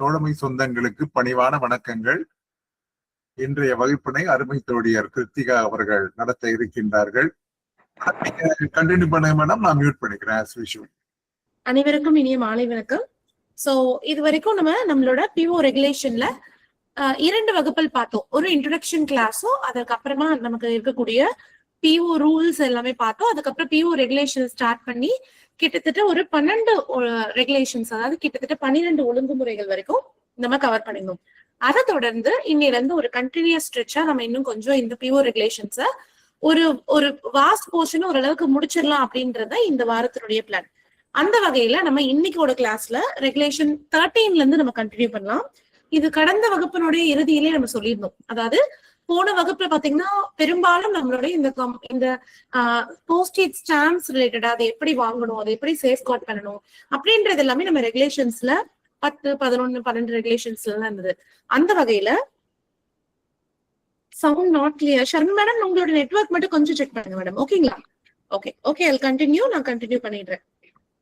தோழமை சொந்தங்களுக்கு பணிவான வணக்கங்கள். இன்றைய வகுப்பினை அருமை தோழியர் கிருத்திகா அவர்கள் நடத்த இருக்கின்றார்கள். கண்டினியூ பண்ண மேடம், நான் மியூட் பண்ணிக்கிறேன். அனைவருக்கும் இனிய மாலை வணக்கம். சோ இது வரைக்கும் நம்மளோட பிஓ ரெகுலேஷன்ல 2 வகுப்புகள் பார்த்தோம். ஒரு இன்ட்ரோடக்ஷன் கிளாஸும் அதுக்கப்புறமா நமக்கு இருக்கக்கூடிய பிஓ ரூல்ஸ் எல்லாமே பார்த்தோம். அதுக்கப்புறம் பிஓ ரெகுலேஷன் ஸ்டார்ட் பண்ணி கிட்டத்தட்ட ஒரு 12 ரெகுலேஷன்ஸ், அதாவது கிட்டத்தட்ட 12 ஒழுங்குமுறைகள் வரைக்கும் நம்ம கவர் பண்ணிருந்தோம். அதை தொடர்ந்து இன்னையில இருந்து ஒரு கண்டினியூஸ் ஸ்ட்ரெச்சா நம்ம இன்னும் கொஞ்சம் இந்த பிஓ ரெகுலேஷன்ஸ ஒரு வாஸ்ட் போர்ஷன் ஓரளவுக்கு முடிச்சிடலாம் அப்படின்றத இந்த வாரத்தினுடைய பிளான். அந்த வகையில நம்ம இன்னைக்கோட கிளாஸ்ல ரெகுலேஷன் 13ல இருந்து நம்ம கண்டினியூ பண்ணலாம். இது கடந்த வகுப்பினுடைய இறுதியிலே நம்ம சொல்லியிருந்தோம். அதாவது போன வகுப்புல பாத்தீங்கன்னா பெரும்பாலும் நம்மளுடைய இந்த போஸ்டேஜ் ஸ்டாம்ப்ஸ் ரிலேட்டடா அதை எப்படி வாங்கணும், அதை எப்படி சேஃப் கார்ட் பண்ணணும் அப்படின்றது எல்லாமே நம்ம ரெகுலேஷன்ஸ்ல 10, 11, 12 ரெகுலேஷன்ஸ்ல எல்லாம் இருந்தது. அந்த வகையில sound not clear. Sharmi madam, உங்களோட நெட்வொர்க் மட்டும் கொஞ்சம் செக் பண்ணுங்க மேடம். ஓகேங்களா? Okay I continue. நான் கண்டினியூ பண்ணிடுறேன்.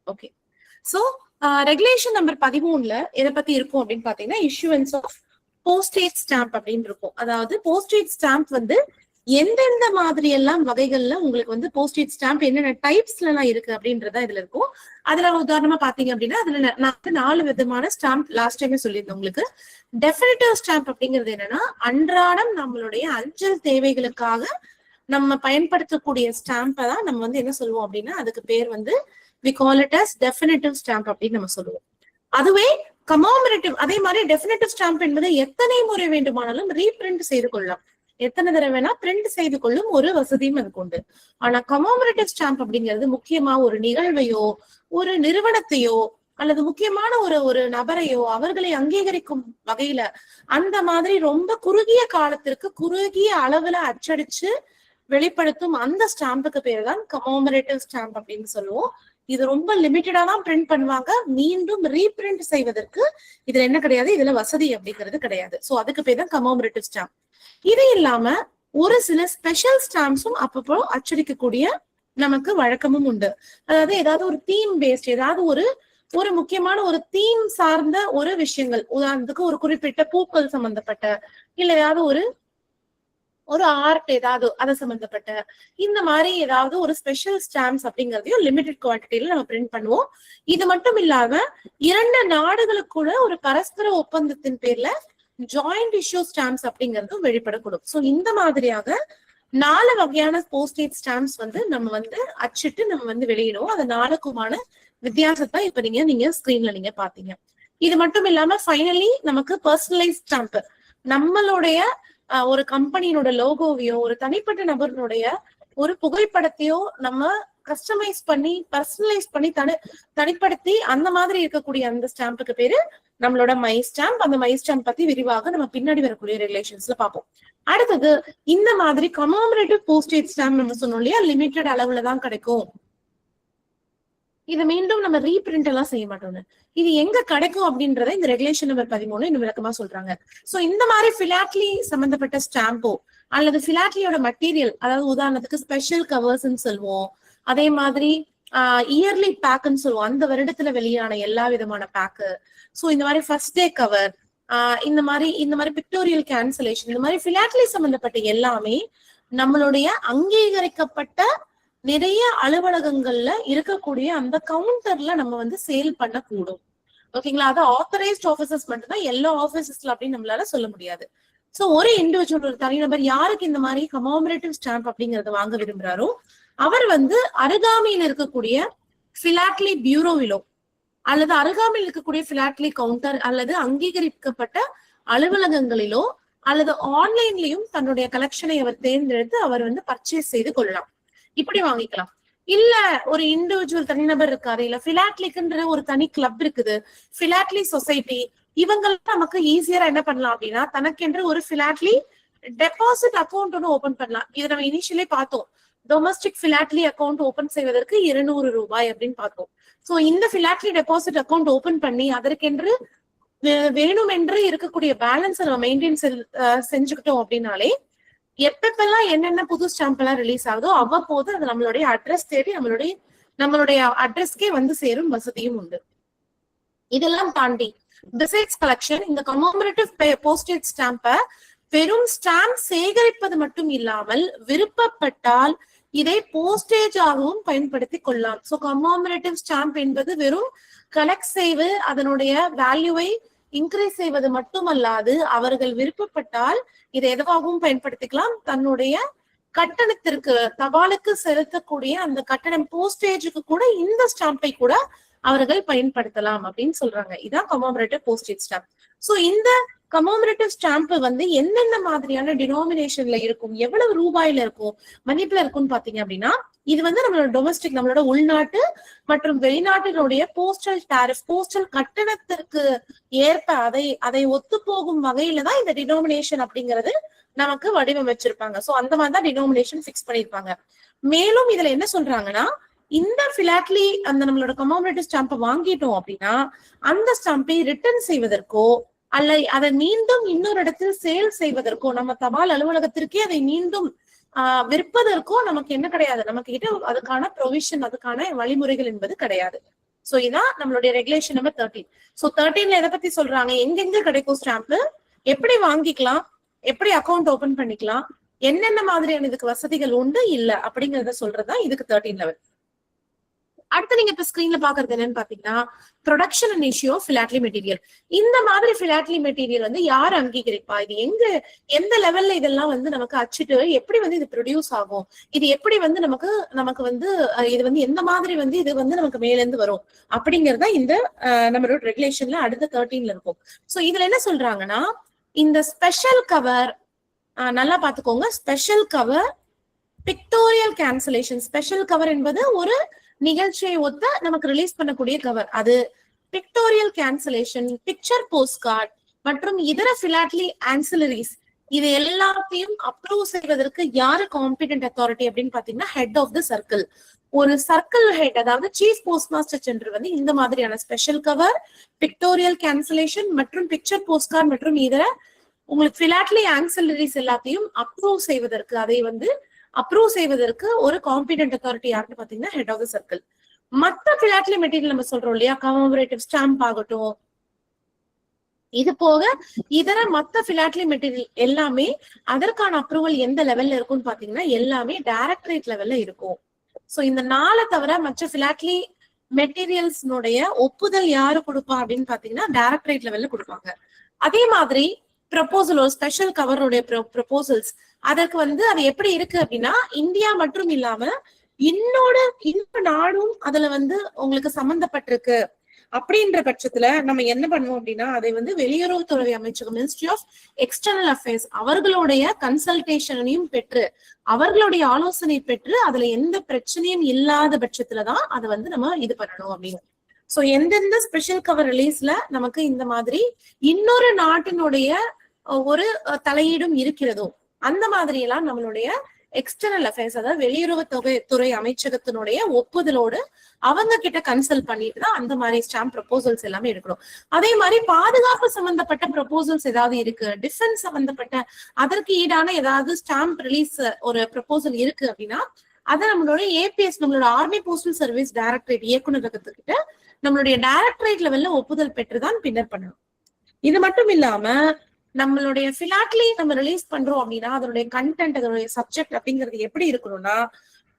ஓகே, சோ ரெகுலேஷன் நம்பர் 13ல எதை பத்தி இருக்கும் அப்படின்னு பாத்தீங்கன்னா இஷ்யூவன்ஸ் ஆஃப் போஸ்டேஜ் ஸ்டாம்ப் அப்படின்னு இருக்கும். அதாவது போஸ்டேஜ் ஸ்டாம்ப் வந்து எந்தெந்த மாதிரி எல்லாம் வகைகள்ல உங்களுக்கு வந்து போஸ்டேஜ் ஸ்டாம்ப் என்னென்ன டைப்ஸ்ல எல்லாம் இருக்கு அப்படின்றதா இதுல இருக்கும். அதுல உதாரணமா பாத்தீங்க அப்படின்னா அதுல நான் 4 விதமான ஸ்டாம்ப் லாஸ்ட் டைமே சொல்லியிருந்தேன் உங்களுக்கு. டெஃபினிட்டிவ் ஸ்டாம்ப் அப்படிங்கிறது என்னன்னா அன்றாடம் நம்மளுடைய அஞ்சல் தேவைகளுக்காக நம்ம பயன்படுத்தக்கூடிய ஸ்டாம்பை தான் நம்ம வந்து என்ன சொல்லுவோம் அப்படின்னா அதுக்கு பேர் வந்து we call it as definitive stamp அப்படின்னு நம்ம சொல்லுவோம். அதுவே கமோமரேட்டிவ், அதே மாதிரி டெஃபினிட்டிவ் ஸ்டாம்ப் என்பது எத்தனை முறை வேண்டுமானாலும் ரீபிரிண்ட் செய்து கொள்ளலாம். எத்தனை தடவை வேணா பிரிண்ட் செய்து கொள்ளும் ஒரு வசதியும் அதுக்கு உண்டு. ஆனா கமோமரேட்டிவ் ஸ்டாம்ப் அப்படிங்கிறது முக்கியமா ஒரு நிகழ்வையோ ஒரு நிறுவனத்தையோ அல்லது முக்கியமான ஒரு நபரையோ அவர்களை அங்கீகரிக்கும் வகையில அந்த மாதிரி ரொம்ப குறுகிய காலத்திற்கு குறுகிய அளவுல அச்சடிச்சு வெளிப்படுத்தும் அந்த ஸ்டாம்புக்கு பேர் தான் கமோமரேட்டிவ் ஸ்டாம்ப் அப்படின்னு சொல்லுவோம். இது ரொம்ப லிமிட்டடா தான் பிரிண்ட் பண்ணுவாங்க. மீண்டும் ரீபிரிண்ட் செய்வதற்கு இதுல என்ன கிடையாது, இதுல வசதி அப்படிங்கிறது கிடையாது. சோ அதுக்கு பேர் தான் கமோமரேட்டிவ் ஸ்டாம்ப். இது இல்லாம ஒரு சில ஸ்பெஷல் ஸ்டாம்ப்ஸும் அப்பப்போ அச்சடிக்கக்கூடிய நமக்கு வழக்கமும் உண்டு. அதாவது ஏதாவது ஒரு தீம் பேஸ்ட், ஏதாவது ஒரு முக்கியமான ஒரு தீம் சார்ந்த ஒரு விஷயங்கள், உதாரணத்துக்கு ஒரு குறிப்பிட்ட பூக்கள் சம்பந்தப்பட்ட இல்ல ஏதாவது ஒரு ஆர்ட் ஏதாவது அதை சம்பந்தப்பட்ட இந்த மாதிரி ஏதாவது ஒரு ஸ்பெஷல் ஸ்டாம்ப்ஸ் அப்படிங்கறதையும் லிமிடெட் குவான்டிட்டியில நம்ம பிரிண்ட் பண்ணுவோம். இது மட்டும் இல்லாம 2 நாடுகளுக்குள்ள ஒரு பரஸ்பர ஒப்பந்தத்தின் பேர்ல ஜாயிண்ட் இஷ்யூ ஸ்டாம்ப்ஸ் அப்படிங்கறதும் வெளிப்படக்கூடும். சோ இந்த மாதிரியாக 4 வகையான போஸ்டேஜ் ஸ்டாம்ப்ஸ் வந்து நம்ம வந்து அச்சிட்டு நம்ம வந்து வெளியிடுவோம். அது 4க்குமான வித்தியாசத்தை இப்ப நீங்க ஸ்கிரீன்ல நீங்க பாத்தீங்க. இது மட்டும் இல்லாம ஃபைனலி நமக்கு பர்சனலைஸ் ஸ்டாம்ப், நம்மளுடைய ஒரு கம்பெனியோட லோகோவையோ ஒரு தனிப்பட்ட நபர்களுடைய ஒரு புகைப்படத்தையோ நம்ம கஸ்டமைஸ் பண்ணி பர்சனலைஸ் பண்ணி தனிப்படுத்தி அந்த மாதிரி இருக்கக்கூடிய அந்த ஸ்டாம்புக்கு பேரு நம்மளோட மை ஸ்டாம்ப். அந்த மை ஸ்டாம்ப் பத்தி விரிவாக நம்ம பின்னாடி வரக்கூடிய ரெகுலேஷன்ஸ்ல பார்ப்போம். அடுத்தது இந்த மாதிரி கமோமரேட்டிவ் போஸ்டேஜ் ஸ்டாம்ப் நம்ம சொன்னோம் இல்லையா, லிமிட்டட் அளவுல தான் கிடைக்கும். இதை மீண்டும் நம்ம ரீபிரிண்ட் எல்லாம் செய்ய மாட்டோம்னு. இது எங்க கிடைக்கும் அப்படின்றத இந்த ரெகுலேஷன் நம்பர் 13 இன்னும் விளக்கமா சொல்றாங்க. சோ இந்த மாதிரி பிலாட்லி சம்பந்தப்பட்ட ஸ்டாம்போ அல்லது பிலாட்லியோட மெட்டீரியல், அதாவது உதாரணத்துக்கு ஸ்பெஷல் கவர்ஸ்ன்னு சொல்லுவோம், அதே மாதிரி இயர்லி பேக்குன்னு சொல்லுவோம், அந்த வருடத்துல வெளியான எல்லா விதமான பேக்கு. சோ இந்த மாதிரி ஃபர்ஸ்ட் டே கவர், இந்த மாதிரி பிக்டோரியல் கேன்சலேஷன், இந்த மாதிரி பிலாட்லி சம்பந்தப்பட்ட எல்லாமே நம்மளுடைய அங்கீகரிக்கப்பட்ட நிறைய அலுவலகங்கள்ல இருக்கக்கூடிய அந்த கவுண்டர்ல நம்ம வந்து சேல் பண்ணக்கூடும். ஓகேங்களா? அது ஆத்தரைஸ்ட் ஆபீசர்ஸ் மட்டும் தான், எல்லா ஆபீசஸ்ல அப்படின்னு நம்மளால சொல்ல முடியாது. சோ ஒரு இண்டிவிஜுவல், ஒரு தனிநபர் யாருக்கு இந்த மாதிரி கமோமரேட்டிவ் ஸ்டாம்ப் அப்படிங்கறத வாங்க விரும்புறாரோ அவர் வந்து அருகாமையில் இருக்கக்கூடிய பிலாட்லி பியூரோவிலோ அல்லது அருகாமையில் இருக்கக்கூடிய பிலாட்லி கவுண்டர் அல்லது அங்கீகரிக்கப்பட்ட அலுவலகங்களிலோ அல்லது ஆன்லைன்லயும் தன்னுடைய கலெக்ஷனை அவர் தேர்ந்தெடுத்து அவர் வந்து பர்ச்சேஸ் செய்து கொள்ளலாம். இப்படி வாங்கிக்கலாம். இல்ல ஒரு இண்டிவிஜுவல் தனிநபர் இருக்காரு, இல்ல பிலாட்லிக்குன்ற ஒரு தனி கிளப் இருக்குது, பிலாட்லி சொசைட்டி, இவங்கெல்லாம் நமக்கு ஈஸியா என்ன பண்ணலாம் அப்படின்னா தனக்கென்று ஒரு பிலாட்லி டெபாசிட் அக்கௌண்ட் ஒன்று ஓபன் பண்ணலாம். இதை நம்ம இனிஷியலே பார்த்தோம். டொமஸ்டிக் பிலாட்லி அக்கௌண்ட் ஓபன் செய்வதற்கு 200 ரூபாய் அப்படின்னு பார்த்தோம். சோ இந்த பிலாட்லி டெபாசிட் அக்கௌண்ட் ஓபன் பண்ணி அதற்கென்று வேணுமென்று இருக்கக்கூடிய பேலன்ஸ் நம்ம மெயின்டைன் செஞ்சுக்கிட்டோம் அப்படின்னாலே எப்பப்பெல்லாம் என்னென்ன புது ஸ்டாம்ப் எல்லாம் ரிலீஸ் ஆகுதோ அவ்வப்போது அது நம்மளுடைய அட்ரஸ் தேடி நம்மளுடைய அட்ரஸ்க்கே வந்து சேரும் வசதியும் உண்டு. இதெல்லாம் தாண்டி பிசைட்ஸ் கலெக்ஷன், இந்த கமோமரேட்டிவ் போஸ்டேஜ் ஸ்டாம்பை வெறும் ஸ்டாம்ப் சேகரிப்பது மட்டும் இல்லாமல் விருப்பப்பட்டால் இதை போஸ்டேஜாகவும் பயன்படுத்தி கொள்ளலாம். சோ கமோமரேட்டிவ் ஸ்டாம்ப் என்பது வெறும் கலெக்ட் செய்து அதனுடைய வேல்யூவை இன்க்ரீஸ் செய்வது மட்டுமல்லாது அவர்கள் விருப்பப்பட்டால் இதை எதுவாகவும் பயன்படுத்திக்கலாம். தன்னுடைய கட்டணத்திற்கு, தபாலுக்கு செலுத்தக்கூடிய அந்த கட்டணம் போஸ்டேஜுக்கு கூட இந்த ஸ்டாம்பை கூட அவர்கள் பயன்படுத்தலாம் அப்படின்னு சொல்றாங்க. இதான் கமோமரேட்டிவ் போஸ்டேஜ் ஸ்டாம்ப். சோ இந்த கமோமரேட்டிவ் ஸ்டாம்ப் வந்து என்னென்ன மாதிரியான டினாமினேஷன்ல இருக்கும், எவ்வளவு ரூபாயில இருக்கும், மதிப்புல இருக்கும்னு பாத்தீங்க அப்படின்னா, இது வந்து நம்மளோட டொமஸ்டிக், நம்மளோட உள்நாட்டு மற்றும் வெளிநாட்டினுடைய போஸ்டல் டாரிஃப், போஸ்டல் கட்டணத்திற்கு ஏற்ப அதை ஒத்து போகும் வகையில தான் இந்த டினாமினேஷன் அப்படிங்கிறது நமக்கு வடிவமைச்சிருப்பாங்க. சோ அந்த மாதிரிதான் டினாமினேஷன் பிக்ஸ் பண்ணிருப்பாங்க. மேலும் இதுல என்ன சொல்றாங்கன்னா, இந்த பிலாட்லி அந்த நம்மளோட கமோமரேட்டிவ் ஸ்டாம்பை வாங்கிட்டோம் அப்படின்னா அந்த ஸ்டாம்பை ரிட்டர்ன் செய்வதற்கோ அல்ல அதை மீண்டும் இன்னொரு இடத்தில் சேல் செய்வதற்கோ, நம்ம தபால் அலுவலகத்திற்கே அதை மீண்டும் விற்பதற்கோ நமக்கு என்ன கிடையாது, நமக்கு கிட்ட அதுக்கான ப்ரொவிஷன், அதுக்கான வழிமுறைகள் என்பது கிடையாது. சோ இதான் நம்மளுடைய ரெகுலேஷன் நம்பர் 13. சோ 13ல எதை பத்தி சொல்றாங்க, எங்கெங்க கிடைக்கும் ஸ்டாம்ப், எப்படி வாங்கிக்கலாம், எப்படி அக்கௌண்ட் ஓபன் பண்ணிக்கலாம், என்னென்ன மாதிரியான இதுக்கு வசதிகள் உண்டு இல்ல அப்படிங்கறத சொல்றதுதான் இதுக்கு 13 லெவல். அடுத்து நீங்க இப்ப ஸ்கிரீன்ல பாக்குறது என்னன்னு பாத்தீங்கன்னா, production and issue of philately material. இந்த மாதிரி பிலாட்லி மெட்டீரியல் வந்து யார் அங்கீகரிப்பா, இது எந்த லெவல்ல இதெல்லாம் வந்து நமக்கு அச்சிட்டு எப்படி வந்து இது ப்ரொடியூஸ் ஆகும், இது எப்படி வந்து நமக்கு வந்து இது வந்து எந்த மாதிரி வந்து இது வந்து நமக்கு மேல இருந்து வரும் அப்படிங்கறத இந்த நம்மளோட ரெகுலேஷன்ல அடுத்த 13ல இருக்கும். சோ இதுல என்ன சொல்றாங்கன்னா, இந்த ஸ்பெஷல் கவர் நல்லா பாத்துக்கோங்க, special cover, pictorial cancellation. Special cover என்பது ஒரு நிகழ்ச்சியை ஒத்த நமக்கு ரிலீஸ் பண்ணக்கூடிய கவர், அது pictorial cancellation, picture post card மற்றும் இதர பிலாட்லி ஆன்சிலரிஸ், இது எல்லாத்தையும் அப்ரூவ் செய்வதற்கு யாரு காம்பிடென்ட் அத்தாரிட்டி அப்படின்னு பாத்தீங்கன்னா ஹெட் ஆஃப் த சர்க்கிள். ஒரு சர்க்கிள் ஹெட், அதாவது சீஃப் போஸ்ட் மாஸ்டர் ஜெனரல் வந்து இந்த மாதிரியான ஸ்பெஷல் கவர், பிக்டோரியல் கேன்சலேஷன் மற்றும் பிக்சர் போஸ்ட் கார்டு மற்றும் இதர உங்களுக்கு பிலாட்லி ஆன்சிலரிஸ் எல்லாத்தையும் அப்ரூவ் செய்வதற்கு, அதை வந்து அப்ரூவ் செய்வதற்கு ஒரு காம்பிடென்ட் அத்தாரிட்டி யாருன்னு பாத்தீங்கன்னா ஹெட் ஆஃப் த சர்க்கிள். மத்த பிலாட்லி மெட்டீரியல் நம்ம சொல்றோம் இல்லையா, கமோமரேட்டிவ் ஸ்டாம்ப் ஆகட்டும், இது போக இதர மத்த பிலாட்லி மெட்டீரியல் எல்லாமே அதற்கான அப்ரூவல் எந்த லெவல்ல இருக்கும்னு பாத்தீங்கன்னா எல்லாமே டைரக்டரேட் லெவல்ல இருக்கும். சோ இந்த 4 தவிர மற்ற பிலாட்லி மெட்டீரியல்ஸ்னுடைய ஒப்புதல் யாரு கொடுப்பா அப்படின்னு பாத்தீங்கன்னா டைரக்டரேட் லெவல்ல கொடுப்பாங்க. அதே மாதிரி ப்ரொபோசல், ஒரு ஸ்பெஷல் கவருடைய ப்ரொபோசல்ஸ், அதற்கு வந்து அது எப்படி இருக்கு அப்படின்னா, இந்தியா மட்டும் இல்லாம இன்னொரு நாடும் அதுல வந்து உங்களுக்கு சம்பந்தப்பட்டிருக்கு அப்படின்ற பட்சத்துல நம்ம என்ன பண்ணுவோம் அப்படின்னா, அதை வந்து வெளியுறவுத்துறை அமைச்சகம், மினிஸ்ட்ரி ஆஃப் எக்ஸ்டர்னல் அஃபேர்ஸ், அவர்களுடைய கன்சல்டேஷனையும் பெற்று, அவர்களுடைய ஆலோசனை பெற்று, அதுல எந்த பிரச்சனையும் இல்லாத பட்சத்துலதான் அதை வந்து நம்ம இது பண்ணணும் அப்படின்னு. சோ எந்தெந்த ஸ்பெஷல் கவர் ரிலீஸ்ல நமக்கு இந்த மாதிரி இன்னொரு நாட்டினுடைய ஒரு தலையீடும் இருக்கிறதோ அந்த மாதிரி எல்லாம் நம்மளுடைய எக்ஸ்டர்னல் அஃபேர்ஸ், அதாவது வெளியுறவுத்துறை அமைச்சகத்தினுடைய ஒப்புதலோடு அவங்க கிட்ட கன்சல்ட் பண்ணிட்டு தான் அந்த மாதிரி ஸ்டாம்ப் ப்ரொபோசல்ஸ் எல்லாமே எடுக்கணும். அதே மாதிரி பாதுகாப்பு சம்பந்தப்பட்ட ப்ரொபோசல்ஸ் ஏதாவது இருக்கு, டிஃபென்ஸ் சம்பந்தப்பட்ட அதற்கு ஈடான ஏதாவது ஸ்டாம்ப் ரிலீஸ் ஒரு ப்ரொபோசல் இருக்கு அப்படின்னா அதை நம்மளோட ஏபிஎஸ், நம்மளோட ஆர்மி போஸ்டல் சர்வீஸ் டைரக்டரேட் இயக்குநரகத்துக்கிட்ட நம்மளுடைய டைரக்டரேட் லெவல்ல ஒப்புதல் பெற்றுதான் பின்னர் பண்ணணும். இது மட்டும் இல்லாம நம்மளுடைய பிலாட்லி நம்ம ரிலீஸ் பண்றோம் அப்படின்னா அதனுடைய கண்டென்ட், அதனுடைய சப்ஜெக்ட் அப்படிங்கிறது எப்படி இருக்கணும்னா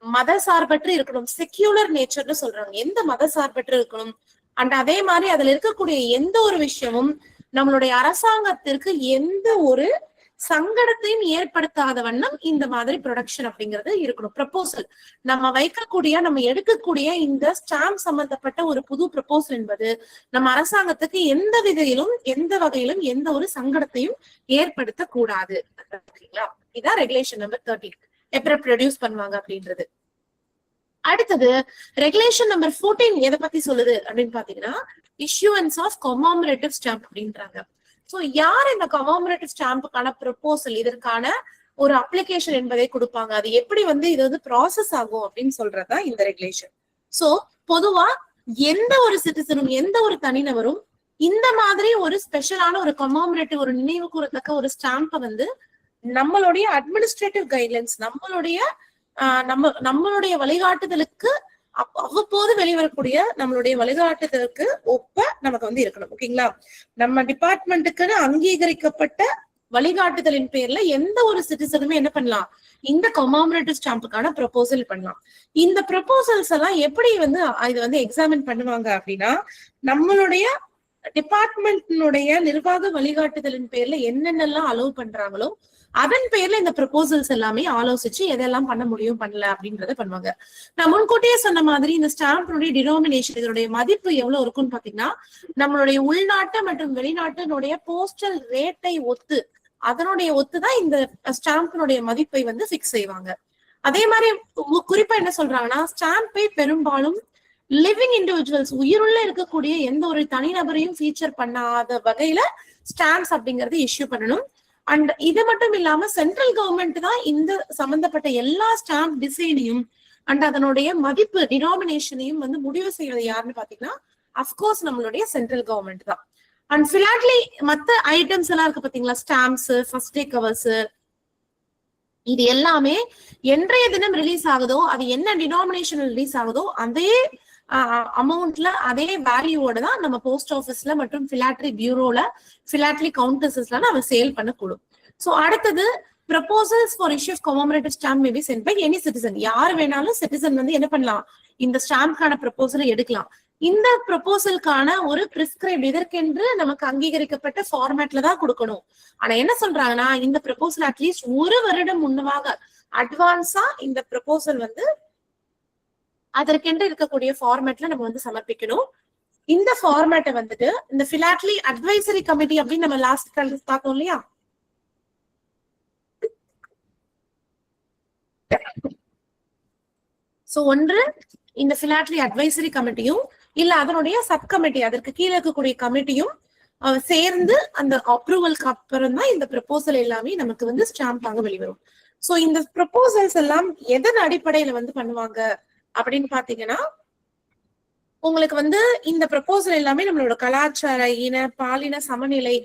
மத சார்பற்று இருக்கணும், செக்யூலர் நேச்சர்னு சொல்றாங்க. எந்த மத சார்பற்று இருக்கணும், அண்ட் அதே மாதிரி அதுல இருக்கக்கூடிய எந்த ஒரு விஷயமும் நம்மளுடைய அரசாங்கத்திற்கு எந்த ஒரு சங்கடத்தையும் ஏற்படுத்தாத வண்ணம் இந்த மாதிரி ப்ரொடக்ஷன் அப்படிங்கிறது இருக்கணும். ப்ரப்போசல் நம்ம வைக்கக்கூடிய, நம்ம எடுக்கக்கூடிய இந்த ஸ்டாம்ப் சம்பந்தப்பட்ட ஒரு புது ப்ரப்போசல் என்பது நம்ம அரசாங்கத்துக்கு எந்த வகையிலும் எந்த ஒரு சங்கடத்தையும் ஏற்படுத்த கூடாது. ஓகேங்களா? இதான் ரெகுலேஷன் நம்பர் 13 எப்படி ப்ரொடியூஸ் பண்ணுவாங்க அப்படின்றது. அடுத்தது ரெகுலேஷன் நம்பர் 14 எதை பத்தி சொல்லுது அப்படின்னு பாத்தீங்கன்னா இஷ்யூவன்ஸ் ஆஃப் கமோமரேட்டிவ் ஸ்டாம்ப் அப்படின்றாங்க. சோ யார் இந்த கமோமரேட்டிவ் ஸ்டாம்புக்கான ப்ரொபோசல், இதற்கான ஒரு அப்ளிகேஷன் என்பதை கொடுப்பாங்க, அது எப்படி வந்து இது வந்து ப்ராசஸ் ஆகும் அப்படின்னு சொல்றதா இந்த ரெகுலேஷன். சோ பொதுவா எந்த ஒரு சிட்டிசனும் எந்த ஒரு தனிநபரும் இந்த மாதிரி ஒரு ஸ்பெஷலான ஒரு கமோமரேட்டிவ், ஒரு நினைவு கூறத்தக்க ஒரு ஸ்டாம்பை வந்து நம்மளுடைய அட்மினிஸ்ட்ரேட்டிவ் கைட்லைன்ஸ், நம்மளுடைய வழிகாட்டுதலுக்கு அவ்வப்போது வெளிவரக்கூடிய நம்மளுடைய வழிகாட்டுதலுக்கு ஒப்ப நமக்கு வந்து இருக்கணும். ஓகேங்களா? நம்ம டிபார்ட்மெண்ட்டுக்குன்னு அங்கீகரிக்கப்பட்ட வழிகாட்டுதலின் பேர்ல எந்த ஒரு சிட்டிசனுமே என்ன பண்ணலாம், இந்த கமாமரேட்டிவ் ஸ்டாம்புக்கான ப்ரொபோசல் பண்ணலாம். இந்த ப்ரொபோசல்ஸ் எல்லாம் எப்படி வந்து இது வந்து எக்ஸாமின் பண்ணுவாங்க அப்படின்னா, நம்மளுடைய டிபார்ட்மெண்ட்னுடைய நிர்வாக வழிகாட்டுதலின் பேர்ல என்னென்னலாம் அலோவ் பண்றாங்களோ அதன் பேர்ல இந்த ப்ரொபோசல்ஸ் எல்லாமே ஆலோசிச்சு எதெல்லாம் பண்ண முடியும் பண்ணல அப்படின்றத பண்ணுவாங்க. நான் முன்கூட்டியே சொன்ன மாதிரி இந்த ஸ்டாம்பினுடைய டினோமினேஷன், இதனுடைய மதிப்பு எவ்வளவு இருக்கும்னு பாத்தீங்கன்னா, நம்மளுடைய உள்நாட்டு மற்றும் வெளிநாட்டினுடைய போஸ்டல் ரேட்டை அதனுடைய ஒத்துதான் இந்த ஸ்டாம்பினுடைய மதிப்பை வந்து பிக்ஸ் செய்வாங்க. அதே மாதிரி குறிப்பா என்ன சொல்றாங்கன்னா, ஸ்டாம்பை பெரும்பாலும் லிவிங் இண்டிவிஜுவல்ஸ், உயிருள்ள இருக்கக்கூடிய எந்த ஒரு தனிநபரையும் ஃபீச்சர் பண்ணாத வகையில ஸ்டாம்ப்ஸ் அப்படிங்கறது இஷ்யூ பண்ணணும். அண்ட் இது மட்டும் இல்லாம சென்ட்ரல் கவர்மெண்ட் தான் இந்த சம்பந்தப்பட்ட எல்லா ஸ்டாம்ப் டிசைனையும் அண்ட் அதனுடைய மதிப்பு டினாமினேஷனையும் வந்து முடிவு செய்வது யாருன்னு பாத்தீங்கன்னா, அப்கோர்ஸ் நம்மளுடைய சென்ட்ரல் கவர்மெண்ட் தான். அண்ட் பிலாட்லி மத்த ஐட்டம்ஸ் எல்லாம் இருக்கு பாத்தீங்களா, ஸ்டாம்ப்ஸ், ஃபர்ஸ்ட் டே கவர்ஸ், இது எல்லாமே என்றைய தினம் ரிலீஸ் ஆகுதோ, அது என்ன டினாமினேஷன் ரிலீஸ் ஆகுதோ அதே அமௌண்ட்ல அதே வேல்யூவோட தான் நம்ம போஸ்ட் ஆஃபீஸ்ல மற்றும் பிலாட்ரி பியூரோல பிலாட்ரி கவுண்டர்ஸ்ல நம்ம சேல் பண்ணக்கூடும். சோ அடுத்தது proposals for issue of commemorative stamp may be sent by any citizen. யார் வேணாலும் சிட்டிசன் வந்து என்ன பண்ணலாம், இந்த ஸ்டாம்ப்கான ப்ரொபோசலை எடுக்கலாம். இந்த ப்ரொபோசலுக்கான ஒரு பிரிஸ்கிரைப் இதற்கென்று நமக்கு அங்கீகரிக்கப்பட்ட ஃபார்மேட்ல தான் கொடுக்கணும். ஆனா என்ன சொல்றாங்கன்னா, இந்த ப்ரொபோசல் அட்லீஸ்ட் 1 வருடம் முன்னதாக அட்வான்ஸா இந்த ப்ரொபோசல் வந்து அதற்கென்று இருக்கக்கூடிய ஃபார்மேட்ல நம்ம வந்து சமர்ப்பிக்கணும். இந்த ஃபார்மேட்டை வந்துட்டு இந்த பிலாட்லி அட்வைசரி கமிட்டி அப்படின்னு நம்ம லாஸ்ட் பார்த்தோம் இல்லையா, சோ ஒன்று இந்த பிலாட்லி அட்வைசரி கமிட்டியும் இல்ல அதனுடைய சப் கமிட்டி, அதற்கு கீழே இருக்கக்கூடிய கமிட்டியும் சேர்ந்து அந்த அப்ரூவலுக்கு அப்புறம் தான் இந்த ப்ரொபோசல் எல்லாமே நமக்கு வந்து ஸ்டாம்பாக வெளிவரும். சோ இந்த ப்ரொபோசல்ஸ் எல்லாம் எதன் அடிப்படையில வந்து பண்ணுவாங்க அப்படின்னு பாத்தீங்கன்னா, உங்களுக்கு வந்து இந்த ப்ரொபோசல் எல்லாமே நம்மளோட கலாச்சார, இன, பாலின சமநிலை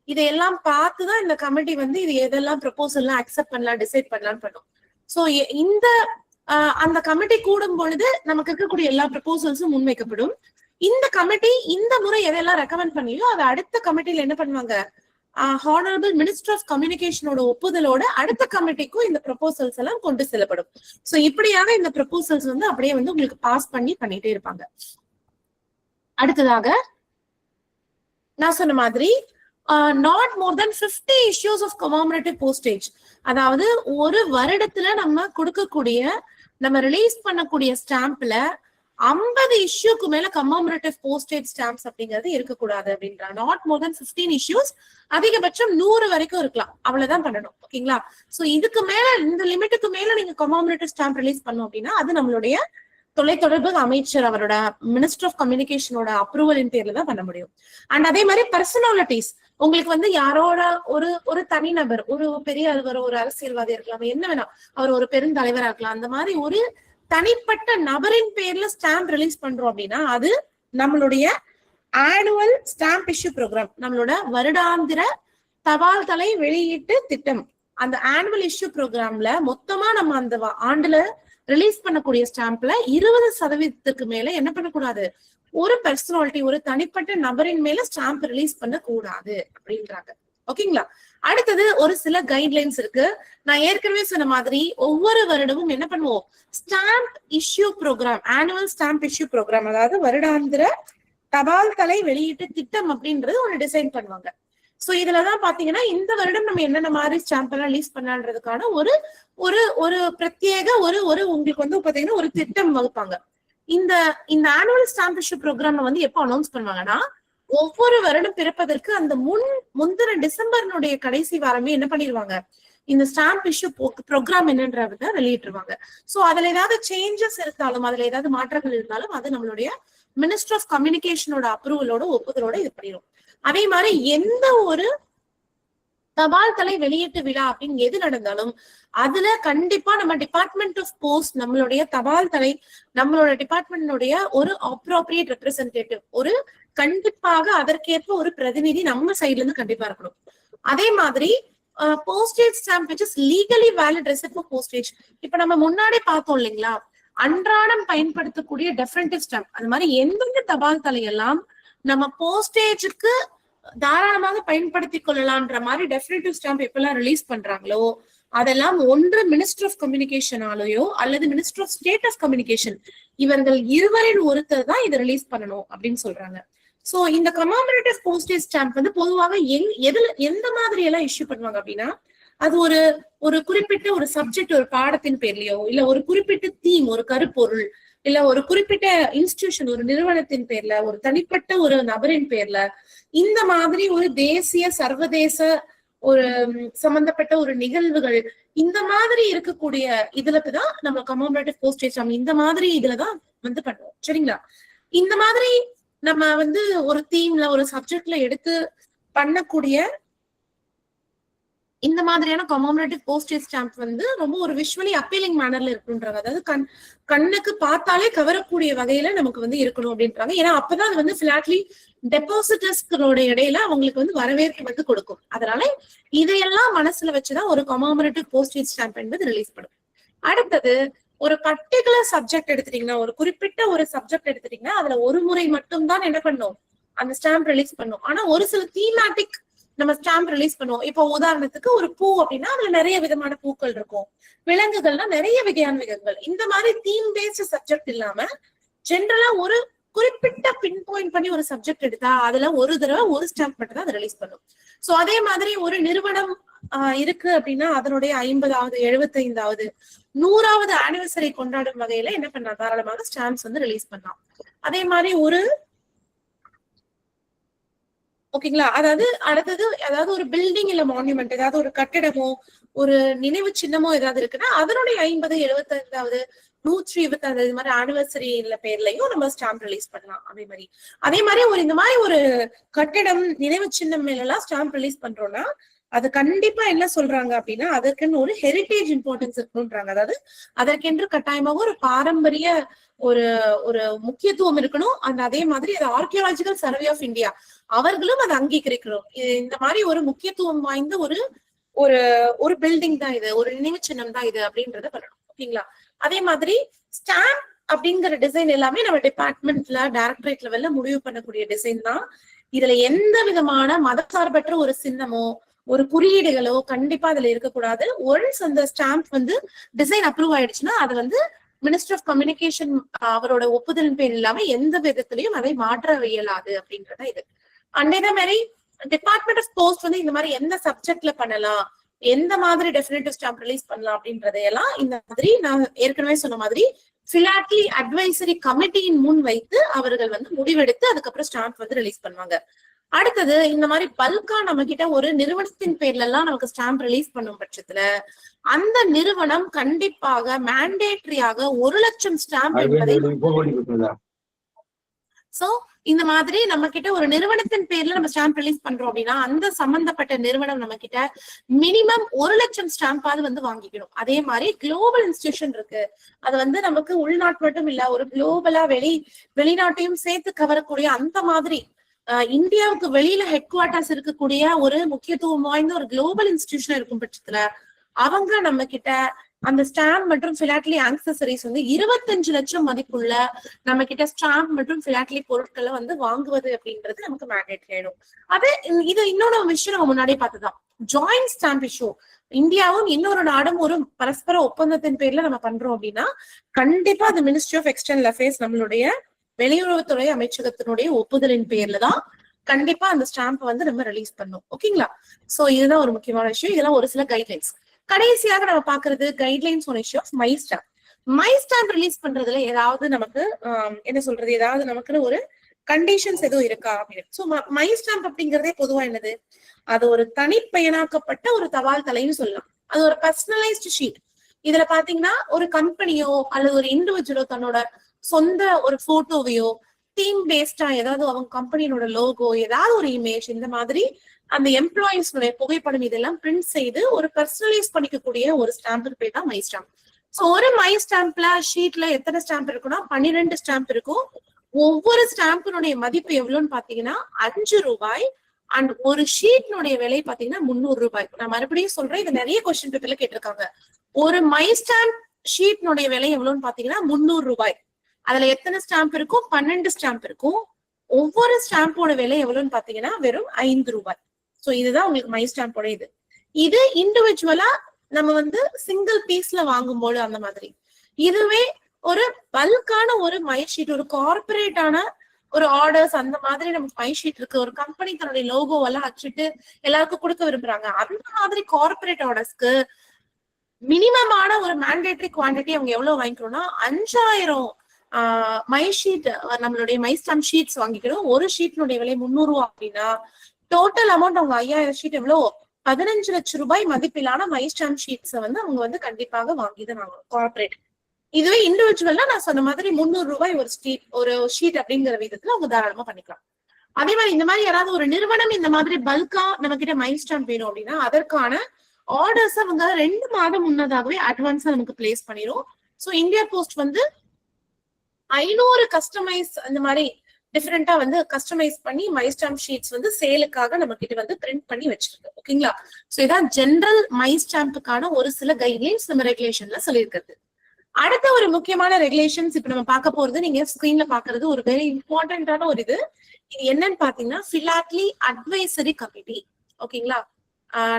இதையெல்லாம் பார்த்துதான் இந்த கமிட்டி வந்து இது எதெல்லாம் ப்ரொபோசல்லாம் அக்செப்ட் பண்ணலாம், டிசைட் பண்ணலாம்னு பண்ணும். சோ இந்த அந்த கமிட்டி கூடும் பொழுது நமக்கு இருக்கக்கூடிய எல்லா ப்ரொபோசல்ஸும் முன்வைக்கப்படும். இந்த கமிட்டி இந்த முறை எதெல்லாம் ரெக்கமெண்ட் பண்ணியோ அதை அடுத்த கமிட்டியில என்ன பண்ணுவாங்க, ஹானரபிள் மினிஸ்டர் ஆஃப் கம்யூனிகேஷனோட ஒப்புதலோட அடுத்த கமிட்டிக்கும் இந்த ப்ரொபோசல்ஸ் எல்லாம் கொண்டு செல்லப்படும். சோ இப்படியாக இந்த ப்ரொபோசல்ஸ் வந்து அப்படியே வந்து உங்களுக்கு பாஸ் பண்ணிட்டே இருப்பாங்க. அடுத்ததாக நான் சொன்ன மாதிரி not more than 50 issues of commemorative postage, அதாவது ஒரு வருடத்துல நம்ம ரிலீஸ் பண்ணக்கூடிய ஸ்டாம்ப்ல 50 இஷ்யூக்கு மேல கமமரேட்டிவ் போஸ்டேஜ் ஸ்டாம்ப்ஸ் அப்படிங்கிறது இருக்கக்கூடாது அப்படின்றாங்க. நாட் மோர் தென் 15 இஷ்யூஸ், அதிகபட்சம் 100 வரைக்கும் இருக்கலாம், அவ்வளவுதான் பண்ணணும். ஓகேங்களா? சோ இதுக்கு மேல, இந்த லிமிட்டுக்கு மேல நீங்க கமமரேட்டிவ் ஸ்டாம்ப் ரிலீஸ் பண்ணோம் அப்படின்னா அது நம்மளுடைய தொலைத்தொடர்பு அமைச்சர், அவரோட மினிஸ்டர் ஆஃப் கம்யூனிகேஷனோட அப்ரூவலின் பேர்ல தான் பண்ண முடியும். அண்ட் அதே மாதிரி பர்சனாலிட்டிஸ், உங்களுக்கு வந்து யாரோட ஒரு தனிநபர், ஒரு பெரிய அலுவலர், ஒரு அரசியல்வாதி இருக்கலாம், என்ன வேணா, அவர் ஒரு பெருந்தலைவரா இருக்கலாம், அந்த மாதிரி ஒரு தனிப்பட்ட நபரின் பேர்ல ஸ்டாம்ப் ரிலீஸ் பண்றோம் அப்படின்னா அது நம்மளுடைய ஆனுவல் ஸ்டாம்ப் இஷ்யூ ப்ரோக்ராம், நம்மளோட வருடாந்திர தபால் தலை வெளியீட்டு திட்டம், அந்த ஆனுவல் இஷ்யூ ப்ரோக்ராம்ல மொத்தமா நம்ம அந்த ஆண்டுல ரிலீஸ் பண்ணக்கூடிய ஸ்டாம்ப்ல 20% மேல என்ன பண்ணக்கூடாது, ஒரு பர்சனாலிட்டி, ஒரு தனிப்பட்ட நபரின் மேல ஸ்டாம்ப் ரிலீஸ் பண்ண கூடாது அப்படின்றாங்க. ஓகேங்களா? அடுத்தது ஒரு சில கைட்லைன்ஸ் இருக்கு. நான் ஏற்கனவே சொன்ன மாதிரி ஒவ்வொரு வருடமும் என்ன பண்ணுவோம், stamp issue programme, annual stamp issue programme, அதாவது வருடாந்திர தபால் தலை வெளியீட்டு திட்டம் அப்படின்றது ஒரு டிசைன் பண்ணுவாங்க. சோ இதுலதான் பாத்தீங்கன்னா இந்த வருடம் நம்ம என்னென்ன மாதிரி ஸ்டாம்ப் எல்லாம் ரிலீஸ் பண்ணலான்றதுக்கான ஒரு ஒரு ஒரு பிரத்யேக ஒரு உங்களுக்கு வந்து பாத்தீங்கன்னா ஒரு திட்டம் வகுப்பாங்க. இந்த ஆனுவல் ஸ்டாம்ப் இஷ்யூ ப்ரோக்ராம் வந்து எப்போ அனௌன்ஸ் பண்ணுவாங்கன்னா, ஒவ்வொரு வருடம் பிறப்பதற்கு அந்த முந்தின டிசம்பர்னுடைய கடைசி வாரமே என்ன பண்ணிடுவாங்க, இந்த ஸ்டாம்ப் இஷ்யூ ப்ரோக்ராம் என்னன்றத வெளியிட்டுருவாங்க. சோ அதுல ஏதாவது சேஞ்சஸ் இருந்தாலும், அதுல ஏதாவது மாற்றங்கள் இருந்தாலும் அது நம்மளுடைய மினிஸ்டர் ஆஃப் கம்யூனிகேஷனோட அப்ரூவலோட ஒப்புதலோட இது பண்ணிடும். அதே மாதிரி எந்த ஒரு தபால் தலை வெளியீட்டு விழா அப்படின்னு எது நடந்தாலும் அதுல கண்டிப்பா நம்ம டிபார்ட்மெண்ட் ஆஃப் போஸ்ட், நம்மளுடைய தபால் தலை, நம்மளோட டிபார்ட்மெண்டோடைய ஒரு அப்ரோப்ரியேட் ரெப்ரசன்டேட்டிவ், ஒரு கண்டிப்பாக அதற்கேற்ப ஒரு பிரதிநிதி நம்ம சைட்ல இருந்து கண்டிப்பா இருக்கணும். அதே மாதிரி postage stamp which is legally valid receipt for postage. இப்ப நம்ம முன்னாடி பார்த்தோம் இல்லைங்களா, அன்றாடம் பயன்படுத்தக்கூடிய டெஃபரண்டிவ் ஸ்டாம்ப், அது மாதிரி எந்தெந்த தபால் தலையெல்லாம் நம்ம போஸ்டேஜுக்கு தாராளமாக பயன்படுத்தி கொள்ளலாம்ன்ற மாதிரி டெஃபரண்டிவ் ஸ்டாம்ப் எப்பெல்லாம் ரிலீஸ் பண்றாங்களோ அதெல்லாம் ஒன்று மினிஸ்டர் ஆஃப் கம்யூனிகேஷனாலேயோ அல்லது minister of state of communication இவர்கள் இருவரில் ஒருத்தர் தான் இதை ரிலீஸ் பண்ணணும் அப்படின்னு சொல்றாங்க. சோ இந்த கமாமரேட்டிவ் போஸ்டேஜ் ஸ்டாம்ப் வந்து பொதுவாக எந்த மாதிரி எல்லாம் இஷ்யூ பண்ணுவாங்க அப்படின்னா, அது ஒரு குறிப்பிட்ட ஒரு சப்ஜெக்ட், ஒரு பாடத்தின் பேர்லயோ, இல்ல ஒரு குறிப்பிட்ட தீம், ஒரு கருப்பொருள், இல்ல ஒரு குறிப்பிட்ட இன்ஸ்டிடியூஷன், ஒரு நிறுவனத்தின் பேர்ல, ஒரு தனிப்பட்ட ஒரு நபரின் பேர்ல, இந்த மாதிரி ஒரு தேசிய சர்வதேச ஒரு சம்பந்தப்பட்ட ஒரு நிகழ்வுகள், இந்த மாதிரி இருக்கக்கூடிய இதுலதான் நம்ம கமாமரேட்டிவ் போஸ்டேஜ் ஸ்டாம்ப் இந்த மாதிரி இதுலதான் வந்து பண்ணுவோம். சரிங்களா? இந்த மாதிரி நம்ம வந்து ஒரு தீம்ல, ஒரு சப்ஜெக்ட்ல எடுத்து பண்ணக்கூடிய இந்த மாதிரியான கமாமரேட்டிவ் போஸ்டேஜ் ஸ்டாம்ப் வந்து ரொம்ப ஒரு விஷுவலி அப்பீலிங் மேனர்ல இருக்குன்றாங்க. அதாவது கண்ணுக்கு பார்த்தாலே கவரக்கூடிய வகையில நமக்கு வந்து இருக்கணும் அப்படின்றாங்க. ஏன்னா அப்பதான் அது வந்து பிளாட்லி டெபாசிட்டர்ஸ்களோட இடையில அவங்களுக்கு வந்து வரவேற்பு வந்து கொடுக்கும். அதனால இதையெல்லாம் மனசுல வச்சுதான் ஒரு கமாமரேட்டிவ் போஸ்டேஜ் ஸ்டாம்ப் என்பது ரிலீஸ் பண்ணும். அடுத்தது, ஒரு பர்டிகுலர் சப்ஜெக்ட் எடுத்துட்டீங்கன்னா, ஒரு குறிப்பிட்ட ஒரு சப்ஜெக்ட் எடுத்துட்டீங்கன்னா அதுல ஒரு முறை மட்டும்தான் என்ன பண்ணும், அந்த ஸ்டாம்ப் ரிலீஸ் பண்ணும். ஆனா ஒரு சில தீமேட்டிக் நம்ம ஸ்டாம்ப் ரிலீஸ் பண்ணுவோம். இப்போ உதாரணத்துக்கு ஒரு பூ அப்படின்னா அதுல நிறைய விதமான பூக்கள் இருக்கும், விலங்குகள்னா நிறைய வகையான விலங்குகள். இந்த மாதிரி தீம் பேஸ்ட் சப்ஜெக்ட் இல்லாம ஜென்ரலா ஒரு குறிப்பிட்ட பின் பாயிண்ட் பண்ணி ஒரு சப்ஜெக்ட் எடுத்தா அதுல ஒரு தடவை ஒரு ஸ்டாம்ப் மட்டும் தான் அதை ரிலீஸ் பண்ணும். சோ அதே மாதிரி ஒரு நிறுவனம் இருக்கு அப்படின்னா அதனுடைய 50வது 75வது 100வது ஆனிவர்சரி கொண்டாடும் வகையில என்ன பண்ணலாம், தாராளமாக ஸ்டாம்ப்ஸ் வந்து ரிலீஸ் பண்ணலாம். அதே மாதிரி ஒரு ஓகேங்களா, அதாவது அடுத்தது அதாவது ஒரு பில்டிங் இல்ல மான்யூமெண்ட், ஏதாவது ஒரு கட்டிடமோ ஒரு நினைவு சின்னமோ ஏதாவது இருக்குன்னா அதனுடைய 50 75வது 125 இது மாதிரி ஆனிவர்சரி பேர்லயும் நம்ம ஸ்டாம்ப் ரிலீஸ் பண்ணலாம். அதே மாதிரி ஒரு இந்த மாதிரி ஒரு கட்டிடம் நினைவு சின்னம் மேல எல்லாம் ஸ்டாம்ப் ரிலீஸ் பண்றோம்னா அது கண்டிப்பா என்ன சொல்றாங்க அப்படின்னா அதற்குன்னு ஒரு ஹெரிட்டேஜ் இம்பார்ட்டன்ஸ் இருக்கணும்ன்றாங்க. அதாவது அதற்கென்று கட்டாயமாக ஒரு பாரம்பரிய ஒரு ஒரு முக்கியத்துவம் இருக்கணும். அதே மாதிரி அது ஆர்கியாலஜிக்கல் சர்வே ஆஃப் இந்தியா அவர்களும் அதை அங்கீகரிக்கணும். இந்த மாதிரி ஒரு முக்கியத்துவம் வாய்ந்த ஒரு ஒரு ஒரு பில்டிங் தான் இது, ஒரு நினைவு சின்னம் தான் இது அப்படின்றத பண்ணணும். ஓகேங்களா? அதே மாதிரி ஸ்டாம்ப் அப்படிங்கிற டிசைன் எல்லாமே நம்ம டிபார்ட்மெண்ட்ல டைரக்டரேட் லெவல்ல முடிவு பண்ணக்கூடிய டிசைன் தான். இதுல எந்த விதமான மதசார்பற்ற ஒரு சின்னமோ ஒரு குறியீடுகளோ கண்டிப்பா அதுல இருக்கக்கூடாது. ஒன்ஸ் அந்த ஸ்டாம்ப் வந்து டிசைன் அப்ரூவ் ஆயிடுச்சுன்னா அது வந்து மினிஸ்டர் ஆஃப் கம்யூனிகேஷன் அவரோட ஒப்புதலின் பேர் இல்லாம எந்த விதத்திலையும் அதை மாற்ற இயலாது அப்படின்றத இது. அதே மாதிரி டிபார்ட்மெண்ட் ஆஃப் போஸ்ட் வந்து இந்த மாதிரி எந்த சப்ஜெக்ட்ல பண்ணலாம், எந்த மாதிரி டெஃபினட்டிவ் ஸ்டாம்ப் ரிலீஸ் பண்ணலாம் அப்படின்றதையெல்லாம் இந்த மாதிரி நான் ஏற்கனவே சொன்ன மாதிரி பிலாட்லி அட்வைசரி கமிட்டியின் முன் வைத்து அவர்கள் வந்து முடிவெடுத்து அதுக்கப்புறம் ஸ்டாம்ப் வந்து ரிலீஸ் பண்ணுவாங்க. அடுத்தது, இந்த மாதிரி பல்கா நம்ம கிட்ட ஒரு நிறுவனத்தின் பேர்ல எல்லாம் நமக்கு ஸ்டாம்ப் ரிலீஸ் பண்ணும் பட்சத்துல அந்த நிறுவனம் கண்டிப்பாக மேண்டேட்டரியாக 1,00,000 ஸ்டாம்ப் என்பதை சோ இந்த மாதிரி நம்ம கிட்ட ஒரு நிறுவனத்தின் பேர்ல நம்ம ஸ்டாம்ப் ரிலீஸ் பண்றோம் அப்படின்னா அந்த சம்பந்தப்பட்ட நிறுவனம் நம்ம கிட்ட மினிமம் 1,00,000 ஸ்டாம்பாவது வந்து வாங்கிக்கணும். அதே மாதிரி குளோபல் இன்ஸ்டிடியூஷன் இருக்கு, அது வந்து நமக்கு உள்நாட்டு மட்டும் இல்ல ஒரு குளோபலா வெளிநாட்டையும் சேர்த்து கவரக்கூடிய அந்த மாதிரி இந்தியாவுக்கு வெளியில ஹெட் குவார்டர்ஸ் இருக்கக்கூடிய ஒரு முக்கியத்துவம் வாய்ந்த ஒரு குளோபல் இன்ஸ்டிடியூஷன் இருக்கும் பட்சத்துல அவங்க நம்ம கிட்ட அந்த ஸ்டாம்ப் மற்றும் பிலாட்லி ஆக்சசரிஸ் வந்து 25 லட்சம் மதிப்புள்ள நம்ம கிட்ட ஸ்டாம்ப் மற்றும் பிலாட்லி பொருட்களை வந்து வாங்குவது அப்படின்றது நமக்கு மேண்டேட்டரி ஆயிடும். இது இன்னொரு விஷயம் நம்ம முன்னாடியே பார்த்துதான் ஜாயிண்ட் ஸ்டாம்ப் இஷ்யூ. இந்தியாவும் இன்னொரு நாடும் ஒரு பரஸ்பர ஒப்பந்தத்தின் பேர்ல நம்ம பண்றோம் அப்படின்னா கண்டிப்பா அது மினிஸ்ட்ரி ஆஃப் எக்ஸ்டர்னல் அஃபேர்ஸ் நம்மளுடைய வெளியுறவுத்துறை அமைச்சகத்தினுடைய ஒப்புதலின் பேர்ல தான் கண்டிப்பா அந்த ஸ்டாம்ப் வந்து நம்ம ரிலீஸ் பண்ணோம். ஓகேங்களா? சோ இதுதான் ஒரு முக்கியமான விஷயம். இதெல்லாம் ஒரு சில கைட்லைன்ஸ். கடைசியாக நம்ம பாக்குறது guidelines on issue of my stamp. My stamp release பண்றதுல ஏதாவது நமக்கு என்ன சொல்றது, ஏதாவது நமக்குன்னு ஒரு கண்டிஷன்ஸ் எதுவும் இருக்கா அப்படின்னு. சோ மை ஸ்டாம்ப் அப்படிங்கறதே பொதுவா என்னது, அது ஒரு தனிப்பயனாக்கப்பட்ட ஒரு தபால் தலைன்னு சொல்லலாம். அது ஒரு பர்சனலைஸ்டு ஷீட். இதுல பாத்தீங்கன்னா ஒரு கம்பெனியோ அல்லது ஒரு இண்டிவிஜுவலோ தன்னோட சொந்த ஒரு போட்டோவையோ தீம் பேஸ்டா ஏதாவது அவங்க கம்பெனியோட லோகோ ஏதாவது ஒரு இமேஜ் இந்த மாதிரி அந்த எம்ப்ளாயிஸ்னுடைய புகைப்படம் இதெல்லாம் பிரிண்ட் செய்து ஒரு பர்சனலைஸ் பண்ணிக்கக்கூடிய ஒரு ஸ்டாம்புக்கு பேர் தான் மை ஸ்டாம்ப். சோ ஒரு மை ஸ்டாம்ப்ல ஷீட்ல எத்தனை ஸ்டாம்ப் இருக்குன்னா 12 ஸ்டாம்ப் இருக்கும். ஒவ்வொரு ஸ்டாம்பினுடைய மதிப்பு எவ்வளவுன்னு பாத்தீங்கன்னா 5 ரூபாய். அண்ட் ஒரு ஷீட்னுடைய விலை பாத்தீங்கன்னா 300 ரூபாய். நான் மறுபடியும் சொல்றேன், இது நிறைய கொஸ்டின் பேப்பர்ல கேட்டிருக்காங்க. ஒரு மை ஸ்டாம்ப் ஷீட்னுடைய விலை எவ்வளவுன்னு பாத்தீங்கன்னா 300 ரூபாய். அதுல எத்தனை ஸ்டாம்ப் இருக்கும்? 12 ஸ்டாம்ப் இருக்கும். ஒவ்வொரு ஸ்டாம்போட விலை எவ்வளவுன்னு பாத்தீங்கன்னா வெறும் 5 ரூபாய். சோ இதுதான் உங்களுக்கு மை ஸ்டாம்போட இது இண்டிவிஜுவலா நம்ம வந்து சிங்கிள் பீஸ்ல வாங்கும்போது அந்த மாதிரி. இதுவே ஒரு பல்கான ஒரு மை ஷீட், ஒரு கார்பரேட்டான ஒரு ஆர்டர்ஸ் அந்த மாதிரி நமக்கு மை ஷீட் இருக்கு, ஒரு கம்பெனி தன்னுடைய லோகோ எல்லாம் அச்சிட்டு எல்லாருக்கும் கொடுக்க விரும்புறாங்க, அந்த மாதிரி கார்பரேட் ஆர்டர்ஸ்க்கு மினிமமான ஒரு மேண்டேட்டரி குவான்டிட்டி அவங்க எவ்வளவு வாங்கிக்கணும்னா 5000 மை ஷீட், நம்மளுடைய மை ஸ்டாம்ப் ஷீட்ஸ் வாங்கிக்கணும். ஒரு ஷீட்னுடைய விலை 300 ரூபாய் அப்படின்னா டோட்டல் அமௌண்ட் அவங்க 5000 ஷீட் எவ்வளவு 15 லட்சம் ரூபாய் மதிப்பிலான மை ஸ்டாம்ப் ஷீட்ஸ் வந்து அவங்க வந்து கண்டிப்பாக வாங்கிதான் வாங்கணும் கார்பரேட். இதுவே இண்டிவிஜுவல்னா நான் சொன்ன மாதிரி 300 ரூபாய் ஒரு ஷீட் அப்படிங்கிற விதத்துல அவங்க தாராளமா பண்ணிக்கலாம். அதே மாதிரி இந்த மாதிரி யாராவது ஒரு நிறுவனம் இந்த மாதிரி பல்கா நம்ம கிட்ட மை ஸ்டாம்ப் வேணும் அப்படின்னா அதற்கான ஆர்டர்ஸ் அவங்க 2 மாதம் முன்னதாகவே அட்வான்ஸா நமக்கு பிளேஸ் பண்ணிரும். சோ இந்தியா போஸ்ட் வந்து 500 கஸ்டமைஸ் அந்த மாதிரி டிஃபரெண்டா வந்து கஸ்டமைஸ் பண்ணி மை ஸ்டாம்ப் ஷீட்ஸ் வந்து சேலுக்காக நம்ம கிட்ட வந்து பிரிண்ட் பண்ணி வச்சிருக்கு. ஓகேங்களா? சோ இதான் ஜெனரல் மை ஸ்டாம்புக்கான ஒரு சில கைட்லைன்ஸ் நம்ம ரெகுலேஷன்ல சொல்லியிருக்கிறது. அடுத்த ஒரு முக்கியமான ரெகுலேஷன்ஸ் இப்ப நம்ம பார்க்க போறது, நீங்க ஸ்கிரீன்ல பாக்குறது ஒரு வெரி இம்பார்ட்டன்டான ஒரு இது என்னன்னு பாத்தீங்கன்னா பிலாட்லி அட்வைசரி கமிட்டி. ஓகேங்களா?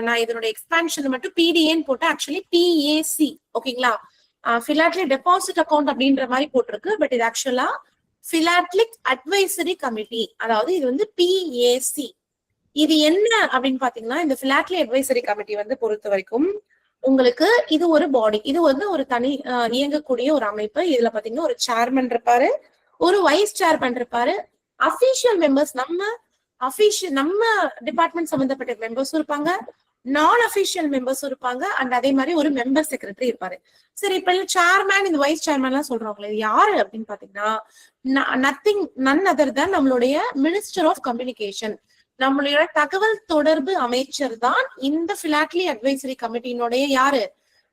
நான் இதனுடைய எக்ஸ்பான்ஷன் மட்டும் பிடிஏன்னு போட்டு ஆக்சுவலி பிஏசி. ஓகேங்களா? பிலாட்லி டெபாசிட் அக்கௌண்ட் அப்படின்ற மாதிரி போட்டிருக்கு, பட் இது ஆக்சுவலா பிலாட்லிக் அட்வைசரி கமிட்டி, அதாவது இது வந்து பிஏசி. இது என்ன அப்படின்னு பாத்தீங்கன்னா இந்த பிலாட்லி அட்வைசரி கமிட்டி வந்து பொறுத்த வரைக்கும் உங்களுக்கு இது ஒரு பாடி, இது வந்து ஒரு தனி இயங்கக்கூடிய ஒரு அமைப்பு. இதுல பாத்தீங்கன்னா ஒரு சேர்மன் இருப்பாரு, ஒரு வைஸ் சேர்மன் இருப்பாரு, அபிஷியல் மெம்பர்ஸ் நம்ம டிபார்ட்மெண்ட் சம்பந்தப்பட்ட மெம்பர்ஸும் இருப்பாங்க, நான் அபிஷியல் மெம்பர்ஸும் இருப்பாங்க, அண்ட் அதே மாதிரி ஒரு மெம்பர் செக்ரட்டரி இருப்பாரு. சரி, இப்ப சேர்மேன் இந்த வைஸ் சேர்மன் எல்லாம் சொல்றாங்களே இது யாரு அப்படின்னு பாத்தீங்கன்னா நன் அதர் தான் நம்மளுடைய மினிஸ்டர் ஆஃப் கம்யூனிகேஷன், நம்மளுடைய தகவல் தொடர்பு அமைச்சர் தான் இந்த பிலாட்லி அட்வைசரி கமிட்டியினுடைய யாரு,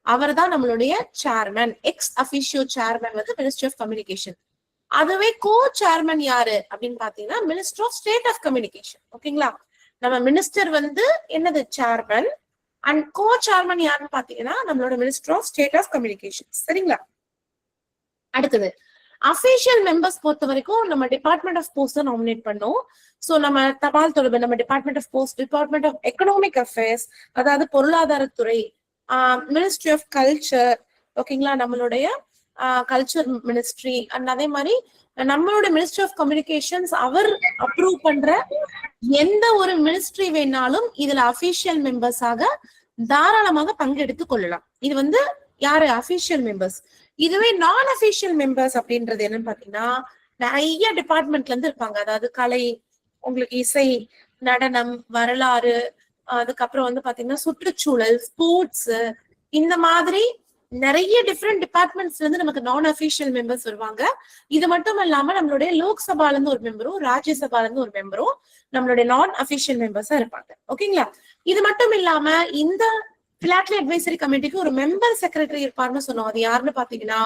அவர் தான் நம்மளுடைய சேர்மன். எக்ஸ் அபிஷியோ சேர்மன் வந்து மினிஸ்டர் ஆஃப் கம்யூனிகேஷன். அதுவே கோ சேர்மன் யாரு அப்படின்னு பாத்தீங்கன்னா minister of state of communication. ஓகேங்களா? நம்ம மினிஸ்டர் வந்து என்னது சேர்மன், அண்ட் கோ சேர்மன் யாருன்னு பாத்தீங்கன்னா நம்மளோட minister of state of communication. சரிங்களா? அடுத்தது அபிஷியல் மெம்பர்ஸ் பொறுத்த வரைக்கும் நம்ம டிபார்ட்மெண்ட் ஆஃப் போஸ்ட் தான் நாமினேட் பண்ணோம். சோ நம்ம தபால் தொடர்பு, நம்ம department of post, department of economic affairs அதாவது பொருளாதாரத்துறை, மினிஸ்ட்ரி ஆஃப் கல்ச்சர், ஓகேங்களா, நம்மளுடைய கல்ச்சர் மினிஸ்ட்ரி, அண்ட் அதே மாதிரி நம்மளோட மினிஸ்ட்ரி ஆஃப் கம்யூனிகேஷன்ஸ் அவர் அப்ரூவ் பண்ற எந்த ஒரு மினிஸ்ட்ரி வேணாலும் இதுல அபிஷியல் மெம்பர்ஸாக தாராளமாக பங்கெடுத்துக் கொள்ளலாம். இது வந்து யாரு? Official members. இதுவே நான் அபிஷியல் மெம்பர்ஸ் அப்படின்றது என்னன்னு பாத்தீங்கன்னா நிறைய டிபார்ட்மெண்ட்ல இருந்து இருப்பாங்க. அதாவது கலை, உங்களுக்கு இசை, நடனம், வரலாறு, அதுக்கப்புறம் வந்து பாத்தீங்கன்னா சுற்றுச்சூழல், ஸ்போர்ட்ஸ், இந்த மாதிரி நிறைய டிஃப்ரெண்ட் டிபார்ட்மெண்ட்ஸ்ல இருந்து நமக்கு நான் அபிஷியல் மெம்பர்ஸ் வருவாங்க. இது மட்டும் இல்லாம நம்மளுடைய லோக்சபால இருந்து ஒரு மெம்பரும் ராஜ்யசபால இருந்து ஒரு மெம்பரும் நம்மளுடைய நான் அபிஷியல் மெம்பர்ஸா இருப்பாங்க. ஓகேங்களா? இது மட்டும் இல்லாம இந்த பிலாட்லி அட்வைசரி கமிட்டிக்கு ஒரு மெம்பர் செக்ரட்டரி இருப்பாருன்னு சொன்னோம். அது யாருன்னு பாத்தீங்கன்னா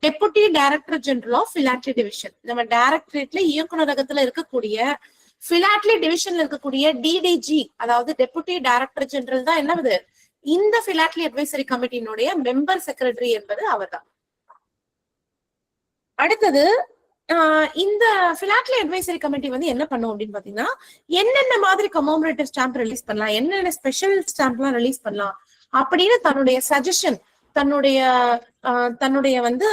deputy director general of philately division. நம்ம டைரக்டரேட்ல இயக்குநரகத்துல இருக்கக்கூடிய பிலாட்லி டிவிஷன்ல இருக்கக்கூடிய டிடிஜி, அதாவது டெபுட்டி டைரக்டர் ஜெனரல் தான் என்னது இந்த பிலாட்லி அட்வைசரி கமிட்டியினுடைய மெம்பர் செக்ரட்டரி என்பது அவர்தான். அடுத்தது இந்த பிலாட்லி அட்வைசரி கமிட்டி வந்து என்ன பண்ணும் அப்படின்னு பாத்தீங்கன்னா என்னென்ன மாதிரி கமோமரேட்டிவ் ஸ்டாம்ப் ரிலீஸ் பண்ணலாம், என்னென்ன ஸ்பெஷல் ஸ்டாம்ப் எல்லாம் ரிலீஸ் பண்ணலாம் அப்படின்னு தன்னுடைய சஜஷன், தன்னுடைய வந்து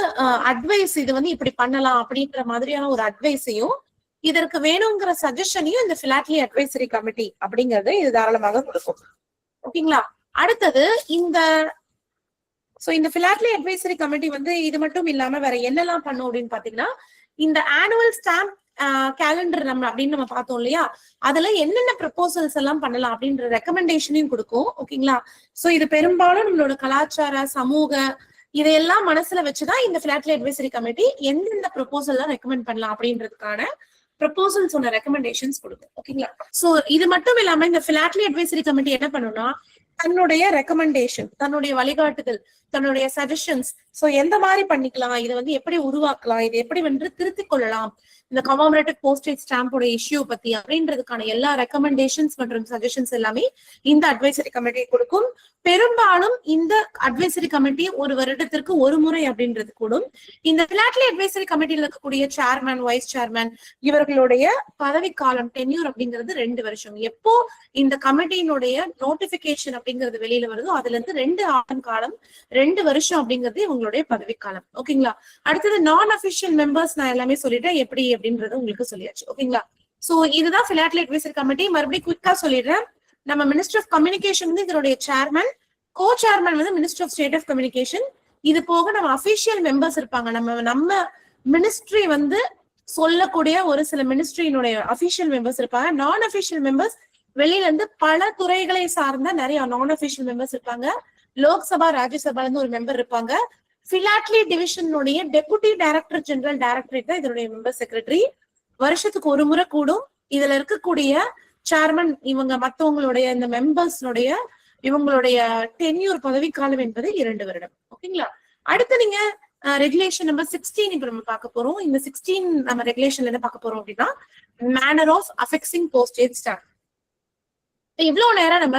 அட்வைஸ், இது வந்து இப்படி பண்ணலாம் அப்படின்ற மாதிரியான ஒரு அட்வைஸையும் இதற்கு வேணுங்கிற சஜஷனையும் இந்த பிலாட்லி அட்வைசரி கமிட்டி அப்படிங்கறது இது தாராளமாக கொடுக்கும். ஓகேங்களா? அடுத்தது இந்த பிலாட்லி அட்வைசரி கமிட்டி வந்து இது மட்டும் இல்லாம வேற என்னெல்லாம் பண்ணும் அப்படின்னு பாத்தீங்கன்னா இந்த ஆனுவல் ஸ்டாம்ப் கேலண்டர் நம்ம பார்த்தோம் இல்லையா, அதுல என்னென்ன ப்ரொபோசல்ஸ் எல்லாம் பண்ணலாம் அப்படின்ற ரெக்கமெண்டேஷனையும் கொடுக்கும். ஓகேங்களா? சோ இது பெரும்பாலும் நம்மளோட கலாச்சார, சமூக இதையெல்லாம் மனசுல வச்சுதான் இந்த பிலாட்லி அட்வைசரி கமிட்டி எந்தெந்த ப்ரொபோசல் எல்லாம் ரெக்கமெண்ட் பண்ணலாம் அப்படின்றதுக்கான ப்ரொபோசல்ஸ் ரெக்கமெண்டேஷன்ஸ் கொடுக்கும். ஓகேங்களா? சோ இது மட்டும் இல்லாம இந்த பிலாட்லி அட்வைசரி கமிட்டி என்ன பண்ணும்னா தன்னுடைய ரெக்கமெண்டேஷன், தன்னுடைய வழிகாட்டுதல், தன்னுடைய சஜஷன்ஸ் சோ எந்த மாதிரி பண்ணிக்கலாம், இதை வந்து எப்படி உருவாக்கலாம், இதை எப்படி வந்து திருத்திக் கொள்ளலாம், இந்த கமமரேட்டிவ் போஸ்டேஜ் ஸ்டாம்போட இஷ்யூ பத்தி அப்படின்றதுக்கான எல்லா ரெக்கமெண்டேஷன்ஸ் மற்றும் சஜஷன்ஸ் எல்லாமே இந்த அட்வைசரி கமிட்டி கொடுக்கும். பெரும்பாலும் இந்த அட்வைசரி கமிட்டி ஒரு வருடத்திற்கு ஒரு முறை அப்படின்றது கூடும். இந்த பிளாட்லி அட்வைசரி கமிட்டியில் இருக்கக்கூடிய சேர்மேன், வைஸ் சேர்மேன் இவர்களுடைய பதவிக்காலம் டென்யூர் அப்படிங்கிறது 2 வருஷம். எப்போ இந்த கமிட்டியினுடைய நோட்டிபிகேஷன் அப்படிங்கிறது வெளியில வருதோ அதுல இருந்து 2 ஆண்டு காலம் 2 வருஷம் அப்படிங்கிறது இவங்களுடைய பதவிக்காலம். ஓகேங்களா. அடுத்தது நான் அபிஷியல் மெம்பர்ஸ் நான் எல்லாமே சொல்லிட்டேன் எப்படி அப்படின்றது உங்களுக்கு சொல்லியாச்சு. ஓகேங்களா. சோ இதுதான் பிளாட்லி அட்வைசரி கமிட்டி. மறுபடியும் குயிக்கா சொல்லிடுறேன். நம்ம மினிஸ்டர் ஆஃப் கம்யூனிகேஷன் வந்து இதனுடைய சேர்மன், கோ சேர்மன் வந்து minister of state of communication. இது போக நம்ம அபிஷியல் மெம்பர்ஸ் இருப்பாங்க. நம்ம மினிஸ்ட்ரி வந்து சொல்லக்கூடிய ஒரு சில மினிஸ்ட்ரியினுடைய அபிஷியல் மெம்பர்ஸ் இருப்பாங்க. நான் அபிஷியல் மெம்பர்ஸ் வெளியில இருந்து பல துறைகளை சார்ந்த நிறைய நான் அபிஷியல் மெம்பர்ஸ் இருப்பாங்க. லோக்சபா, ராஜ்யசபால இருந்து ஒரு மெம்பர் இருப்பாங்க. பிலாட்லி டிவிஷனுடைய டெபுட்டி டைரக்டர் ஜெனரல் டைரக்டரேட் தான் இதனுடைய மெம்பர் செக்ரட்டரி. வருஷத்துக்கு ஒரு முறை கூடும். இதுல இருக்கக்கூடிய சேர்மன் இவங்க மத்தவங்களுடைய இந்த மெம்பர்ஸ்னுடைய இவங்களுடைய டென்யூர் பதவிக்காலம் என்பது 2 வருடம். ஓகேங்களா. அடுத்து நீங்க ரெகுலேஷன் நம்பர் 16 இப்ப நம்ம பார்க்க போறோம். இந்த 16 நம்ம ரெகுலேஷன்ல என்ன பார்க்க போறோம் அப்படின்னா manner of affixing postage stamp. இவ்வளவு நேரம் நம்ம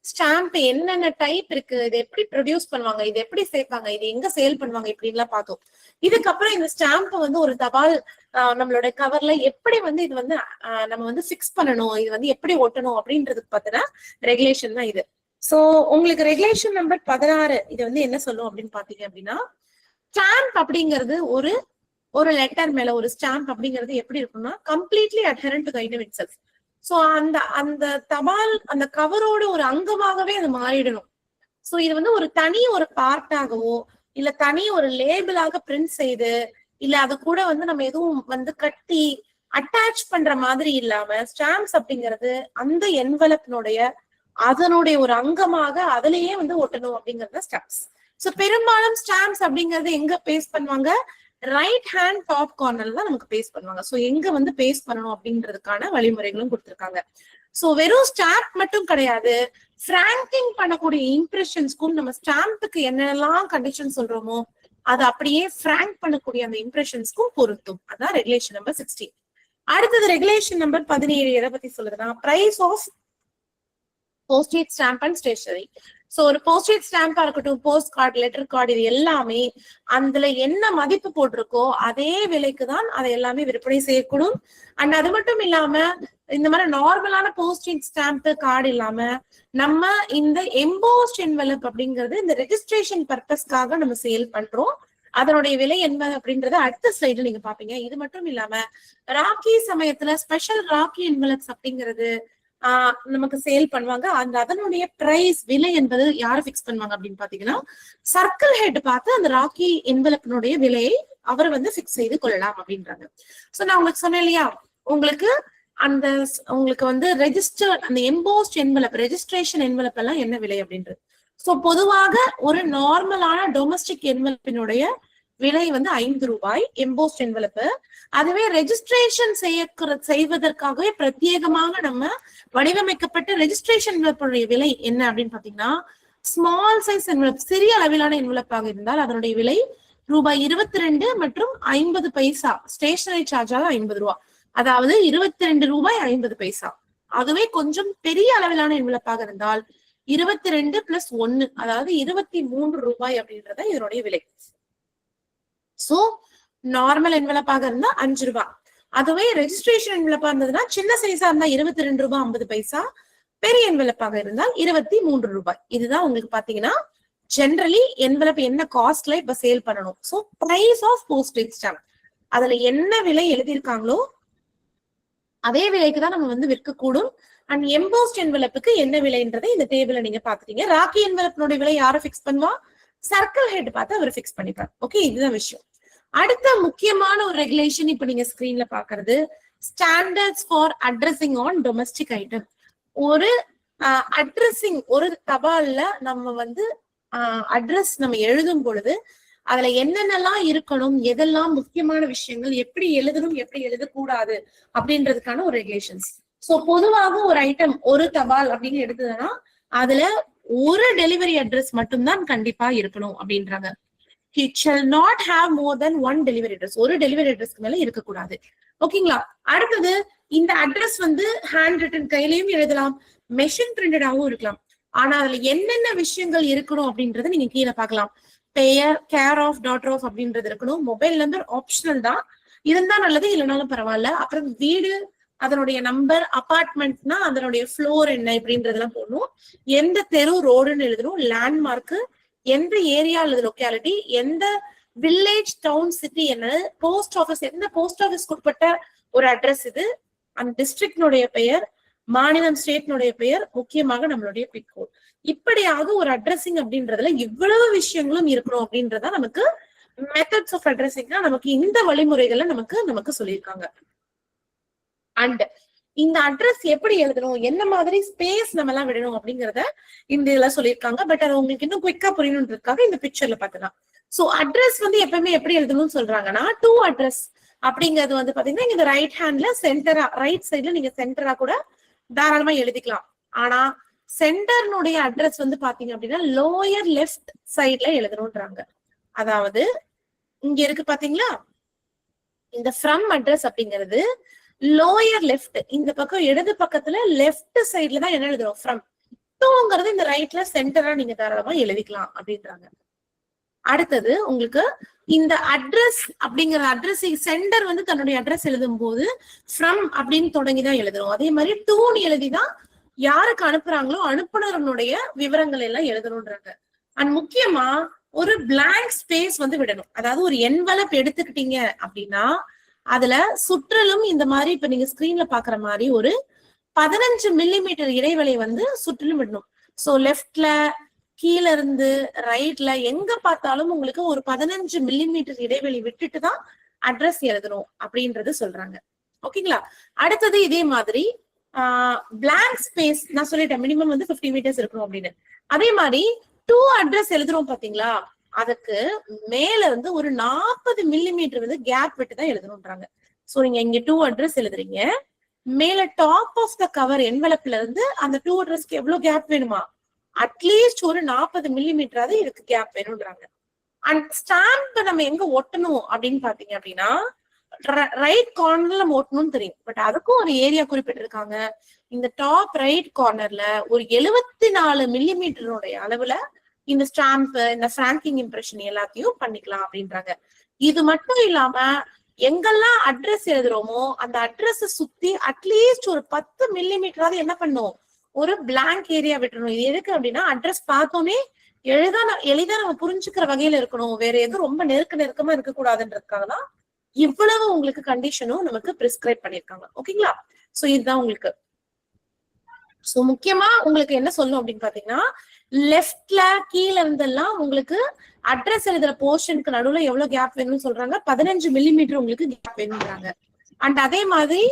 ஸ்டாம்ப் என்னென்ன டைப் இருக்கு, இதை எப்படி ப்ரொடியூஸ் பண்ணுவாங்க, இது எப்படி சேர்ப்பாங்க, இது எங்க சேல் பண்ணுவாங்க இப்படின்லாம் பார்த்தோம். இதுக்கப்புறம் இந்த ஸ்டாம்ப் வந்து ஒரு தபால் நம்மளோட கவர்ல எப்படி வந்து இது வந்து நம்ம வந்து ஃபிக்ஸ் பண்ணணும், இது வந்து எப்படி ஒட்டணும் அப்படின்றதுக்கு பார்த்தீங்கன்னா ரெகுலேஷன் தான் இது. சோ உங்களுக்கு ரெகுலேஷன் நம்பர் 16 இது வந்து என்ன சொல்லும் அப்படின்னு பாத்தீங்க அப்படின்னா, ஸ்டாம்ப் அப்படிங்கிறது ஒரு லெட்டர் மேல ஒரு ஸ்டாம்ப் அப்படிங்கிறது எப்படி இருக்கும்னா completely adherent to the item itself. So அந்த தபால் அந்த கவரோட ஒரு அங்கமாகவே அது மாறிடணும். சோ இது வந்து ஒரு தனி ஒரு பார்ட்டாகவோ இல்ல தனி ஒரு லேபிளாக பிரிண்ட் செய்து இல்ல அது கூட வந்து நம்ம எதுவும் வந்து கட்டி அட்டாச் பண்ற மாதிரி இல்லாம ஸ்டாம்ப்ஸ் அப்படிங்கிறது அந்த என்வலப்னுடைய அதனுடைய ஒரு அங்கமாக அதுலயே வந்து ஒட்டணும் அப்படிங்கறது ஸ்டாம்ப்ஸ். சோ பெரும்பாலும் ஸ்டாம்ப்ஸ் அப்படிங்கறது எங்க பேஸ்ட் பண்ணுவாங்க, ரைட் ஹேண்ட் டாப் கார்னர்ல தான் நமக்கு பேஸ்ட் பண்ணுவாங்க. சோ எங்க வந்து பேஸ்ட் பண்ணணும் அப்படின்றதுக்கான வழிமுறைகளும் கொடுத்திருக்காங்க. சோ வெறும் ஸ்டாம்ப் மட்டும் கிடையாது, பிராங்கிங் பண்ணக்கூடிய இம்ப்ரெஷன்ஸ்க்கும் நம்ம ஸ்டாம்புக்கு என்னெல்லாம் கண்டிஷன் சொல்றோமோ அது அப்படியே பிராங்க் பண்ணக்கூடிய அந்த இம்ப்ரெஷன்ஸ்க்கும் பொருத்தும். அதான் ரெகுலேஷன் நம்பர் 16. அடுத்தது ரெகுலேஷன் நம்பர் 17 எதை பத்தி சொல்லுதுன்னா price of postage stamp and stationery. So ஒரு போஸ்டேஜ் ஸ்டாம்பா இருக்கட்டும், போஸ்ட் கார்டு, லெட்டர் கார்டு, இது எல்லாமே அதுல என்ன மதிப்பு போட்டிருக்கோ அதே விலைக்கு தான் அதை எல்லாமே விற்பனை செய்யக்கூடும். அண்ட் அது மட்டும் இல்லாம இந்த மாதிரி நார்மலான போஸ்டேஜ் ஸ்டாம்ப் கார்டு இல்லாம நம்ம இந்த எம்போஸ்ட் என்வலப் அப்படிங்கிறது இந்த ரெஜிஸ்ட்ரேஷன் பர்பஸ்க்காக நம்ம சேல் பண்றோம். அதனுடைய விலை என்ன அப்படின்றத அடுத்த ஸ்லைட்ல நீங்க பாப்பீங்க. இது மட்டும் இல்லாம ராக்கி சமயத்துல ஸ்பெஷல் ராக்கி என்வலப்ஸ் அப்படிங்கிறது நமக்கு சேல் பண்ணுவாங்க. அதனுடைய பிரைஸ் விலை என்பது யாரு பிக்ஸ் பண்ணுவாங்க அப்படின்னு பாத்தீங்கன்னா சர்க்கிள் ஹெட் பார்த்து அந்த ராக்கி என்வலப்பினுடைய விலையை அவர் வந்து பிக்ஸ் செய்து கொள்ளலாம் அப்படின்றாங்க. சோ நான் உங்களுக்கு சொன்னேன் இல்லையா, உங்களுக்கு வந்து ரெஜிஸ்டர் அந்த எம்போஸ்ட் என்வலப் ரெஜிஸ்ட்ரேஷன் என்வலப் எல்லாம் என்ன விலை அப்படின்றது. சோ பொதுவாக ஒரு நார்மலான டொமஸ்டிக் என்வலப்பினுடைய விலை வந்து 5 ரூபாய் எம்போஸ்ட் என்வலப்பு. அதுவே ரெஜிஸ்ட்ரேஷன் செய்வதற்காகவே பிரத்யேகமாக நம்ம வடிவமைக்கப்பட்ட ரெஜிஸ்ட்ரேஷன் என்வலப்புடைய விலை என்ன அப்படின்னு பாத்தீங்கன்னா ஸ்மால் சைஸ் என்வலப் சிறிய அளவிலான என்வலப்பாக இருந்தால் அதனுடைய விலை ரூபாய் 22 மற்றும் 50 பைசா. ஸ்டேஷனரி சார்ஜாக 50 ரூபாய், அதாவது 22 ரூபாய் 50 பைசா. அதுவே கொஞ்சம் பெரிய அளவிலான என்வலப்பாக இருந்தால் 22 பிளஸ் 1 அதாவது 23 ரூபாய் அப்படின்றத இதனுடைய விலை. சோ நார்மல் என்வலப்பாக இருந்தா 5 ரூபாய். அதுவே ரெஜிஸ்ட்ரேஷன் என்வலப்பா இருந்ததுன்னா சின்ன சைஸா இருந்தா 22 ரூபாய் 50 பைசா, பெரிய என்வலப்பாக இருந்தால் 23 ரூபாய். இதுதான் உங்களுக்கு பாத்தீங்கன்னா ஜெனரலி என்வலப் என்ன காஸ்ட்ல இப்ப சேல் பண்ணணும். So price of postage stamp அதுல என்ன விலை எழுதியிருக்காங்களோ அதே விலைக்கு தான் நம்ம வந்து விற்கக்கூடும். அண்ட் எம்போஸ்ட் என்வலப்புக்கு என்ன விலைன்றதை இந்த டேபிள்ல நீங்க பாத்துட்டீங்க. ராக்கி என்வலப்பினுடைய விலை யாரும் பிக்ஸ் பண்ணுவா, சர்க்கிள் ஹெட் பார்த்து அவர் பிக்ஸ் பண்ணிப்பார். ஓகே, இதுதான் விஷயம். அடுத்த முக்கியமான ஒரு ரெகுலேஷன் இப்ப நீங்க ஸ்கிரீன்ல பாக்குறது standards for addressing on domestic item. ஒரு அட்ரஸிங் ஒரு தபால்ல நம்ம வந்து அட்ரஸ் நம்ம எழுதும் பொழுது அதுல என்னென்னலாம் இருக்கணும், எதெல்லாம் முக்கியமான விஷயங்கள், எப்படி எழுதணும் எப்படி எழுதக்கூடாது அப்படின்றதுக்கான ஒரு ரெகுலேஷன்ஸ். சோ பொதுவாக ஒரு ஐட்டம் ஒரு தபால் அப்படின்னு எடுத்ததுன்னா அதுல ஒரு டெலிவரி அட்ரஸ் மட்டும்தான் கண்டிப்பா இருக்கணும் அப்படின்றாங்க. It shall not have more than one delivery address. ஒரு டெலிவரி அட்ரஸ்க்கு மேல இருக்கக்கூடாது. ஓகேங்களா? அடுத்தது இந்த அட்ரஸ் வந்து ஹேண்ட் ரிட்டன் கையிலயும் எழுதலாம், மெஷின் பிரிண்டடாவும் இருக்கலாம். ஆனா அதுல என்னென்ன விஷயங்கள் இருக்கணும் அப்படின்றத நீங்க கீழே பார்க்கலாம். பெயர், கேர் ஆஃப், டாட்டர் ஆஃப் அப்படின்றது இருக்கணும். மொபைல் நம்பர் ஆப்ஷனல் தான், இருந்தா நல்லது, இல்லைனாலும் பரவாயில்ல. அப்புறம் வீடு, அதனுடைய நம்பர், அபார்ட்மெண்ட்னா அதனுடைய ஃப்ளோர் என்ன இப்படின்றதெல்லாம் போடணும். எந்த தெரு, ரோடுன்னு எழுதணும். லேண்ட்மார்க், எந்த ஏரியா அல்லது லொக்காலிட்டி, எந்த வில்லேஜ், டவுன், சிட்டி என்ன, போஸ்ட் ஆஃபீஸ், எந்த போஸ்ட் ஆஃபீஸ்க்கு உட்பட்ட ஒரு அட்ரஸ் இது, அந்த டிஸ்ட்ரிக்ட்னுடைய பெயர், மாநிலம், ஸ்டேட்னுடைய பெயர், முக்கியமாக நம்மளுடைய பின்கோட். இப்படியாக ஒரு அட்ரஸிங் அப்படின்றதுல இவ்வளவு விஷயங்களும் இருக்கணும் அப்படின்றத நமக்கு மெத்தட்ஸ் ஆஃப் அட்ரஸிங்னா நமக்கு இந்த வழிமுறைகளை நமக்கு சொல்லியிருக்காங்க. அண்ட் இந்த அட்ரஸ் எப்படி எழுதணும், என்ன மாதிரி ஸ்பேஸ் நம்ம எல்லாம் விடணும் அப்படிங்கறத இந்த இதெல்லாம் சொல்லியிருக்காங்க. பட் அது உங்களுக்கு இன்னும் குயிக்கா புரியணுன்றதுக்காக இந்த பிக்சர்ல பாத்துக்கலாம். சோ அட்ரஸ் வந்து எப்பவுமே எப்படி எழுதணும்னு சொல்றாங்கன்னா, டூ அட்ரஸ் அப்படிங்கிறது வந்து பாத்தீங்கன்னா இந்த ரைட் ஹேண்ட்ல சென்டரா, ரைட் சைட்ல நீங்க சென்டரா கூட தாராளமா எழுதிக்கலாம். ஆனா சென்டர்னுடைய அட்ரஸ் வந்து பாத்தீங்க அப்படின்னா லோயர் லெஃப்ட் சைட்ல எழுதணும்ன்றாங்க. அதாவது இங்க இருக்கு பாத்தீங்களா, இந்த ஃப்ரம் அட்ரஸ் அப்படிங்கிறது லோயர் லெஃப்ட், இந்த பக்கம் இடது பக்கத்துல லெஃப்ட் சைட்ல தான் என்ன எழுதுறோம், ஃப்ரம். டூங்கிறது இந்த ரைட்ல சென்டரா நீங்க தாராளமா எழுதிக்கலாம் அப்படின்றாங்க. அடுத்தது உங்களுக்கு இந்த அட்ரஸ் அப்படிங்கிற அட்ரஸ் சென்டர் வந்து தன்னுடைய அட்ரஸ் எழுதும் போது ஃப்ரம் அப்படின்னு தொடங்கிதான் எழுதுறோம். அதே மாதிரி டூன்னு எழுதிதான் யாருக்கு அனுப்புறாங்களோ அனுப்புனருடைய விவரங்கள் எல்லாம் எழுதணும்ன்றாங்க. அண்ட் முக்கியமா ஒரு பிளாங்க் ஸ்பேஸ் வந்து விடணும். அதாவது ஒரு என்வலப் எடுத்துக்கிட்டீங்க அப்படின்னா அதுல சுற்றிலும் இந்த மாதிரி இப்ப நீங்க ஸ்கிரீன்ல பாக்குற மாதிரி ஒரு 15 மில்லிமீட்டர் இடைவெளி வந்து சுற்றிலும் விடணும். சோ லெஃப்ட்ல, கீழ இருந்து ரைட்ல எங்க பார்த்தாலும் உங்களுக்கு ஒரு 15 மில்லிமீட்டர் இடைவெளி விட்டுட்டு தான் அட்ரஸ் எழுதணும் அப்படின்றது சொல்றாங்க. ஓகேங்களா? அடுத்தது இதே மாதிரி பிளாங்க் ஸ்பேஸ் நான் சொல்லிட்டேன், மினிமம் வந்து 50 மீட்டர்ஸ் இருக்கணும் அப்படின்னு. அதே மாதிரி டூ அட்ரஸ் எழுதுறோம் பாத்தீங்களா, அதுக்கு மேல வந்து ஒரு 40 மில்லிமீட்டர் வந்து கேப் விட்டு தான் எழுதணும்ன்றாங்க. சோ நீங்க இங்க டூ அட்ரஸ் எழுதுறீங்க, மேல டாப் ஆஃப் த கவர் என்வலப்ல இருந்து அந்த டூ அட்ரஸ்க்கு எவ்வளவு கேப் வேணுமா, அட்லீஸ்ட் ஒரு 40 மில்லிமீட்டராவது இதுக்கு கேப் வேணும்ன்றாங்க. அண்ட் ஸ்டாம்ப் நம்ம எங்க ஒட்டணும் அப்படின்னு பாத்தீங்க அப்படின்னா ரைட் கார்னர்ல நம்ம ஒட்டணும்னு தெரியும். பட் அதுக்கும் ஒரு ஏரியா குறிப்பிட்டிருக்காங்க. இந்த டாப் ரைட் கார்னர்ல ஒரு 74 மில்லிமீட்டருடைய அளவுல இந்த ஸ்டாம்ப், இந்த பிராங்கிங் இம்ப்ரெஷன் எல்லாத்தையும் பண்ணிக்கலாம் அப்படின்றாங்க. இது மட்டும் இல்லாம எங்கெல்லாம் அட்ரஸ் எழுதுறோமோ அந்த அட்ரஸ் சுத்தி அட்லீஸ்ட் ஒரு 10 மில்லிமீட்டராவது என்ன பண்ணும், ஒரு பிளாங்க் ஏரியா விட்டுறணும். இது எதுக்கு அப்படின்னா அட்ரஸ் பார்த்தோன்னே எளிதா நம்ம புரிஞ்சுக்கிற வகையில இருக்கணும், வேற எதுவும் ரொம்ப நெருக்கமா இருக்கக்கூடாதுன்றதுக்காக தான் இவ்வளவு உங்களுக்கு கண்டிஷனும் நமக்கு பிரிஸ்கிரைப் பண்ணிருக்காங்க. ஓகேங்களா? சோ இதுதான் உங்களுக்கு. சோ முக்கியமா உங்களுக்கு என்ன சொல்லணும் அப்படின்னு பாத்தீங்கன்னா, லெஃப்ட்ல கீழ இருந்தெல்லாம் உங்களுக்கு அட்ரஸ் எழுதுற போர்ஷனுக்கு நடுவுல எவ்வளவு கேப் வேணும்னு சொல்றாங்க, 15 மில்லிமீட்டர் உங்களுக்கு கேப் வேணும்ன்றாங்க. அண்ட் அதே மாதிரி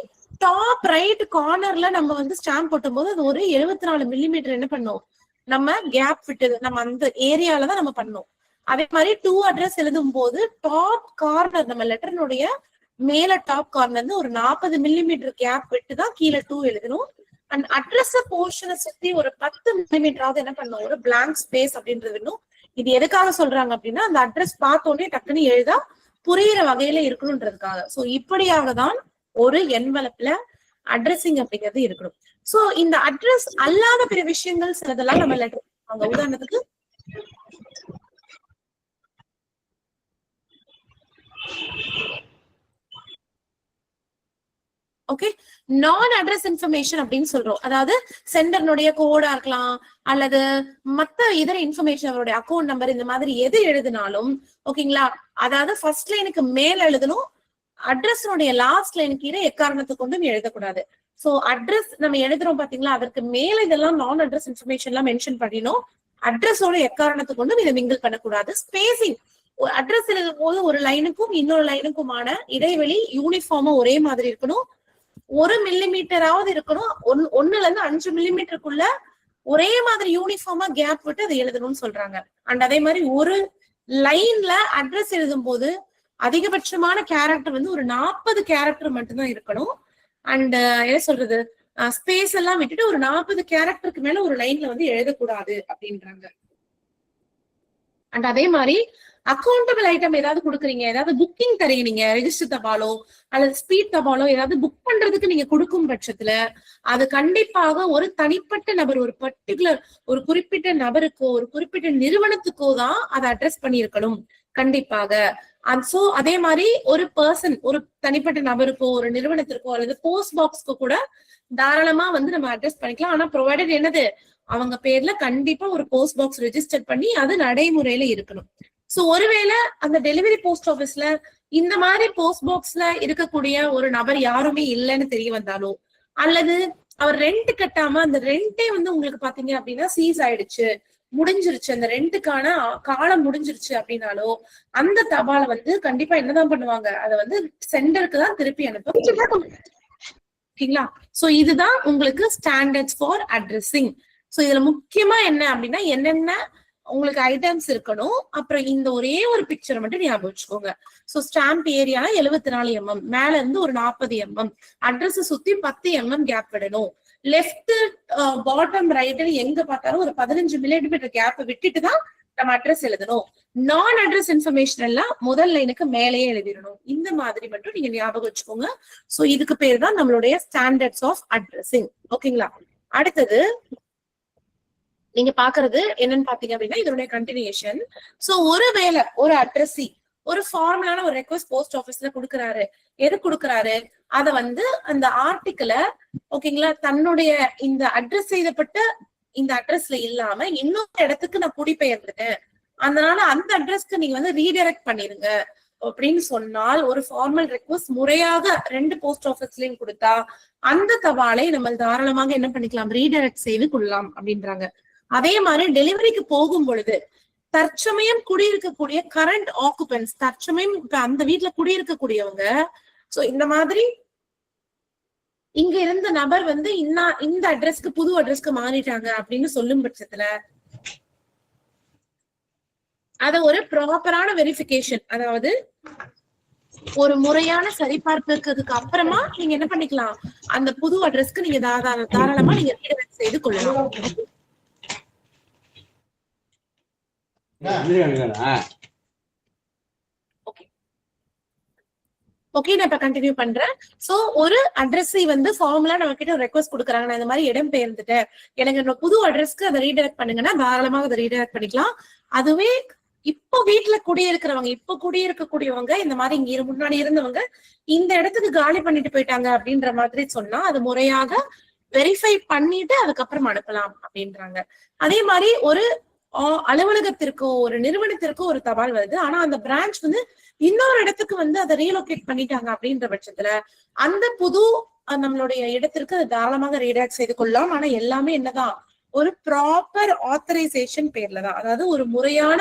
டாப் ரைட் கார்னர்ல நம்ம வந்து ஸ்டாம்ப் போட்டும் போது அது ஒரு 74 மில்லிமீட்டர் என்ன பண்ணும், நம்ம கேப் விட்டது நம்ம அந்த ஏரியால தான் நம்ம பண்ணோம். அதே மாதிரி டூ அட்ரஸ் எழுதும் போது டாப் கார்னர் நம்ம லெட்டர்னுடைய மேல டாப் கார்னர் இருந்து ஒரு 40 மில்லிமீட்டர் கேப் விட்டுதான் கீழே டூ எழுதணும். அண்ட் அட்ரஸ் போர்ஷனை சுத்தி ஒரு 10 மில்லிமீட்டராவது என்ன பண்ணும், ஒரு பிளாங்க் ஸ்பேஸ் அப்படின்றது வேணும். இது எதுக்காக சொல்றாங்க அப்படின்னா அந்த அட்ரஸ் பார்த்தோன்னே டக்குன்னு எழுதா புரியுற வகையில இருக்கணும்ன்றதுக்காக. சோ இப்படியாக தான் ஒரு என்வலப்ல அட்ரஸிங் அப்படிங்கிறது இருக்கணும். சோ இந்த அட்ரஸ் அல்லாத பிற விஷயங்கள் சிலதெல்லாம் நம்ம லெட்டர், உதாரணத்துக்கு ஓகே, நான் அட்ரஸ் இன்ஃபர்மேஷன் அப்படின்னு சொல்றோம். அதாவது சென்டர்னுடைய கோடா இருக்கலாம் அல்லது மத்த இதர இன்ஃபர்மேஷன், அவருடைய அக்கௌண்ட் நம்பர், இந்த மாதிரி எது எழுதினாலும் ஓகேங்களா, அதாவது ஃபர்ஸ்ட் லைனுக்கு மேல எழுதணும், அட்ரஸ்னுடைய லாஸ்ட் லைனுக்கு கீழே எக்காரணத்தை கொண்டும் எழுதக்கூடாது. சோ அட்ரஸ் நம்ம எழுதுறோம் பாத்தீங்களா, அதற்கு மேல இதெல்லாம் நான் அட்ரஸ் இன்ஃபர்மேஷன் எல்லாம் மென்ஷன் பண்ணினோம். அட்ரஸோட எக்காரணத்தை கொண்டும் இதை மிங்கிள் பண்ணக்கூடாது. ஸ்பேசிங், அட்ரஸ் எழுதும் போது ஒரு லைனுக்கும் இன்னொரு லைனுக்குமான இடைவெளி யூனிஃபார்மா ஒரே மாதிரி இருக்கணும். 1 மில்லிமீட்டராவது இருக்கணும். 1ல இருந்து 5 மில்லிமீட்டருக்குள்ள ஒரே மாதிரி யூனிஃபார்மா கேப் விட்டு அதை எழுதணும்னு சொல்றாங்க. அண்ட் அதே மாதிரி ஒரு லைன்ல அட்ரஸ் எழுதும் போது அதிகபட்சமான கேரக்டர் வந்து ஒரு 40 கேரக்டர் மட்டும்தான் இருக்கணும். அண்ட் என்ன சொல்றது, ஸ்பேஸ் எல்லாம் விட்டுட்டு ஒரு 40 கேரக்டருக்கு மேல ஒரு லைன்ல வந்து எழுதக்கூடாது அப்படின்றாங்க. அண்ட் அதே மாதிரி அக்கௌண்டபிள் ஐட்டம் ஏதாவது கொடுக்குறீங்க, ஏதாவது புக்கிங் தரீங்க, நீங்க ரெஜிஸ்டர் தபாலோ அல்லது ஸ்பீட் தபாலோ ஏதாவது புக் பண்றதுக்கு நீங்க கொடுக்கும் பட்சத்துல அது கண்டிப்பாக ஒரு தனிப்பட்ட நபர், ஒரு பர்டிகுலர் ஒரு குறிப்பிட்ட நபருக்கோ ஒரு குறிப்பிட்ட நிறுவனத்துக்கோ தான் அதை அட்ரஸ் பண்ணியிருக்கணும் கண்டிப்பாக. சோ அதே மாதிரி ஒரு பர்சன், ஒரு தனிப்பட்ட நபருக்கோ ஒரு நிறுவனத்திற்கோ அல்லது போஸ்ட் பாக்ஸ்க்கோ கூட தாராளமா வந்து நம்ம அட்ரஸ் பண்ணிக்கலாம். ஆனா ப்ரொவைடட் என்னது, அவங்க பேர்ல கண்டிப்பா ஒரு போஸ்ட் பாக்ஸ் ரெஜிஸ்டர் பண்ணி அது நடைமுறையில இருக்கணும். சோ ஒருவேளை அந்த டெலிவரி போஸ்ட் ஆபீஸ்ல இந்த மாதிரி போஸ்ட் பாக்ஸ்ல இருக்கக்கூடிய ஒரு நபர் யாருமே இல்லைன்னு தெரிய வந்தாலோ, அல்லது அவர் ரெண்ட் கட்டாம அந்த ரெண்டே வந்து உங்களுக்கு பாத்தீங்க அப்படின்னா சீஸ் ஆயிடுச்சு, முடிஞ்சிருச்சு, அந்த ரெண்டுக்கான காலம் முடிஞ்சிருச்சு அப்படின்னாலோ அந்த தபாலை வந்து கண்டிப்பா என்னதான் பண்ணுவாங்க, அதை வந்து சென்டருக்கு தான் திருப்பி அனுப்ப. ஓகேங்களா? சோ இதுதான் உங்களுக்கு ஸ்டாண்டர்ட்ஸ் ஃபார் அட்ரஸிங். சோ இதுல முக்கியமா என்ன அப்படின்னா என்னென்ன உங்களுக்கு ஐட்டம்ஸ் இருக்கணும், அப்புறம் இந்த ஒரே ஒரு பிக்சரை மட்டும் ஞாபகம் வச்சுக்கோங்க. சோ ஸ்டாம்ப் ஏரியா 74 mm, மேல இருந்து ஒரு 40 mm, அட்ரஸ் சுத்தி 10 mm கேப் விடணும். லெஃப்ட் பாட்டம் ரைட் எங்க பார்த்தாலும் ஒரு 15 மில்லிமீட்டர் கேப் விட்டுட்டு தான் நம்ம அட்ரஸ் எழுதணும். நான் அட்ரஸ் இன்ஃபர்மேஷன் எல்லாம் முதல் லைனுக்கு மேலேயே எழுதிடணும். இந்த மாதிரி மட்டும் நீங்க ஞாபகம் வச்சுக்கோங்க. சோ இதுக்கு பேர் தான் நம்மளுடைய ஸ்டாண்டர்ட்ஸ் ஆஃப் அட்ரஸிங். ஓகேங்களா? அடுத்தது நீங்க பாக்குறது என்னன்னு பாத்தீங்க அப்படின்னா இதனுடைய கண்டினியூஷன். சோ ஒருவேளை ஒரு அட்ரஸி ஒரு ஃபார்மலான ஒரு ரெக்வஸ்ட் போஸ்ட் ஆபீஸ்ல கொடுக்குறாரு, எது கொடுக்குறாரு, அத வந்து அந்த ஆர்டிக்கிளை ஓகேங்களா தன்னுடைய இந்த அட்ரஸ் செய்யப்பட்ட இந்த அட்ரஸ்ல இல்லாம இன்னொரு இடத்துக்கு நான் குடிபெயர்ந்துட்டேன், அதனால அந்த அட்ரஸ்க்கு நீங்க வந்து ரீடைரக்ட் பண்ணிருங்க அப்படின்னு சொன்னால் ஒரு ஃபார்மல் ரெக்வஸ்ட் முறையாக 2 போஸ்ட் ஆபீஸ்லயும் கொடுத்தா அந்த தபாலை நம்ம தாராளமாக என்ன பண்ணிக்கலாம், ரீடைரக்ட் செய்து கொள்ளலாம் அப்படின்றாங்க. அதே மாதிரி டெலிவரிக்கு போகும் பொழுது தற்சமயம் குடியிருக்கக்கூடிய கரண்ட் ஆக்குபென்ட்ஸ், தற்சமயம் இப்ப அந்த வீட்டுல குடியிருக்கக்கூடியவங்க, சோ இந்த மாதிரி இங்க இருந்த நபர் வந்து இந்த அட்ரஸ்க்கு புது அட்ரஸ்க்கு மாறிட்டாங்க அப்படின்னு சொல்லும் பட்சத்துல அத ஒரு ப்ராப்பரான வெரிஃபிகேஷன், அதாவது ஒரு முறையான சரிபார்ப்புக்கு அப்புறமா நீங்க என்ன பண்ணிக்கலாம், அந்த புது அட்ரஸ்க்கு நீங்க தாராளமா நீங்க ரீடைரக்ட் செய்து கொள்ளலாம். ஓகே, நான் இப்ப கண்டினியூ பண்றேன். சோ ஒரு அட்ரஸை வந்து ஃபார்முலா நம்ம கிட்ட ரெக்வஸ்ட் கொடுக்குறாங்க, நான் இந்த மாதிரி இடம் பெயர்ந்துட்டேன், எனக்கு என்னோட புது அட்ரஸ்க்கு அதை ரீடைரக்ட் பண்ணுங்கன்னா தாராளமாக அதை ரீடைரக்ட் பண்ணிக்கலாம். அதுவே இப்போ வீட்டுல குடியிருக்கிறவங்க, இப்ப குடியிருக்கக்கூடியவங்க இந்த மாதிரி இங்க முன்னாடி இருந்தவங்க இந்த இடத்துக்கு காலி பண்ணிட்டு போயிட்டாங்க அப்படின்ற மாதிரி சொன்னா அது முறையாக வெரிஃபை பண்ணிட்டு அதுக்கப்புறம் அனுப்பலாம் அப்படின்றாங்க. அதே மாதிரி ஒரு அலுவலகத்திற்கோ ஒரு நிறுவனத்திற்கோ ஒரு தபால் வருது, ஆனா அந்த பிரான்ச் வந்து இன்னொரு இடத்துக்கு வந்து அதை ரீலோகேட் பண்ணிட்டாங்க அப்படின்ற பட்சத்துல அந்த புது நம்மளுடைய இடத்திற்கு அதை தாராளமாக ரீடைரக்ட் செய்து கொள்ளலாம். ஆனா எல்லாமே என்னதான் ஒரு ப்ராப்பர் ஆத்தரைசேஷன் பேர்ல தான், அதாவது ஒரு முறையான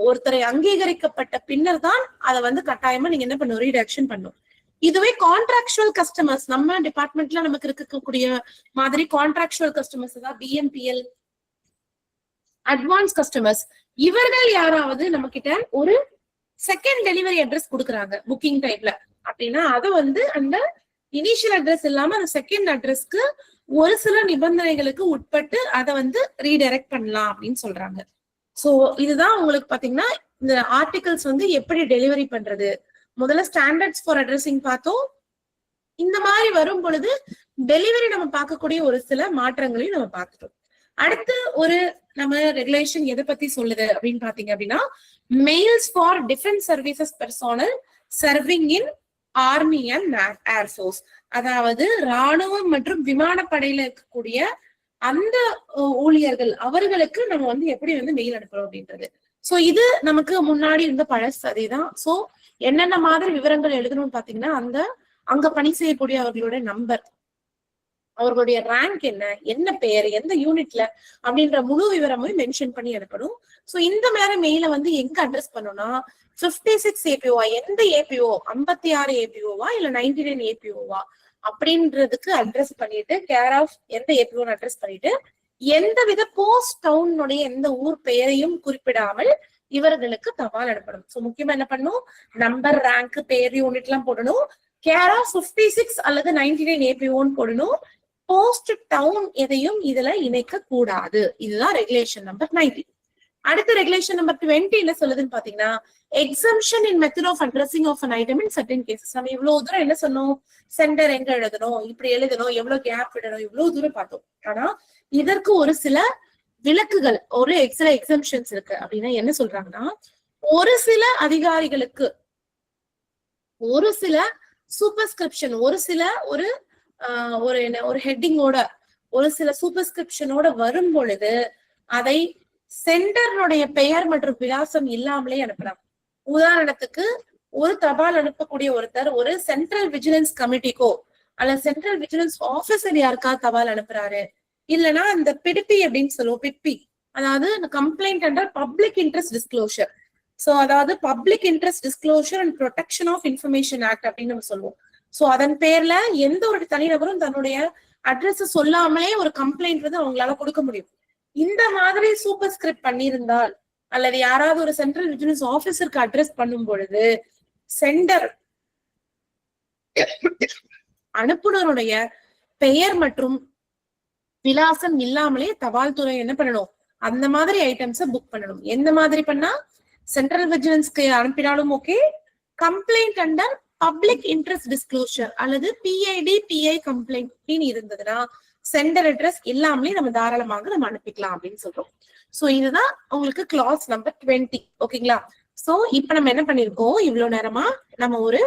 ஒருத்தரை அங்கீகரிக்கப்பட்ட பின்னர் தான் அதை வந்து கட்டாயமா நீங்க என்ன பண்ணும், ரீடைரக்ஷன் பண்ணும். இதுவே கான்ட்ராக்சுவல் கஸ்டமர்ஸ், நம்ம டிபார்ட்மெண்ட்ல நமக்கு இருக்கக்கூடிய மாதிரி கான்ட்ராக்சுவல் கஸ்டமர்ஸ், அதாவது பிஎம்பிஎல் அட்வான்ஸ் கஸ்டமர்ஸ், இவர்கள் யாராவது நம்ம கிட்ட ஒரு செகண்ட் டெலிவரி அட்ரஸ் கொடுக்குறாங்க புக்கிங் டைப்ல அப்படின்னா அதை வந்து அந்த இனிஷியல் அட்ரஸ் இல்லாம அந்த செகண்ட் அட்ரஸ்க்கு ஒரு சில நிபந்தனைகளுக்கு உட்பட்டு அதை வந்து ரீடைரக்ட் பண்ணலாம் அப்படின்னு சொல்றாங்க. சோ இதுதான் உங்களுக்கு பாத்தீங்கன்னா இந்த ஆர்டிகல்ஸ் வந்து எப்படி டெலிவரி பண்றது. முதல்ல ஸ்டாண்டர்ட்ஸ் ஃபார் அட்ரஸிங் பார்த்தோம். இந்த மாதிரி வரும் பொழுது டெலிவரி நம்ம பார்க்கக்கூடிய ஒரு சில மாற்றங்களையும் நம்ம பார்த்துட்டோம். அடுத்து ஒரு நம்ம ரெகுலேஷன் எதை பத்தி சொல்லுது அப்படின்னு பாத்தீங்க அப்படின்னா mails for defence services personnel serving in army and air force, அதாவது ராணுவம் மற்றும் விமானப்படையில இருக்கக்கூடிய அந்த ஊழியர்கள் அவர்களுக்கு நம்ம வந்து எப்படி வந்து மெயில் அனுப்புறோம் அப்படின்றது. சோ இது நமக்கு முன்னாடி இருந்த பழசு அதேதான். சோ என்னென்ன மாதிரி விவரங்கள் எழுதணும்னு பாத்தீங்கன்னா அந்த அங்க பணி செய்யக்கூடிய அவர்களுடைய நம்பர், அவர்களுடைய ரேங்க் என்ன, என்ன பெயர், எந்த யூனிட்ல அப்படின்ற முழு விவரமும் மென்ஷன் பண்ணி அனுப்பணும். சோ இந்த மாதிரி மெயில வந்து எங்க அட்ரஸ் பண்ணோம்னா 56 APO, எந்த APO, 56 APOவா இல்ல 99 APOவா அப்படின்றதுக்கு அட்ரஸ் பண்ணிட்டு கேர் ஆஃப் எந்த APO அட்ரஸ் பண்ணிட்டு எந்த வித போஸ்ட் டவுனுடைய எந்த ஊர் பெயரையும் குறிப்பிடாமல் இவர்களுக்கு தபால் அனுப்பணும். சோ முக்கியமா என்ன பண்ணணும், நம்பர், ரேங்க், பேர், யூனிட் எல்லாம் போடணும். கேர் ஆஃப் 56 அல்லது 99 APOன்னு போடணும். போஸ்ட் டவுன் எதையும் இதுல இணைக்க கூடாது. இதுதான் ரெகுலேஷன் நம்பர் 90. அடுத்த ரெகுலேஷன் நம்பர் 20 என்ன சொல்லுதுன்னு பாத்தீங்கன்னா, exemption in method of addressing of an item in certain cases. நம்ம இவ்வளவு தூரம் என்ன சொன்னோம், சென்டர் எங்க எழுதணும், இப்படி எழுதணும், எவ்வளவு கேப் விடணும், இவ்வளவு தூரம் பார்த்தோம். ஆனா இதற்கு ஒரு சில விலக்குகள், ஒரு சில எக்ஸம்ஷன்ஸ் இருக்கு. அப்படின்னா என்ன சொல்றாங்கன்னா, ஒரு சில அதிகாரிகளுக்கு ஒரு சில சூப்பர்ஸ்கிரிப்ஷன், ஒரு சில ஒரு ஹெட்டிங்கோட, ஒரு சில சூப்பர்ஸ்கிரிப்ஷனோட வரும் பொழுது அதை சென்டருடைய பெயர் மற்றும் விலாசம் இல்லாமலே அனுப்பலாம். உதாரணத்துக்கு, ஒரு தபால் அனுப்பக்கூடிய ஒருத்தர் ஒரு சென்ட்ரல் விஜிலன்ஸ் கமிட்டிக்கோ அல்ல சென்ட்ரல் விஜிலன்ஸ் ஆபீசர் யாருக்காவது தபால் அனுப்புறாரு, இல்லைன்னா அந்த பிடிபி அப்படின்னு சொல்லுவோம், பிட்பி, அதாவது complaint under public interest disclosure. So அதாவது public interest disclosure and protection of information act அப்படின்னு நம்ம சொல்லுவோம். சோ அதன் பேர்ல எந்த ஒரு தனிநபரும் தன்னுடைய அட்ரஸ் சொல்லாமலே ஒரு கம்ப்ளைண்ட் வந்து அவங்களால கொடுக்க முடியும். இந்த மாதிரி சூப்பர் ஸ்கிரிப்ட் பண்ணியிருந்தால் அல்லது யாராவது ஒரு சென்ட்ரல் விஜிலன்ஸ் ஆபீசருக்கு அட்ரஸ் பண்ணும் பொழுது சென்டர் அனுப்புனருடைய பெயர் மற்றும் விலாசம் இல்லாமலே தபால் துறை என்ன பண்ணணும், அந்த மாதிரி ஐட்டம்ஸ புக் பண்ணணும். எந்த மாதிரி பண்ணா, சென்ட்ரல் விஜிலன்ஸ்க்கு அனுப்பினாலும் okay, complaint under public interest disclosure அல்லது பிஐடி பிஐ கம்ப்ளைண்ட் இருந்ததுன்னா சென்டர் அட்ரஸ் இல்லாமலே நம்ம தாராளமாக நம்ம அனுப்பிக்கலாம் அப்படின்னு சொல்றோம். சோ இதுதான் உங்களுக்கு கிளாஸ் நம்பர் 20. ஓகேங்களா? சோ இப்ப நம்ம என்ன பண்ணிருக்கோம், இவ்வளவு நேரமா நம்ம ஒரு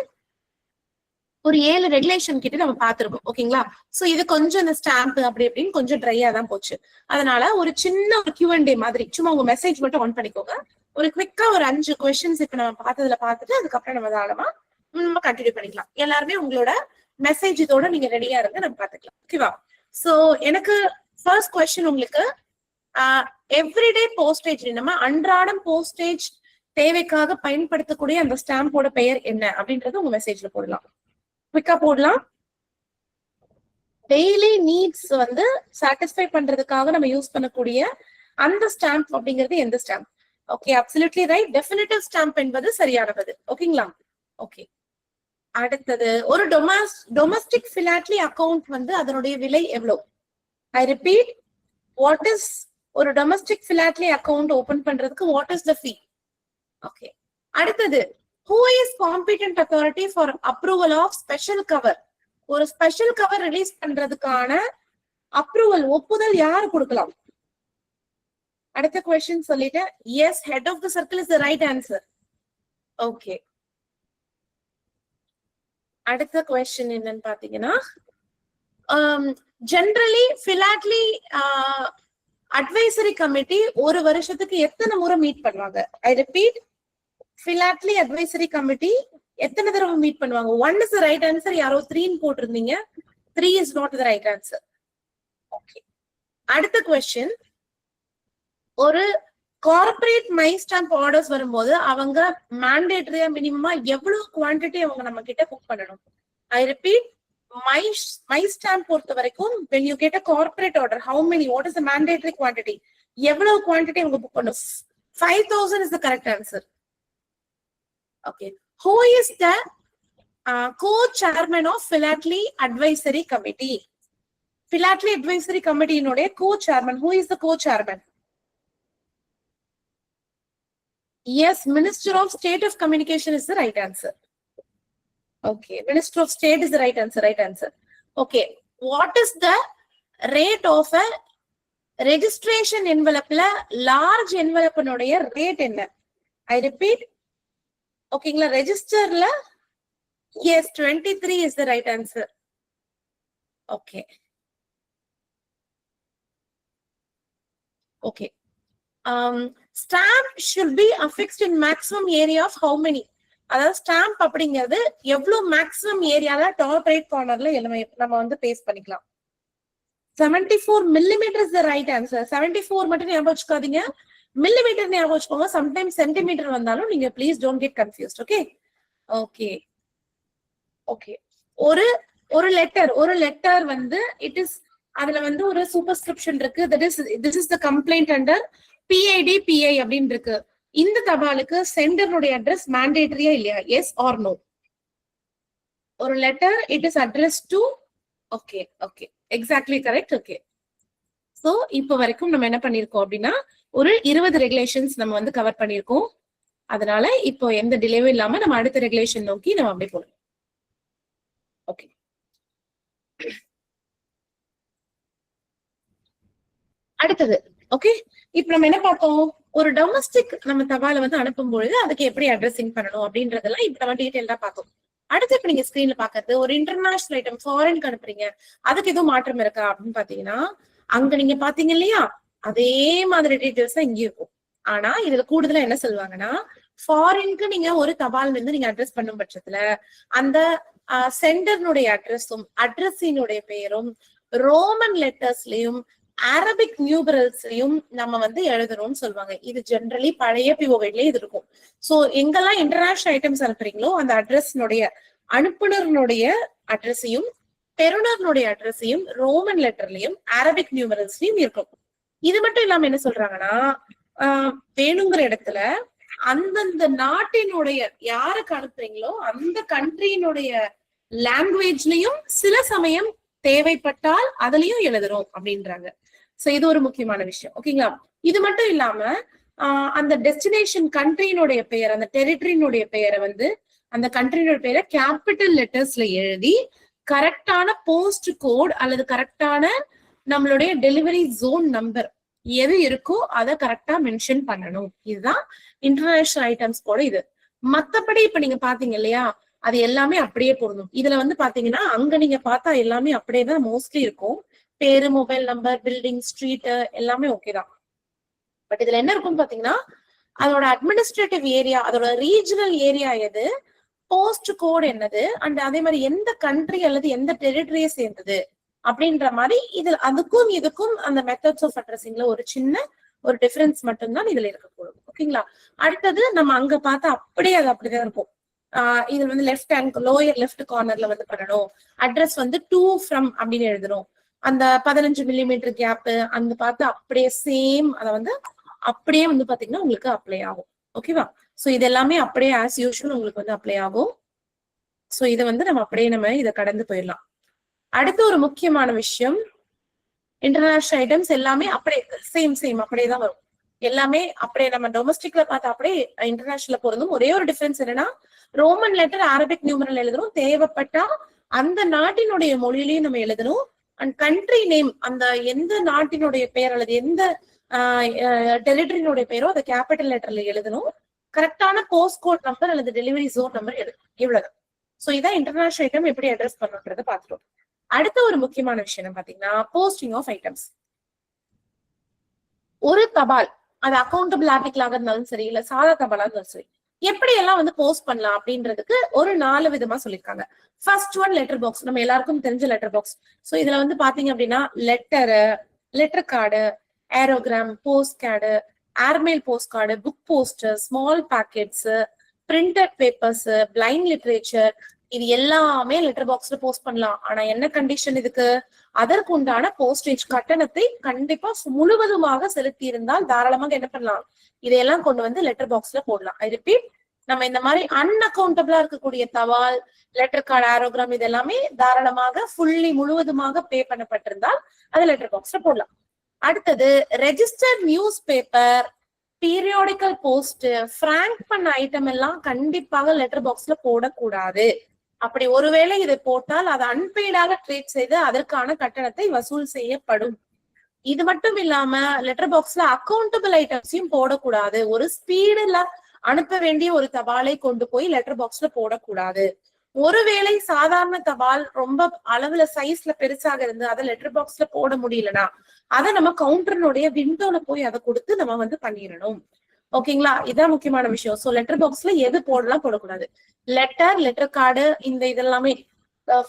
7 ரெகுலேஷன் கிட்ட நம்ம பாத்துருக்கோம். ஓகேங்களா? சோ இது கொஞ்சம் இந்த ஸ்டாம்ப் அப்படி அப்படின்னு கொஞ்சம் ட்ரையா தான் போச்சு. அதனால ஒரு சின்ன ஒரு Q&A மாதிரி சும்மா உங்க மெசேஜ் மட்டும் ஆன் பண்ணிக்கோங்க. ஒரு குவிக்கா ஒரு 5 கொஸ்டின்ஸ் இப்ப நம்ம பார்த்ததுல பார்த்துட்டு அதுக்கப்புறம் நம்ம தாராளமா நம்ம கண்டினியூ பண்ணிக்கலாம். எல்லாருமே உங்களோட மெசேஜ் இதோட நீங்க ரெடியா இருங்க, நம்ம பாத்துக்கலாம். ஓகேவா? சோ எனக்கு ஃபர்ஸ்ட் கொஸ்டின் உங்களுக்கு, எவ்ரிடே போஸ்டேஜ், நம்ம அன்றாடம் போஸ்டேஜ் தேவைக்காக பயன்படுத்தக்கூடிய அந்த ஸ்டாம்போட பெயர் என்ன அப்படின்றது உங்க மெசேஜ்ல போடலாம். குவிக்கா போடலாம். டெய்லி நீட்ஸ் வந்து சாட்டிஸ்ஃபை பண்றதுக்காக நம்ம யூஸ் பண்ணக்கூடிய அந்த ஸ்டாம்ப் அப்படிங்கிறது எந்த stamp? Okay, absolutely right. Definitive stamp என்பது சரியானது. ஓகேங்களா? ஓகே. அடுத்தது, ஒரு டொமஸ்டிக் பிலாட்லி அக்கவுண்ட் வந்து அதனுடைய விலை எவ்வளவு? ஐ ரிப்பீட், வாட் இஸ் ஒரு டொமஸ்டிக் பிலாட்லி அக்கவுண்ட் ஓபன் பண்றதுக்கு what is the fee? Okay. அடுத்தது, who is competent authority for approval of special cover? ஒரு ஸ்பெஷல் கவர் ரிலீஸ் பண்றதுக்கான அப்ரூவல், ஒப்புதல் யார் கொடுக்கலாம்? அடுத்த கொஸ்டின் சொல்லிட்டேன். Yes, head of the circle is the right answer. Okay. அடுத்த கொஸ்டின் என்னன்னு பாத்தீங்கன்னா, ஜெனரலி பிலாட்லி அட்வைசரி கமிட்டி ஒரு வருஷத்துக்கு எத்தனை முறை மீட் பண்ணுவாங்க? ஐ ரிப்பீட், பிலாட்லி அட்வைசரி கமிட்டி எத்தனை தடவை மீட் பண்ணுவாங்க? 1 is the right answer. யாரோ 3 போட்டிருந்தீங்க. 3 is not the right answer. Okay. அடுத்த கொஸ்டின், ஒரு கார்பரேட் மை ஸ்டாம்ப் ஆர்டர்ஸ் வரும்போது அவங்க மேண்டேட்டரியா மினிமமா எவ்வளவு குவான்டிட்டி அவங்க நம்ம கிட்ட புக் பண்ணணும்? ஐ ரிப்பீட், மை ஸ்டாம்ப் பொறுத்த வரைக்கும் when you get a corporate order, how many, what is the mandatory quantity? எவ்வளவு குவான்டிட்டி அவங்க புக் பண்ணணும்? 5000 is the correct answer. Okay. Who is the co-chairman of Philately Advisory Committee? Philately Advisory Committee inode co-chairman. Who is the co-chairman? Yes, Minister of State of Communication is the right answer. Okay, Minister of State is the right answer. Right answer. Okay, what is the rate of a registration envelope? Large envelope node rate enna? I repeat. ஓகேங்களா? ரெஜிஸ்டர்ல S 23 is the right answer. Okay. Okay. Stamp should be affixed in maximum area of how many? அதாவது stamp அப்படிங்கிறது எவ்வளவு maximum ஏரியால top right கார்னர்ல நம்ம வந்து paste பண்ணிக்கலாம். 74 millimeter is the right answer. 74 மட்டும் ஞாபகம் வச்சுக்காதீங்க, மில்லிமீட்டர் ஞாபகம் வச்சுக்கோங்க. சம்டைம்ஸ் சென்டிமீட்டர் வந்தாலும் நீங்க please don't get confused. Okay. Okay. Okay. ஒரு லெட்டர் வந்து இட் இஸ், அதுல வந்து ஒரு சூப்பர்ஸ்கிரிப்ஷன் இருக்கு. This is the complaint under PID PI அப்படின்னு இருக்கு. இந்த தபாலுக்கு சென்டருடைய அட்ரஸ் மேண்டேட்டரியா இல்லையா? Yes or no? ஒரு letter it is address to, okay okay, exactly correct. Okay. So இப்போ வரைக்கும் நம்ம என்ன பண்ணிருக்கோம் அப்படின்னா ஒரு 20 ரெகுலேஷன்ஸ் நம்ம வந்து கவர் பண்ணிருக்கோம். அதனால இப்போ எந்த டிலேவும் இல்லாம நம்ம அடுத்த ரெகுலேஷன் நோக்கி நம்ம அப்படியே போகணும். ஓகே, அடுத்தது ஓகே. இப்ப நம்ம என்ன பார்த்தோம், ஒரு டொமஸ்டிக் நம்ம தபால வந்து அனுப்பும் பொழுது அதுக்கு எப்படி அட்ரஸிங் பண்ணணும் அப்படின்றதெல்லாம் இப்ப நம்ம டீடைலா பார்த்தோம். அடுத்து இப்ப நீங்க ஸ்கிரீன்ல பாக்குறது ஒரு இன்டர்நேஷனல் ஐட்டம் ஃபாரினுக்கு அனுப்புறீங்க, அதுக்கு எதுவும் மாற்றம் இருக்கா அப்படின்னு பாத்தீங்கன்னா அங்க நீங்க பாத்தீங்க இல்லையா அதே மாதிரி டீடைல்ஸ் தான் இங்க இருக்கும். ஆனா இதுல கூடுதலா என்ன சொல்லுவாங்கன்னா ஃபாரினுக்கு நீங்க ஒரு தபால் வந்து நீங்க அட்ரஸ் பண்ணும் பட்சத்துல அந்த சென்டர்னுடைய அட்ரஸும் அட்ரஸினுடைய பெயரும் ரோமன் லெட்டர்ஸ்லயும் அரபிக் நியூபரல்ஸ்லயும் நம்ம வந்து எழுதணும்னு சொல்லுவாங்க. இது ஜெனரலி பழைய பிஓவைட்லயே இது இருக்கும். சோ எங்கெல்லாம் இன்டர்நேஷனல் ஐட்டம்ஸ் அனுப்புறீங்களோ அந்த அட்ரஸ்னுடைய அனுப்புனருடைய அட்ரஸையும் பெறுநருடைய அட்ரஸையும் ரோமன் லெட்டர்லயும் அரபிக் நியூமரல்ஸ்லயும் இருக்கும். இது மட்டும் இல்லாம என்ன சொல்றாங்கன்னா வேணுங்கிற இடத்துல அந்தந்த நாட்டினுடைய யாருக்கு அனுப்புறீங்களோ அந்த கண்ட்ரியினுடைய லாங்குவேஜ்லயும் சில சமயம் தேவைப்பட்டால் அதுலயும் எழுதுறோம் அப்படின்றாங்க. சோ இது ஒரு முக்கியமான விஷயம். ஓகேங்களா? இது மட்டும் இல்லாம அந்த டெஸ்டினேஷன் கண்ட்ரியினுடைய பெயர், அந்த டெரிட்டரியினுடைய பெயரை வந்து அந்த கண்ட்ரியினுடைய பெயரை கேபிட்டல் லெட்டர்ஸ்ல எழுதி கரெக்டான போஸ்ட் கோட் அல்லது கரெக்டான நம்மளுடைய டெலிவரி ஜோன் நம்பர் எது இருக்கோ அதை கரெக்டா மென்ஷன் பண்ணணும். இதுதான் இன்டர்நேஷனல் ஐட்டம்ஸ் கூட இது. மத்தபடி இப்ப நீங்க பாத்தீங்க இல்லையா அது எல்லாமே அப்படியே பொருந்தும். இதுல வந்து பாத்தீங்கன்னா அங்க நீங்க பார்த்தா எல்லாமே அப்படியே தான் மோஸ்ட்லி இருக்கும். பேரு, மொபைல் நம்பர், பில்டிங், ஸ்ட்ரீட் எல்லாமே ஓகே தான். பட் இதுல என்ன இருக்கும் பாத்தீங்கன்னா அதோட அட்மினிஸ்ட்ரேட்டிவ் ஏரியா, அதோட ரீஜனல் ஏரியா எது, போஸ்ட் கோட் என்னது, அண்ட் அதே மாதிரி எந்த கண்ட்ரி அல்லது எந்த டெரிட்டரியை சேர்ந்தது அப்படின்ற மாதிரி இதுல அதுக்கும் இதுக்கும் அந்த மெத்தட்ஸ் ஆஃப் அட்ரஸிங்ல ஒரு சின்ன ஒரு டிஃபரன்ஸ் மட்டும்தான் இதுல இருக்கக்கூடும். ஓகேங்களா? அடுத்தது நம்ம அங்க பார்த்தா அப்படியே அது அப்படிதான் இருக்கும். இதுல வந்து லெஃப்ட் ஹேண்ட் லோயர் லெஃப்ட் கார்னர்ல வந்து பண்ணணும். அட்ரஸ் வந்து டு ஃப்ரம் அப்படின்னு எழுதணும். அந்த 15 மில்லிமீட்டர் கேப் அந்த பார்த்து அப்படியே சேம் அதை வந்து அப்படியே வந்து பாத்தீங்கன்னா உங்களுக்கு அப்ளை ஆகும். ஓகேவா? சோ இது எல்லாமே அப்படியே ஆஸ் யூஷுவல் உங்களுக்கு வந்து அப்ளை ஆகும். சோ இதை வந்து நம்ம அப்படியே நம்ம இதை கடந்து போயிடலாம். அடுத்து ஒரு முக்கியமான விஷயம், இன்டர்நேஷனல் ஐட்டம்ஸ் எல்லாமே அப்படியே சேம் அப்படியே தான் வரும். எல்லாமே அப்படியே நம்ம டொமஸ்டிக்ல பார்த்தா அப்படியே இன்டர்நேஷனல்ல பொருந்தும். ஒரே ஒரு டிஃபரன்ஸ் என்னன்னா ரோமன் லெட்டர் அரபிக் நியூமரல் எழுதணும். தேவைப்பட்டா அந்த நாட்டினுடைய மொழியிலையும் நம்ம எழுதணும். அண்ட் கண்ட்ரி நேம், அந்த எந்த நாட்டினுடைய பெயர் அல்லது எந்த டெரிட்டரியினுடைய பெயரோ அதை கேபிட்டல் லெட்டர்ல எழுதணும். கரெக்டான போஸ்ட் கோட் நம்பர் அல்லது டெலிவரி ஜோன் நம்பர் எழுதணும். இவ்வளவு. சோ இதான் இன்டர்நேஷனல் ஐட்டம் எப்படி அட்ரஸ் பண்ணுன்றதை பார்த்துட்டோம். அடுத்த ஒரு முக்கியமான விஷயம் பாத்தீங்கன்னா போஸ்டிங் ஆஃப் ஐட்டம்ஸ். ஒரு தபால் அது அக்கௌண்டபிள் ஆர்டிகிளாக இருந்தாலும் சரி இல்ல சாதா தபாலா இருந்தாலும் சரி எப்படி எல்லாம் வந்து போஸ்ட் பண்ணலாம் அப்படின்றதுக்கு ஒரு 4 விதமா சொல்லியிருக்காங்க. First one letter box. நம்ம எல்லாருக்கும் தெரிஞ்ச லெட்டர் பாக்ஸ். சோ இதுல வந்து பாத்தீங்க அப்படின்னா letter card, aerogramme, post card, airmail post card, book poster, small packets, printed papers, blind literature, இது எல்லாமே லெட்டர் பாக்ஸ்ல போஸ்ட் பண்ணலாம். ஆனா என்ன கண்டிஷன் இதுக்கு, அதற்கு உண்டான போஸ்டேஜ் கட்டணத்தை கண்டிப்பா முழுவதுமாக செலுத்தி இருந்தால் தாராளமாக என்ன பண்ணலாம், இதையெல்லாம் கொண்டு வந்து லெட்டர் பாக்ஸ்ல போடலாம். ஐ ரிப்பீட், நம்ம இந்த மாதிரி அன்அக்கௌண்டபிளா இருக்கக்கூடிய தபால், லெட்டர் கார்டு, ஏரோகிராம் இது எல்லாமே தாராளமாக ஃபுல்லி முழுவதுமாக பே பண்ணப்பட்டிருந்தால் அதை லெட்டர் பாக்ஸ்ல போடலாம். அடுத்தது registered newspaper, periodical post, frank பண்ண ஐட்டம் எல்லாம் கண்டிப்பாக லெட்டர் பாக்ஸ்ல போடக்கூடாது. அப்படி ஒருவேளை இதை போட்டால் அது அன்பெய்டாக ட்ரீட் செய்து அதற்கான கட்டணத்தை வசூல் செய்யப்படும். இது மட்டும் இல்லாம லெட்டர் பாக்ஸ்ல அக்கௌண்டபிள் ஐட்டம்ஸையும் போடக்கூடாது. ஒரு ஸ்பீடுல அனுப்ப வேண்டிய ஒரு தபாலை கொண்டு போய் லெட்டர் பாக்ஸ்ல போடக்கூடாது. ஒருவேளை சாதாரண தபால் ரொம்ப அளவுல சைஸ்ல பெருசாக இருந்து அதை லெட்டர் பாக்ஸ்ல போட முடியலன்னா அதை நம்ம கவுண்டர்னுடைய விண்டோல போய் அதை கொடுத்து நம்ம வந்து பண்ணிடணும். ஓகேங்களா? இதான் முக்கியமான விஷயம். சோ லெட்டர் பாக்ஸ்ல எது போடலாம் போடக்கூடாது. லெட்டர் கார்டு இந்த இதெல்லாமே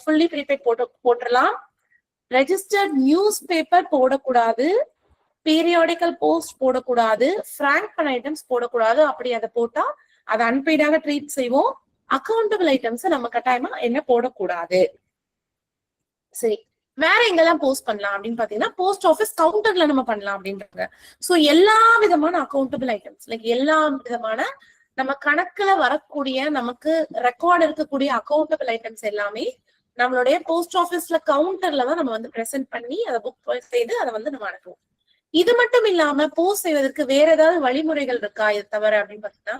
ஃபுல்லி ப்ரீபெய்ட் போட்டுடலாம். ரெஜிஸ்டர்ட் நியூஸ் பேப்பர் போடக்கூடாது, பீரியாடிக்கல் போஸ்ட் போடக்கூடாது, பிராங்க் பண்ண ஐட்டம்ஸ் போடக்கூடாது. அப்படி அதை போட்டா அதை அன்பெய்டாக ட்ரீட் செய்வோம். அக்கௌண்டபிள் ஐட்டம்ஸ் நம்ம கட்டாயமா என்ன போடக்கூடாது. சரி, வேற எங்கெல்லாம் போஸ்ட் பண்ணலாம் அப்படின்னு பாத்தீங்கன்னா போஸ்ட் ஆஃபீஸ் கவுண்டர்ல நம்ம பண்ணலாம் அப்படின்றாங்க. சோ எல்லா விதமான அக்கௌண்டபிள் ஐட்டம்ஸ் லைக் எல்லா விதமான நம்ம கணக்குல வரக்கூடிய நமக்கு ரெக்கார்ட் இருக்கக்கூடிய அக்கௌண்டபிள் ஐட்டம்ஸ் எல்லாமே நம்மளுடைய போஸ்ட் ஆபீஸ்ல கவுண்டர்ல தான் நம்ம வந்து பிரசன்ட் பண்ணி அதை புக் செய்து அதை வந்து நம்ம அனுப்புவோம். இது மட்டும் இல்லாம போஸ்ட் செய்வதற்கு வேற ஏதாவது வழிமுறைகள் இருக்கா இது தவிர அப்படின்னு பாத்தீங்கன்னா,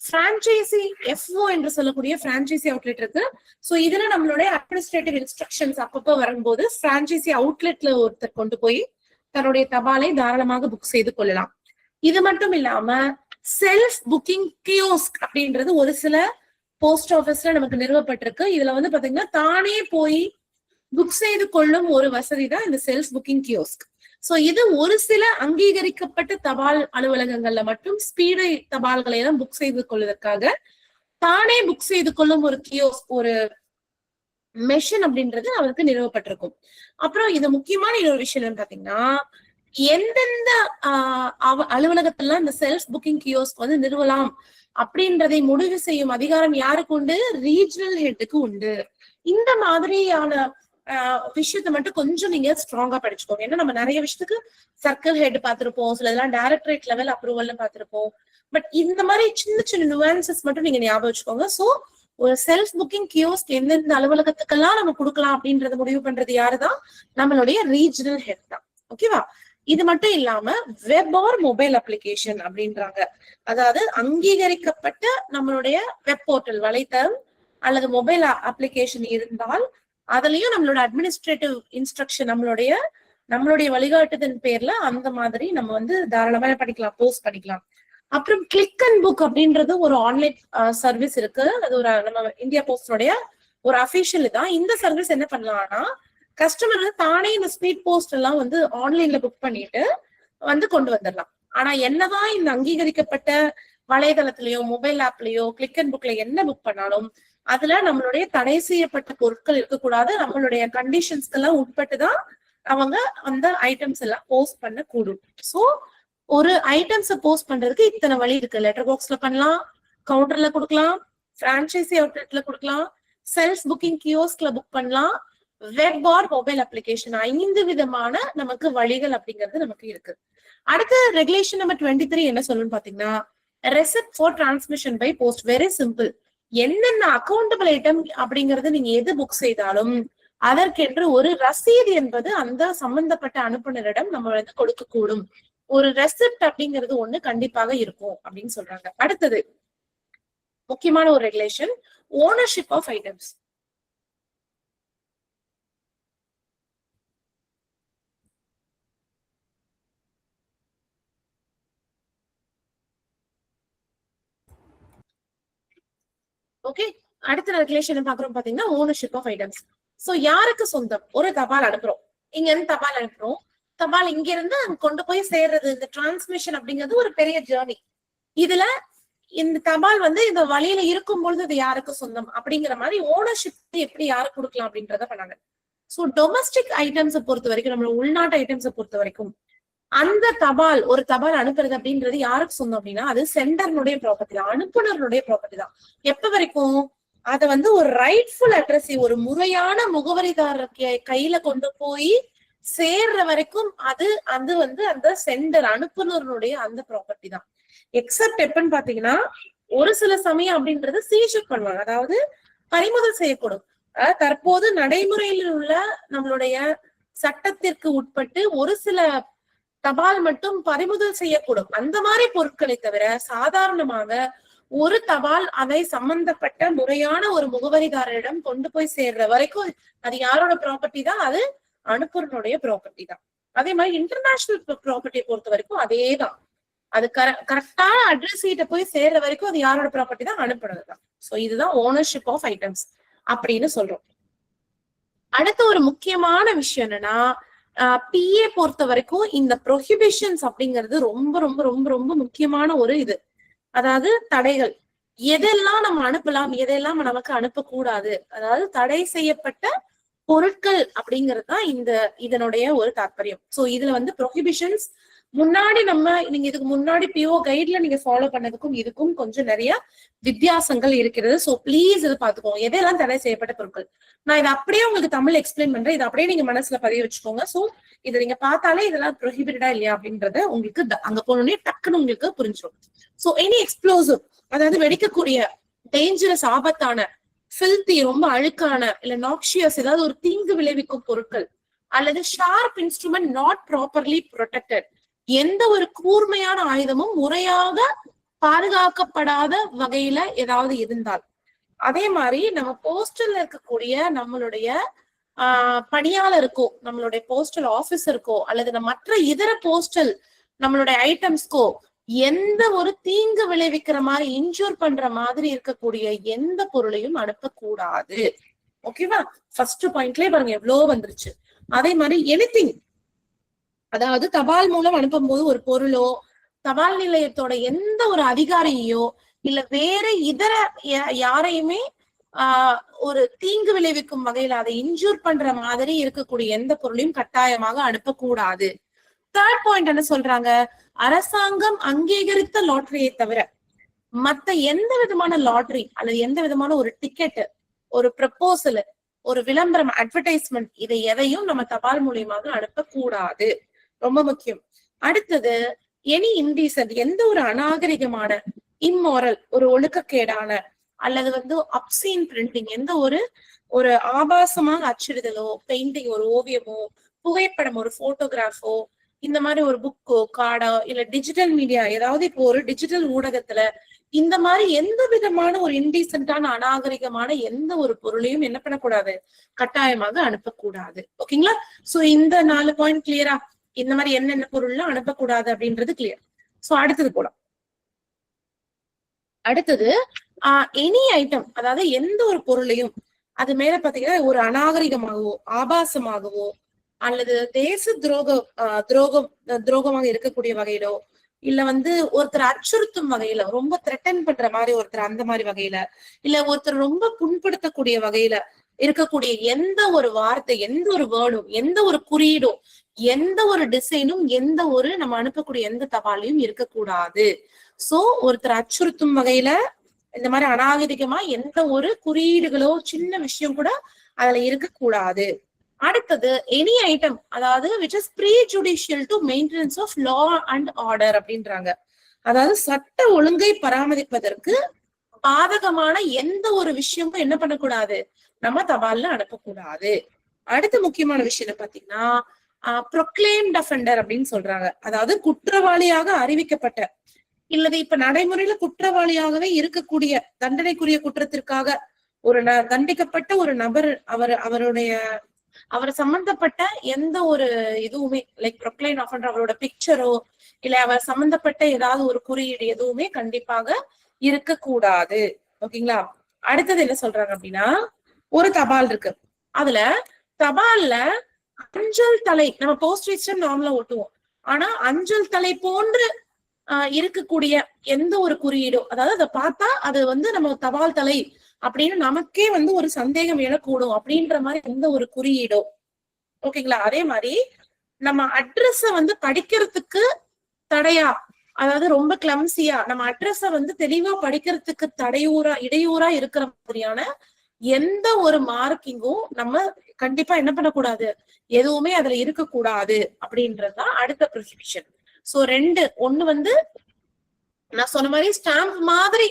பிரான்ச்சைசி எஃப்ஓ என்று சொல்லக்கூடிய பிரான்ச்சைசி அவுட்லெட் இருக்கு. சோ இதுல நம்மளுடைய அட்மினிஸ்ட்ரேட்டிவ் இன்ஸ்ட்ரக்ஷன்ஸ் அப்பப்போ வரும்போது பிரான்ச்சைசி அவுட்லெட்ல ஒருத்தர் கொண்டு போய் தன்னுடைய தபாலை தாராளமாக புக் செய்து கொள்ளலாம். இது மட்டும் இல்லாம செல்ஃப் புக்கிங் கியோஸ்க் அப்படின்றது ஒரு சில போஸ்ட் ஆபீஸ்ல நமக்கு நிறுவப்பட்டிருக்கு. இதுல வந்து பாத்தீங்கன்னா தானே போய் புக் செய்து கொள்ளும் ஒரு வசதி தான் இந்த செல்ஃப் புக்கிங் கியோஸ்க். சோ இது ஒரு சில அங்கீகரிக்கப்பட்ட தபால் அலுவலகங்கள்ல மட்டும் ஸ்பீடு தபால்களை எல்லாம் புக் செய்து கொள்வதற்காக தானே புக் செய்து கொள்ளும் ஒரு கியோஸ்க், ஒரு மெஷின் அப்படின்றது அவருக்கு நிறுவப்பட்டிருக்கும். அப்புறம் இது முக்கியமான இன்னொரு விஷயம் பாத்தீங்கன்னா, எந்தெந்த அலுவலகத்துல இந்த செல்ஃப் புக்கிங் கியோஸ்க் வந்து நிறுவலாம் அப்படின்றதை முடிவு செய்யும் அதிகாரம் யாருக்கு உண்டு? ரீஜனல் ஹெட்டுக்கு உண்டு. இந்த மாதிரியான விஷயத்த மட்டும் கொஞ்சம் நீங்க ஸ்ட்ராங்கா படிச்சுக்கோங்க. ஏன்னா நம்ம நிறைய விஷயத்துக்கு சர்க்கிள் ஹெட் பார்த்திருப்போம், சில இதெல்லாம் டைரக்டரேட் லெவல் அப்ரூவல்னு பார்த்திருப்போம். பட் இந்த மாதிரி சின்ன சின்ன நுவான்சஸ் மட்டும் நீங்க ஞாபகம் வச்சுக்கோங்க. சோ ஒரு செல்ஃப் புக்கிங் கியோஸ்க் எந்தெந்த அலுவலகத்துக்கெல்லாம் நம்ம கொடுக்கலாம் அப்படின்றத முடிவு பண்றது யாருதான்? நம்மளுடைய ரீஜனல் ஹெட் தான். ஓகேவா? இது மட்டும் இல்லாம வெப் ஆர் மொபைல் அப்ளிகேஷன் அப்படின்றாங்க. அதாவது அங்கீகரிக்கப்பட்ட நம்மளுடைய வெப் போர்ட்டல், வலைத்தளம் அல்லது மொபைல் அப்ளிகேஷன் இருந்தால் அதுலயும் நம்மளோட அட்மினிஸ்ட்ரேட்டிவ் இன்ஸ்ட்ரக்ஷன் நம்மளுடைய வழிகாட்டுதன் பேர்ல அந்த மாதிரி நம்ம வந்து தாராளமா படிக்கலாம், போஸ்ட் பண்ணிக்கலாம். அப்புறம் கிளிக் அண்ட் புக் அப்படின்றது ஒரு ஆன்லைன் சர்வீஸ் இருக்கு. அது ஒரு நம்ம இந்தியா போஸ்டோடைய ஒரு அபிஷியல் தான். இந்த சர்வீஸ் என்ன பண்ணலாம்னா, கஸ்டமர் தானே இந்த ஸ்பீட் போஸ்ட் எல்லாம் வந்து ஆன்லைன்ல புக் பண்ணிட்டு வந்து கொண்டு வந்துடலாம். ஆனா என்னதான் இந்த அங்கீகரிக்கப்பட்ட வலைதளத்திலயோ மொபைல் ஆப்லயோ கிளிக் அண்ட் புக்ல என்ன புக் பண்ணாலும் அதுல நம்மளுடைய தடை செய்யப்பட்ட பொருட்கள் இருக்கக்கூடாது. நம்மளுடைய கண்டிஷன்ஸ்க்கு எல்லாம் உட்பட்டுதான் அவங்க அந்த ஐட்டம்ஸ் எல்லாம் போஸ்ட் பண்ண கூடும். சோ ஒரு ஐட்டம்ஸ் போஸ்ட் பண்றதுக்கு இத்தனை வழி இருக்கு. லெட்டர் பாக்ஸ்ல பண்ணலாம், கவுண்டர்ல கொடுக்கலாம், பிரான்ச்சைசி அவுட்லெட்ல கொடுக்கலாம், செல்ஃப் புக்கிங் கியோஸ்க்ல புக் பண்ணலாம், வெப் ஆர் மொபைல் அப்ளிகேஷன். 5 விதமான நமக்கு வழிகள் அப்படிங்கிறது நமக்கு இருக்கு. அடுத்த ரெகுலேஷன் நம்பர் 23 என்ன சொல்லணும்னு பாத்தீங்கன்னா, receipt for transmission by post. Very simple. என்னென்ன அக்கௌண்டபிள் ஐட்டம் அப்படிங்கறது நீங்க எது புக் செய்தாலும் அதற்கென்று ஒரு ரசீது என்பது அந்த சம்பந்தப்பட்ட அனுப்புனரிடம் நம்ம வந்து கொடுக்க கூடும். ஒரு ரெசிப்ட் அப்படிங்கிறது ஒண்ணு கண்டிப்பாக இருக்கும் அப்படின்னு சொல்றாங்க. அடுத்தது முக்கியமான ஒரு regulation, ownership of items. Okay, அடுத்த ரெகுலேஷன் பாக்குறோம் பாத்தீங்கன்னா ஓனர்ஷிப் ஆஃப் ஐட்டம்ஸ். சோ யாருக்கு சொந்தம்? ஒரு தபால் அனுப்புறோம், இங்க இருந்து தபால் அனுப்புறோம், தபால் இங்க இருந்து கொண்டு போய் சேர்றது, இந்த டிரான்ஸ்மிஷன் அப்படிங்கிறது ஒரு பெரிய ஜேர்னி. இதுல இந்த தபால் வந்து இந்த வழியில இருக்கும் பொழுது இது யாருக்கு சொந்தம் அப்படிங்கிற மாதிரி ஓனர்ஷிப் எப்படி யாருக்கு கொடுக்கலாம் அப்படின்றத பண்ணாங்க. சோ டொமஸ்டிக் ஐட்டம்ஸை பொறுத்த வரைக்கும், நம்மளோட உள்நாட்டு ஐட்டம்ஸை பொறுத்த வரைக்கும் அந்த தபால், ஒரு தபால் அனுப்புறது அப்படின்றது யாருக்கு சொந்தம் அப்படின்னா அது சென்டர்னுடைய ப்ராப்பர்ட்டி தான், அனுப்புனருடைய ப்ராப்பர்ட்டி தான். எப்ப வரைக்கும்? அத வந்து ஒரு ரைட்ஃபுல் அட்ரஸ், ஒரு முறையான முகவரிதாரர் கையில கொண்டு போய் சேர்ற வரைக்கும் அது வந்து அந்த சென்டர் அனுப்புனருடைய அந்த ப்ராப்பர்ட்டி தான். எக்ஸப்ட் எப்பன்னு பாத்தீங்கன்னா ஒரு சில சமயம் அப்படின்றது சீஷர் பண்ணுவாங்க, அதாவது பறிமுதல் செய்யக்கூடும். தற்போது நடைமுறையில் உள்ள நம்மளுடைய சட்டத்திற்கு உட்பட்டு ஒரு சில தபால் மட்டும் பறிமுதல் செய்யக்கூடும். அந்த மாதிரி பொருட்களை தவிர சாதாரணமாக ஒரு தபால் அதை சம்பந்தப்பட்ட முறையான ஒரு முகவரிதாரரிடம் கொண்டு போய் சேர்ற வரைக்கும் அது யாரோட ப்ராப்பர்ட்டி தான்? அது அனுப்புறனுடைய ப்ராப்பர்ட்டி தான். அதே மாதிரி இன்டர்நேஷனல் ப்ராப்பர்ட்டியை பொறுத்த வரைக்கும் அதேதான். அது கரெக்டான அட்ரஸ் கிட்ட போய் சேர்ற வரைக்கும் அது யாரோட ப்ராப்பர்ட்டி தான்? அனுப்புனதுதான். சோ இதுதான் ஓனர்ஷிப் ஆஃப் ஐட்டம்ஸ் அப்படின்னு சொல்றோம். அடுத்த ஒரு முக்கியமான விஷயம் என்னன்னா, பிஏ பொறுத்த வரைக்கும் இந்த ப்ரொஹிபிஷன்ஸ் அப்படிங்கிறது ரொம்ப ரொம்ப ரொம்ப ரொம்ப முக்கியமான ஒரு இது. அதாவது தடைகள், எதெல்லாம் நம்ம அனுப்பலாம், எதெல்லாம் நமக்கு அனுப்பக்கூடாது, அதாவது தடை செய்யப்பட்ட பொருட்கள் அப்படிங்கிறது தான் இதனுடைய ஒரு தாற்பயம். சோ இதுல வந்து ப்ரொஹிபிஷன்ஸ் முன்னாடி நீங்க இதுக்கு முன்னாடி பிஓ கைட்ல நீங்க ஃபாலோ பண்ணதுக்கும் இதுக்கும் கொஞ்சம் நிறைய வித்தியாசங்கள் இருக்கிறது. சோ பிளீஸ் இதை பாத்துக்கோங்க, எதெல்லாம் தடை செய்யப்பட்ட பொருட்கள். நான் இதை அப்படியே உங்களுக்கு தமிழ் எக்ஸ்பிளைன் பண்றேன், இதை அப்படியே நீங்க மனசுல பதிய வச்சுக்கோங்க. சோ இதை நீங்க பார்த்தாலே இதெல்லாம் ப்ரொஹிபிட்டடா இல்லையா அப்படின்றத உங்களுக்கு அங்க போனோடனே டக்குன்னு உங்களுக்கு புரிஞ்சிடும். சோ எனி எக்ஸ்ப்ளோசிவ், அதாவது வெடிக்கக்கூடிய டேஞ்சரஸ் ஆபத்தான ஃபில்தி ரொம்ப அழுக்கான இல்ல நாக்ஷியஸ் ஏதாவது ஒரு தீங்கு விளைவிக்கும் பொருட்கள், அல்லது sharp instrument not properly protected, எந்த ஒரு கூர்மையான ஆயுதமும் முறையாக பாதுகாக்கப்படாத வகையில ஏதாவது இருந்தால், அதே மாதிரி நம்ம போஸ்டல்ல இருக்கக்கூடிய நம்மளுடைய பணியாளருக்கோ, நம்மளுடைய போஸ்டல் ஆபீசருக்கோ, அல்லது மற்ற இதர போஸ்டல் நம்மளுடைய ஐட்டம்ஸ்க்கோ எந்த ஒரு தீங்கு விளைவிக்கிற மாதிரி இன்ஜூர் பண்ற மாதிரி இருக்கக்கூடிய எந்த பொருளையும் அனுப்பக்கூடாது. ஓகேவா? ஃபர்ஸ்ட் பாயிண்ட்லயே பாருங்க எவ்வளவு வந்துருச்சு. அதே மாதிரி எனிதிங், அதாவது தபால் மூலம் அனுப்பும் போது ஒரு பொருளோ, தபால் நிலையத்தோட எந்த ஒரு அதிகாரியையோ இல்ல வேற இதர யாரையுமே ஒரு தீங்கு விளைவிக்கும் வகையில அதை இன்ஜூர் பண்ற மாதிரி இருக்கக்கூடிய எந்த பொருளையும் கட்டாயமாக அனுப்பக்கூடாது. தேர்ட் பாயிண்ட் என்ன சொல்றாங்க, அரசாங்கம் அங்கீகரித்த லாட்டரியை தவிர மத்த எந்த விதமான லாட்டரி அல்லது எந்த விதமான ஒரு டிக்கெட், ஒரு ப்ரப்போசல், ஒரு விளம்பரம், அட்வர்டைஸ்மெண்ட், இதை எதையும் நம்ம தபால் மூலியமாக அனுப்பக்கூடாது. ரொம்ப முக்கியம். அடுத்தது எனி இன்டீசன்ட், எந்த ஒரு அநாகரிகமான, இம்மாரல், ஒரு ஒழுக்கக்கேடான அல்லது அப்சீன் பிரிண்டிங், எந்த ஒரு ஆபாசமாக அச்சிடுதலோ, பெயிண்டிங், ஒரு ஓவியமோ, புகைப்படம், ஒரு போட்டோகிராஃபோ, இந்த மாதிரி ஒரு புக்கோ, கார்டோ, இல்ல டிஜிட்டல் மீடியா, ஏதாவது இப்போ ஒரு டிஜிட்டல் ஊடகத்துல இந்த மாதிரி எந்த விதமான ஒரு இன்டீசென்டான அநாகரிகமான எந்த ஒரு பொருளையும் என்ன பண்ணக்கூடாது, கட்டாயமாக அனுப்பக்கூடாது. ஓகேங்களா? சோ இந்த 4 பாயிண்ட் கிளியரா? இந்த மாதிரி என்னென்ன பொருள்லாம் அனுப்பக்கூடாது அப்படின்றது கிளியர். சோ அடுத்தது போலாம். அடுத்தது எனி ஐட்டம், அதாவது எந்த ஒரு பொருளையும் அது மேல பாத்தீங்கன்னா ஒரு அநாகரிகமாகவோ, ஆபாசமாகவோ, அல்லது தேச துரோகமாக இருக்கக்கூடிய வகையிலோ, இல்ல ஒருத்தர் அச்சுறுத்தும் வகையில, ரொம்ப த்ரெட்டன் பண்ற மாதிரி ஒருத்தர், அந்த மாதிரி வகையில, இல்ல ஒருத்தர் ரொம்ப புண்படுத்தக்கூடிய வகையில இருக்கக்கூடிய எந்த ஒரு வார்த்தை, எந்த ஒரு வேர்டும், எந்த ஒரு குறியீடும், எந்த ஒரு டிசைனும், எந்த ஒரு நம்ம அனுப்பக்கூடிய எந்த தபாலையும் இருக்கக்கூடாது. சோ ஒருத்தர் அச்சுறுத்தும் வகையில இந்த மாதிரி அநாகரிகமா எந்த ஒரு குறியீடுகளோ, சின்ன விஷயம் கூட அதுல இருக்கக்கூடாது. அடுத்தது எனி ஐட்டம், அதாவது which is prejudicial to maintenance of law and order அப்படின்றாங்க. அதாவது சட்ட ஒழுங்கை பராமரிப்பதற்கு பாதகமான எந்த ஒரு விஷயமும் என்ன பண்ணக்கூடாது, நம்ம தபால்ல அனுப்பக்கூடாது. அடுத்த முக்கியமான விஷயம் பாத்தீங்கன்னா proclaimed offender அப்படின்னு சொல்றாங்க. அதாவது குற்றவாளியாக அறிவிக்கப்பட்ட, இல்லது இப்ப நடைமுறையில குற்றவாளியாகவே இருக்கக்கூடிய, தண்டனைக்குரிய குற்றத்திற்காக ஒரு தண்டிக்கப்பட்ட ஒரு நபர், அவர் சம்பந்தப்பட்ட எந்த ஒரு இதுவுமே, லைக் ப்ரொக்ளைன் ஆஃபண்டர், அவரோட பிக்சரோ இல்ல அவர் சம்பந்தப்பட்ட ஏதாவது ஒரு குறியீடு எதுவுமே கண்டிப்பாக இருக்கக்கூடாது. ஓகேங்களா? அடுத்தது என்ன சொல்றாங்க அப்படின்னா, ஒரு தபால் இருக்கு, அதுல தபால்ல அஞ்சல் தலை, நம்ம போஸ்டேஜ் நார்மலா ஓட்டுவோம், ஆனா அஞ்சல் தலை போன்று இருக்கக்கூடிய எந்த ஒரு குறியீடோ, அதாவது அதை பார்த்தா அது நம்ம தபால் தலை அப்படின்னு நமக்கே ஒரு சந்தேகம் எழக்கூடும் அப்படின்ற மாதிரி எந்த ஒரு குறியீடோ, ஓகேங்களா? அதே மாதிரி நம்ம அட்ரஸ படிக்கிறதுக்கு தடையா, அதாவது ரொம்ப கிளம்சியா நம்ம அட்ரஸ தெளிவா படிக்கிறதுக்கு இடையூறா இருக்கிற மாதிரியான எந்த ஒரு மார்க்கிங்கும் நம்ம கண்டிப்பா என்ன பண்ணக்கூடாது, எதுவுமே அதுல இருக்கக்கூடாது அப்படின்றதுதான் அடுத்த ப்ரிஸ்கிரிப்ஷன். சோ ஒண்ணு நான் சொன்ன மாதிரி ஸ்டாம்ப் மாதிரி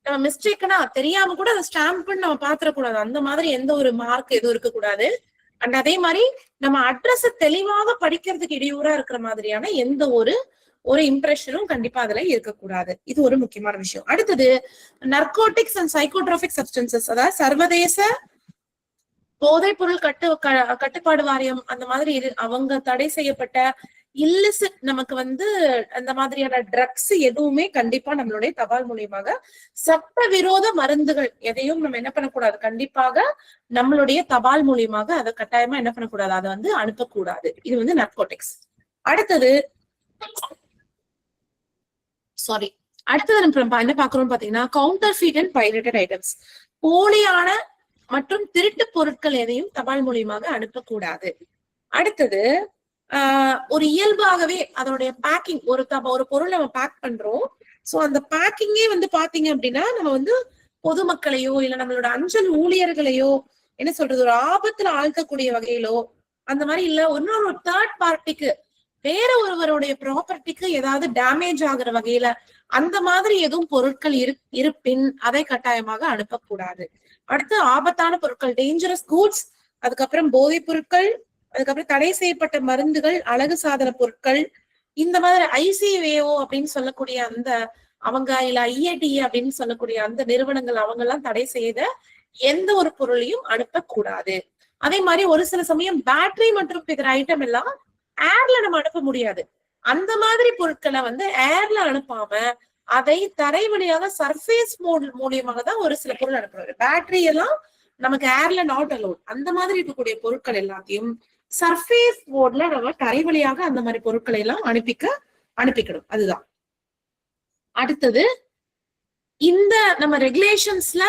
நம்ம மிஸ்டேக்னா தெரியாம கூட அதை ஸ்டாம்ப்னு நம்ம பாத்திரக்கூடாது, அந்த மாதிரி எந்த ஒரு மார்க் எதுவும் இருக்கக்கூடாது. அண்ட் அதே மாதிரி நம்ம அட்ரஸ் தெளிவாக படிக்கிறதுக்கு இடையூறா இருக்கிற மாதிரியான எந்த ஒரு இம்ப்ரெஷனும் கண்டிப்பா அதுல இருக்கக்கூடாது. இது ஒரு முக்கியமான விஷயம். அடுத்தது நர்கோட்டிக்ஸ் அண்ட் சைக்கோட்ரோபிக் சப்ஸ்டன்சஸ், அதாவது சர்வதேச போதைப் பொருள் கட்டுப்பாடு வாரியம் அந்த மாதிரி அவங்க தடை செய்யப்பட்ட இல்லிசிட் நமக்கு அந்த மாதிரியான ட்ரக்ஸ் எதுவுமே கண்டிப்பா நம்மளுடைய தபால் மூலியமாக, சட்டவிரோத மருந்துகள் எதையும் நம்ம என்ன பண்ணக்கூடாது, கண்டிப்பாக நம்மளுடைய தபால் மூலியமாக அதை கட்டாயமா என்ன பண்ணக்கூடாது, அதை அனுப்பக்கூடாது. இது நர்கோட்டிக்ஸ். அடுத்தது நம்ம என்ன பாக்குறோம் பாத்தீங்கன்னா, கவுண்டர்ஃபீட் அண்ட் பைரேட்டட் ஐட்டம்ஸ், போலியான மற்றும் திருட்டு பொருட்கள் எதையும் தபால் மூலியமாக அனுப்பக்கூடாது. அடுத்தது ஒரு இயல்பாகவே அதனுடைய பேக்கிங், ஒரு பொருள் நம்ம பேக் பண்றோம், சோ அந்த பேக்கிங்கே பாத்தீங்க அப்படின்னா நம்ம பொதுமக்களையோ இல்ல நம்மளோட அஞ்சல் ஊழியர்களையோ என்ன சொல்றது, ஒரு ஆபத்துல ஆழ்த்தக்கூடிய வகையிலோ, அந்த மாதிரி இல்ல இன்னொரு தேர்ட் பார்ட்டிக்கு, வேற ஒருவருடைய ப்ராப்பர்ட்டிக்கு ஏதாவது டேமேஜ் ஆகுற வகையில அந்த மாதிரி எதுவும் பொருட்கள் இருப்பின் அதை கட்டாயமாக அனுப்பக்கூடாது. அடுத்து ஆபத்தான பொருட்கள், டேஞ்சரஸ் கூட்ஸ், அதுக்கப்புறம் போதைப் பொருட்கள், அதுக்கப்புறம் தடை செய்யப்பட்ட மருந்துகள், அழகு சாதன பொருட்கள், இந்த மாதிரி ICAO அப்படின்னு சொல்லக்கூடிய அந்த அவங்க இல்ல IATA அப்படின்னு சொல்லக்கூடிய அந்த நிறுவனங்கள் அவங்க எல்லாம் தடை செய்த எந்த ஒரு பொருளையும் அனுப்பக்கூடாது. அதே மாதிரி ஒரு சில சமயம் பேட்டரி மற்றும் இதர ஐட்டம் எல்லாம் ஏர்ல நம்ம அனுப்ப முடியாது. அந்த மாதிரி பொருட்களை வந்து ஏர்ல அனுப்பாம அதை தரை வழியாக சர்ஃபேஸ் மோட் மூலியமாக தான் ஒரு சில பொருள் அனுப்புறாரு. பேட்டரி எல்லாம் நமக்கு ஏர்ல நாட் அலோட். அந்த மாதிரி இருக்கக்கூடிய பொருட்கள் எல்லாத்தையும் சர்ஃபேஸ் மோட்ல நம்ம தரை வழியாக அந்த மாதிரி பொருட்களை எல்லாம் அனுப்பிக்கணும். அதுதான். அடுத்தது, இந்த நம்ம ரெகுலேஷன்ஸ்ல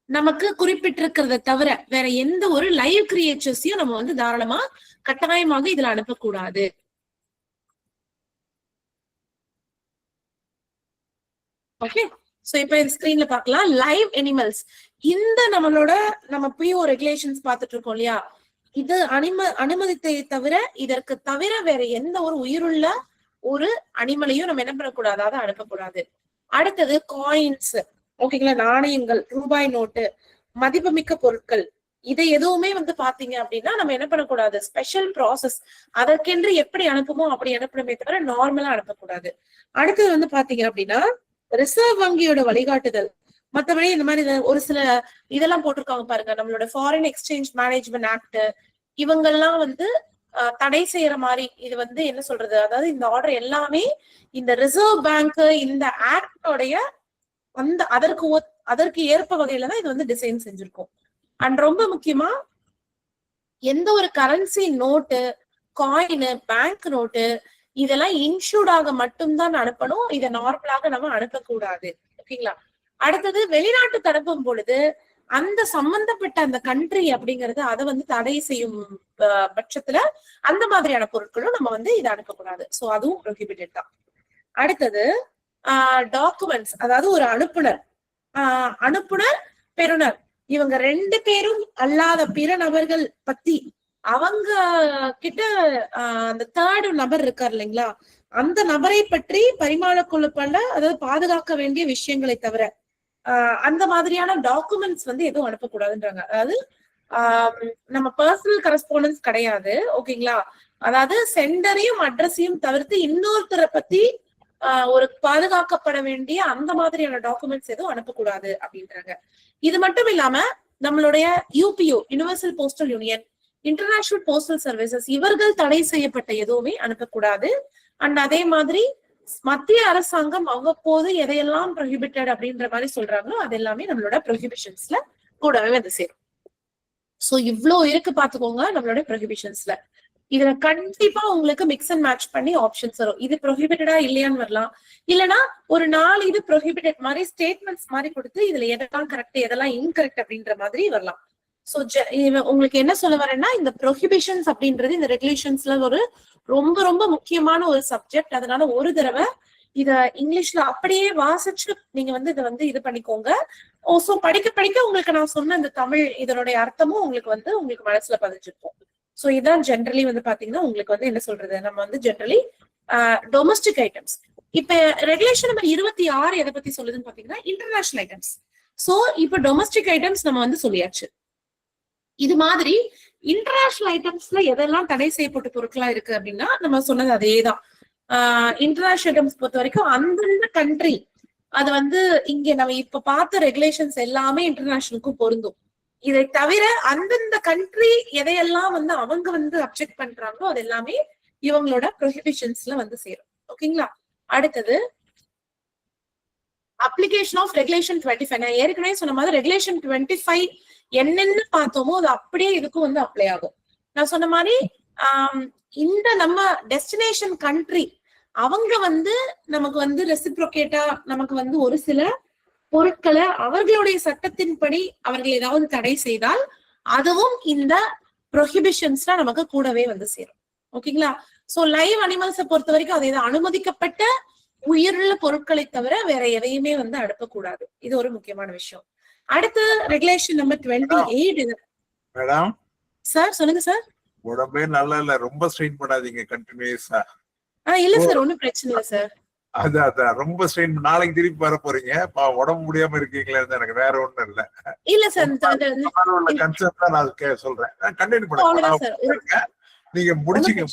நமக்கு குறிப்பிட்டிருக்கிறத தவிர வேற எந்த ஒரு லைவ் கிரியேச்சர்ஸையும் நம்ம வந்து தாராளமா கட்டாயமாக இதுல அனுப்பக்கூடாது. ஓகே, சோ இப்ப இந்த ஸ்கிரீன்ல பார்க்கலாம் லைவ் அனிமல்ஸ். இந்த நம்ம PO ரெகுலேஷன்ஸ் பார்த்துட்டு இருக்கோம் இல்லையா, இது அனுமதித்தை தவிர இதற்கு தவிர வேற எந்த ஒரு உயிருள்ள ஒரு அனிமலையும் நம்ம என்ன பண்ணக்கூடாது, அதாவது அனுப்பக்கூடாது. அடுத்தது காயின்ஸ், ஓகேங்களா, நாணயங்கள், ரூபாய் நோட்டு, மதிப்புமிக்க பொருட்கள், இதை எதுவுமே வந்து பாத்தீங்க அப்படின்னா நம்ம என்ன பண்ணக்கூடாது, ஸ்பெஷல் ப்ராசஸ் அதற்கென்று எப்படி அனுப்புமோ அப்படி அனுப்பணுமே தவிர நார்மலா அனுப்பக்கூடாது. அடுத்தது வந்து பாத்தீங்க அப்படின்னா ரிசர்வ் வங்கியோட வழிகாட்டுதல். மற்றபடி இந்த மாதிரி ஒரு சில இதெல்லாம் போட்டிருக்காங்க பாருங்க, நம்மளோட ஃபாரின் எக்ஸ்சேஞ்ச் மேனேஜ்மெண்ட் ஆக்ட், இவங்கெல்லாம் வந்து தடை செய்யற மாதிரி இது வந்து என்ன சொல்றது, அதாவது இந்த ஆர்டர் எல்லாமே இந்த ரிசர்வ் பேங்க் இந்த ஆக்டோடைய அந்த அதற்கு ஏற்ப வகையில தான் இது வந்து டிசைன் செஞ்சிருக்கும். அண்ட் ரொம்ப முக்கியமா எந்த ஒரு currency note, coin, bank note இதெல்லாம் இன்சூர்ட் ஆக மட்டும்தான் அனுப்பணும். இதை நார்மலாக நம்ம அனுப்பக்கூடாது. ஓகேங்களா. அடுத்தது, வெளிநாட்டு அனுப்பும் பொழுது அந்த சம்பந்தப்பட்ட அந்த கண்ட்ரி அப்படிங்கறது அதை வந்து தடை செய்யும் பட்சத்துல அந்த மாதிரியான பொருட்களும் நம்ம வந்து இதை அனுப்பக்கூடாது. சோ அதுவும் ப்ரோஹிபிட்டட் தான். அடுத்தது டாக்குமெண்ட்ஸ், அதாவது ஒரு அனுப்புனர் பெறுநர் இவங்க ரெண்டு பேரும் அல்லாத பிற நபர்கள் பத்தி அவங்க கிட்ட அந்த தேர்டு நபர் இருக்காரு இல்லைங்களா, அந்த நபரை பற்றி பரிமாறக்கொள்ளப்பட அதாவது பாதுகாக்க வேண்டிய விஷயங்களை தவிர அந்த மாதிரியான டாக்குமெண்ட்ஸ் வந்து எதுவும் அனுப்பக்கூடாதுன்றாங்க. அதாவது நம்ம பர்சனல் கரஸ்பாண்டன்ஸ் கிடையாது. ஓகேங்களா. அதாவது சென்டரையும் அட்ரஸையும் தவிர்த்து இன்னொருத்தரை பத்தி ஒரு பாதுகாக்கப்பட வேண்டிய அந்த மாதிரியான டாக்குமெண்ட்ஸ் எதுவும் அனுப்பக்கூடாது அப்படின்றாங்க. இது மட்டும் இல்லாம நம்மளுடைய UPO, universal postal union, international postal services, இவர்கள் தடை செய்யப்பட்ட எதுவுமே அனுப்பக்கூடாது. அண்ட் அதே மாதிரி மத்திய அரசாங்கம் அவ்வப்போது எதையெல்லாம் ப்ரோஹிபிட்டட் அப்படின்ற மாதிரி சொல்றாங்களோ அது எல்லாமே நம்மளோட ப்ரோஹிபிஷன்ஸ்ல கூடவே வந்து சேரும். சோ இவ்ளோ இருக்கு பாத்துக்கோங்க நம்மளோட ப்ரோஹிபிஷன்ஸ்ல. இதுல கண்டிப்பா உங்களுக்கு மிக்ஸ் அண்ட் மேட்ச் பண்ணி ஆப்ஷன்ஸ் வரும். இது ப்ரோஹிபிட்டடா இல்லையான்னு வரலாம், இல்லைன்னா ஒரு 4 இது ப்ரோஹிபிட்டட் மாதிரி ஸ்டேட்மெண்ட்ஸ் மாதிரி கொடுத்து இதுல எதெல்லாம் கரெக்ட் எதெல்லாம் இன்கரெக்ட் அப்படின்ற மாதிரி வரலாம். சோ உங்களுக்கு என்ன சொல்ல வரேன்னா, இந்த ப்ரோஹிபிஷன்ஸ் அப்படின்றது இந்த ரெகுலேஷன்ஸ்ல ஒரு ரொம்ப ரொம்ப முக்கியமான ஒரு சப்ஜெக்ட். அதனால ஒரு தடவை இத இங்கிலீஷ்ல அப்படியே வாசிச்சு நீங்க வந்து இதை வந்து இது பண்ணிக்கோங்க. சோ படிக்க படிக்க உங்களுக்கு நான் சொன்ன இந்த தமிழ் இதனுடைய அர்த்தமும் உங்களுக்கு மனசுல பதிஞ்சிருக்கும். சோ இதான் ஜென்ரலி வந்து பாத்தீங்கன்னா உங்களுக்கு வந்து என்ன சொல்றது, நம்ம வந்து ஜென்ரலி டொமஸ்டிக் ஐட்டம்ஸ். இப்ப ரெகுலேஷன் நம்பர் 26 எதை பத்தி சொல்லுதுன்னு பாத்தீங்கன்னா இன்டர்நேஷனல் ஐட்டம்ஸ். சோ இப்ப டொமஸ்டிக் ஐட்டம்ஸ் நம்ம வந்து சொல்லியாச்சு. இது மாதிரி இன்டர்நேஷனல் ஐட்டம்ஸ்ல எதெல்லாம் தடை செய்யப்பட்ட பொருட்களா இருக்கு அப்படின்னா நம்ம சொன்னது அதேதான். இன்டர்நேஷனல் ஐட்டம்ஸ் பொறுத்த வரைக்கும் அந்தந்த கண்ட்ரி அது வந்து இங்க நம்ம இப்ப பார்த்த ரெகுலேஷன்ஸ் எல்லாமே இன்டர்நேஷனலுக்கும் பொருந்தும். இதை தவிர அந்தந்த கண்ட்ரி எதையெல்லாம் வந்து அவங்க வந்து அப்செக்ட் பண்றாங்களோ அது எல்லாமே இவங்களோட ப்ரோஹிபிஷன்ஸ்ல வந்து சேரும். ஓகேங்களா. அடுத்தது அப்ளிகேஷன் ஆஃப் ரெகுலேஷன் 25. நான் ஏற்கனவே சொன்ன மாதிரி ரெகுலேஷன் 25 என்னென்ன பார்த்தோமோ அது அப்படியே இதுக்கும் வந்து அப்ளை ஆகும். நான் சொன்ன மாதிரி இந்த நம்ம டெஸ்டினேஷன் கண்ட்ரி அவங்க வந்து நமக்கு வந்து ரெசிப்ரோகேட்டா நமக்கு வந்து ஒரு சில பொருட்களை அவர்களுடைய சட்டத்தின்படி அவர்கள் ஏதாவது தடை செய்தால் அதுவும் இந்த ப்ரோஹிபிஷன்ஸ்ல நமக்கு கூடவே வந்து சேரும். ஓகேங்களா. சோ லைவ் அனிமல்ஸை பொறுத்த வரைக்கும் அது அனுமதிக்கப்பட்ட உயிருள்ள பொருட்களை தவிர வேற எதையுமே வந்து அனுப்பக்கூடாது. இது ஒரு முக்கியமான விஷயம். அடுத்து ரெகுலேஷன் நம்பர் 28. மேடம் சார் சொல்லுங்க சார். உடம்பே நல்லா இல்ல, ரொம்ப ஸ்ட்ரெயின் பண்ணாதீங்க கண்டினியூஸா. இல்ல சார், ஒண்ணும் பிரச்சனை இல்ல சார். அதான் ரொம்ப ஸ்ட்ரெயின். நாளைக்கு திருப்பி வர போறீங்க, உடம்பு முடியாம இருக்கீங்களே, எனக்கு வேற ஒண்ணும் இல்ல. இல்ல சார், கன்சர்ன் தான் நான் சொல்றேன். கண்டினியூ பண்ணுங்க. நீங்க முடிச்சுங்க,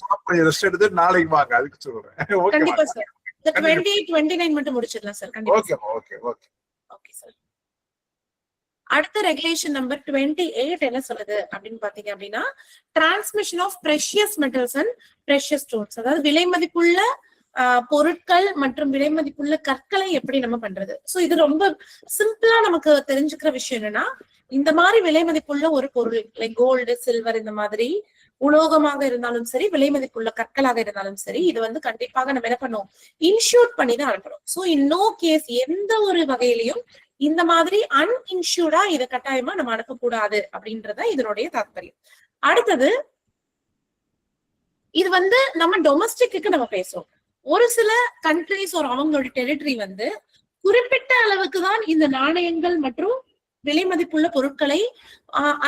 ரெஸ்ட் எடுத்து நாளைக்கு வாங்க, அதுக்கு சொல்றேன். கண்டிப்பா சார். 28, 29 மட்டும் முடிச்சிடலாம் சார். கண்டிப்பா. Okay sir. அடுத்த ரெகுலேஷன் நம்பர் 28 என்ன சொல்லுது அப்படின்னு பாத்தீங்க அப்படின்னா, transmission of precious metals and precious stones. அதாவது விலை மதிப்புள்ள பொருட்கள் மற்றும் விலை மதிப்புள்ள கற்களை எப்படி நம்ம பண்றது. சோ இது ரொம்ப சிம்பிளா நமக்கு தெரிஞ்சுக்கிற விஷயம் என்னன்னா, இந்த மாதிரி விலை மதிப்புள்ள ஒரு பொருள் லைக் கோல்டு, சில்வர், இந்த மாதிரி உலோகமாக இருந்தாலும் சரி, விலை மதிப்புள்ள கற்களாக இருந்தாலும் சரி, இது வந்து கண்டிப்பாக நம்ம என்ன பண்ணுவோம், இன்சூர்ட் பண்ணி தான் அனுப்பணும். சோ இன் நோ கேஸ், எந்த ஒரு வகையிலையும் இந்த மாதிரி அன்இன்சூர்டா இதை கட்டாயமா நம்ம அனுப்பக்கூடாது அப்படின்றத இதனுடைய தாற்பயம். அடுத்தது, இது வந்து நம்ம டொமஸ்டிக்கு நம்ம பேசுறோம். ஒரு சில கண்ட்ரிஸ் ஒரு அவங்களோட டெரிட்டரி வந்து குறிப்பிட்ட அளவுக்கு தான் இந்த நாணயங்கள் மற்றும் விலை மதிப்புள்ள பொருட்களை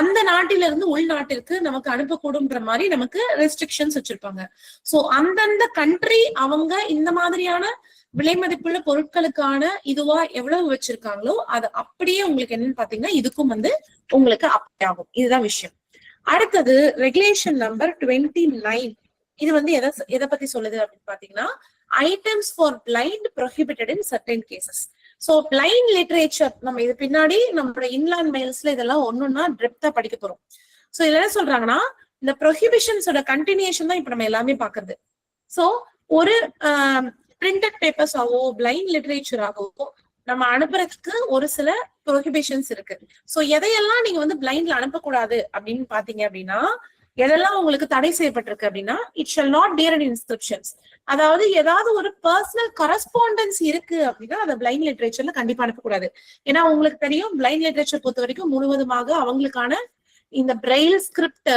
அந்த நாட்டிலிருந்து உள்நாட்டிற்கு நமக்கு அனுப்பக்கூடும்ன்ற மாதிரி நமக்கு ரெஸ்ட்ரிக்ஷன்ஸ் வச்சிருப்பாங்க. சோ அந்தந்த கண்ட்ரி அவங்க இந்த மாதிரியான விலை மதிப்புள்ள பொருட்களுக்கான இதுவா எவ்வளவு வச்சிருக்காங்களோ அது அப்படியே உங்களுக்கு என்னன்னு பாத்தீங்கன்னா இதுக்கும் வந்து உங்களுக்கு அப்ளை ஆகும். இதுதான் விஷயம். அடுத்தது ரெகுலேஷன் நம்பர் 29. இது வந்து எதை பத்தி சொல்லுது அப்படின்னு பாத்தீங்கன்னா, items for blind prohibited in certain cases. So blind literature நம்ம இது பின்னாடி நம்மளோட இன்லாண்ட் மெயில்ஸ்ல இதெல்லாம் ஒன்னொன்னா டெப்தா படிக்க போறோம். சோ இதுல என்ன சொல்றாங்கன்னா, இந்த ப்ரோஹிபிஷன்ஸோட கண்டினியூஷன் தான் இப்ப நம்ம எல்லாமே பாக்குறது. சோ ஒரு பிரிண்டட் பேப்பர்ஸ் ஆகவோ பிளைண்ட் லிட்ரேச்சர் ஆகவோ நம்ம அனுப்புறதுக்கு ஒரு சில ப்ரோஹிபிஷன்ஸ் இருக்கு. சோ எதையெல்லாம் நீங்க வந்து பிளைண்ட்ல அனுப்பக்கூடாது அப்படின்னு பாத்தீங்க அப்படின்னா, எதெல்லாம் உங்களுக்கு தடை செய்யப்பட்டிருக்கு அப்படின்னா, it shall not dear and inscriptions. அதாவது ஏதாவது ஒரு பர்சனல் கரஸ்பாண்டன்ஸ் இருக்கு அப்படின்னா அதை பிளைண்ட் லிட்ரேச்சர்ல கண்டிப்பா அனுப்பக்கூடாது. ஏன்னா உங்களுக்கு தெரியும், பிளைண்ட் லிட்ரேச்சர் பொறுத்த வரைக்கும் முழுவதுமாக அவங்களுக்கான இந்த பிரெயில் ஸ்கிரிப்ட்,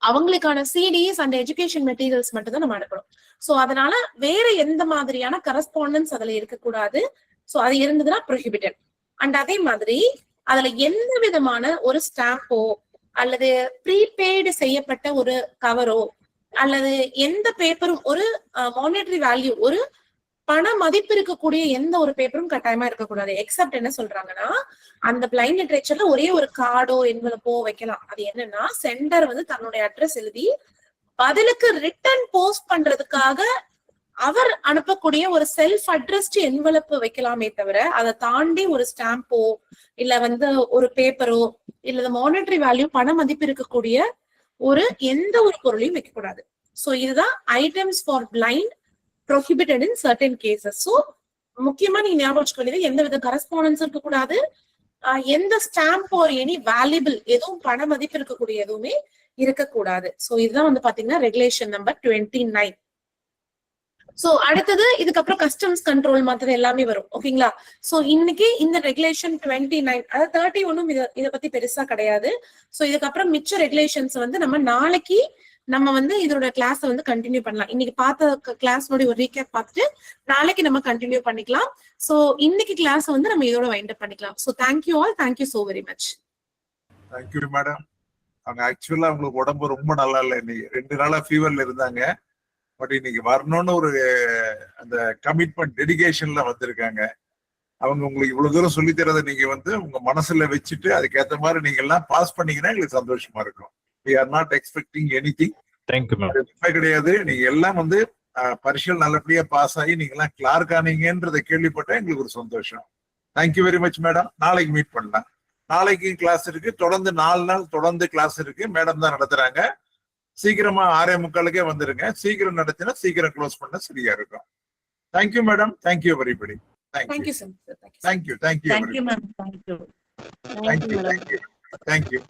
அவங்களுக்கான சிடிஸ் அண்ட் எஜுகேஷன் மெட்டீரியல்ஸ் மட்டும் தான் நம்ம அனுப்பணும். சோ அதனால வேற எந்த மாதிரியான கரஸ்பாண்டன்ஸ் அதுல இருக்கக்கூடாது. சோ அது இருந்ததுன்னா ப்ரோஹிபிட்டட். அண்ட் அதே மாதிரி அதுல எந்த விதமான ஒரு ஸ்டாம்போ அல்லது ப்ரீபெய்டு செய்யப்பட்ட ஒரு கவரோ அல்லது எந்த பேப்பரும், ஒரு மானிட்டரி வேல்யூ, ஒரு பண மதிப்பு இருக்கக்கூடிய எந்த ஒரு பேப்பரும் கட்டாயமா இருக்கக்கூடாது. எக்ஸப்ட் என்ன சொல்றாங்கன்னா, அந்த பிளைண்ட் லிட்ரேச்சர்ல ஒரே ஒரு கார்டோ என்வலப்போ வைக்கலாம். அது என்னன்னா, சென்டர் வந்து தன்னுடைய அட்ரஸ் எழுதி பதிலுக்கு ரிட்டர்ன் போஸ்ட் பண்றதுக்காக அவர் அனுப்பக்கூடிய ஒரு செல்ஃப் அட்ரஸ்ட் என்வலப்பு வைக்கலாமே தவிர, அதை தாண்டி ஒரு ஸ்டாம்போ இல்ல வந்து ஒரு பேப்பரோ இல்ல மானிட்டரி வேல்யூ பண மதிப்பு இருக்கக்கூடிய ஒரு எந்த ஒரு பொருளையும் வைக்கக்கூடாது. சோ இதுதான் items for blind prohibited in certain cases. So முக்கியமா நீங்க ஞாபகம் வச்சுக்க வேண்டியது, எந்த வித கரஸ்பாண்டன்ஸ் இருக்கக்கூடாது, எந்த ஸ்டாம்ப் ஆர் எனி வேல்யூபிள் எதுவும் பண மதிப்பு இருக்கக்கூடிய எதுவுமே இருக்கக்கூடாது. சோ இதுதான் வந்து பாத்தீங்கன்னா ரெகுலேஷன் நம்பர் 29. சோ அடுத்தது இதுக்கப்புறம் கஸ்டம்ஸ் கண்ட்ரோல் மற்றது எல்லாமே வரும். ஓகேங்களா? சோ இன்னைக்கு இந்த ரெகுலேஷன் 29, அதாவது 31 இதை பத்தி பெருசா கிடையாது. சோ இதுக்கப்புறம் மிச்ச ரெகுலேஷன்ஸ் வந்து நம்ம நாளைக்கு நம்ம வந்து இதோட கிளாஸ் வந்து கண்டினியூ பண்ணலாம். இன்னைக்கு பார்த்த கிளாஸோட ஒரு ரீகேப் பார்த்துட்டு நாளைக்கு நம்ம கண்டினியூ பண்ணிக்கலாம். சோ இன்னைக்கு கிளாஸ் வந்து நம்ம இதோட வைண்ட் அப் பண்ணிக்கலாம். So thank you all, thank you so very much. Thank you madam. அவங்க ஆக்சுவலா அவங்களுக்கு உடம்பு ரொம்ப நல்லா இல்லை, இன்னைக்கு 2 நாளா ஃபீவர்ல இருந்தாங்க. பட் இன்னைக்கு வரணும்னு ஒரு அந்த கமிட்மெண்ட், டெடிகேஷன்ல வந்திருக்காங்க. அவங்க உங்களுக்கு இவ்வளவு தூரம் சொல்லி தரதை நீங்க வந்து உங்க மனசுல வச்சுட்டு அதுக்கேற்ற மாதிரி நீங்க எல்லாம் பாஸ் பண்ணீங்கன்னா எங்களுக்கு சந்தோஷமா இருக்கும். We are not expecting anything. Thank you, ma'am. கிடையாது. நீங்க எல்லாம் வந்து பரிசல் நல்லபடியா பாஸ் ஆகி நீங்க எல்லாம் கிளார்க் ஆனீங்கன்றதை கேள்விப்பட்டா எங்களுக்கு ஒரு சந்தோஷம். Thank you very much madam. நாளைக்கு மீட் பண்ணலாம். நாளைக்கு கிளாஸ் இருக்கு, தொடர்ந்து 4 நாள் தொடர்ந்து கிளாஸ் இருக்கு. மேடம் தான் நடத்துறாங்க. சீக்கிரமா 6:45 வந்துருங்க. சீக்கிரம் நடத்தினா சீக்கிரம் க்ளோஸ் பண்ண சரியா இருக்கும். Thank you madam. Thank you everybody. Thank you sir. Thank you. Thank you, ma'am. Thank you. Thank you.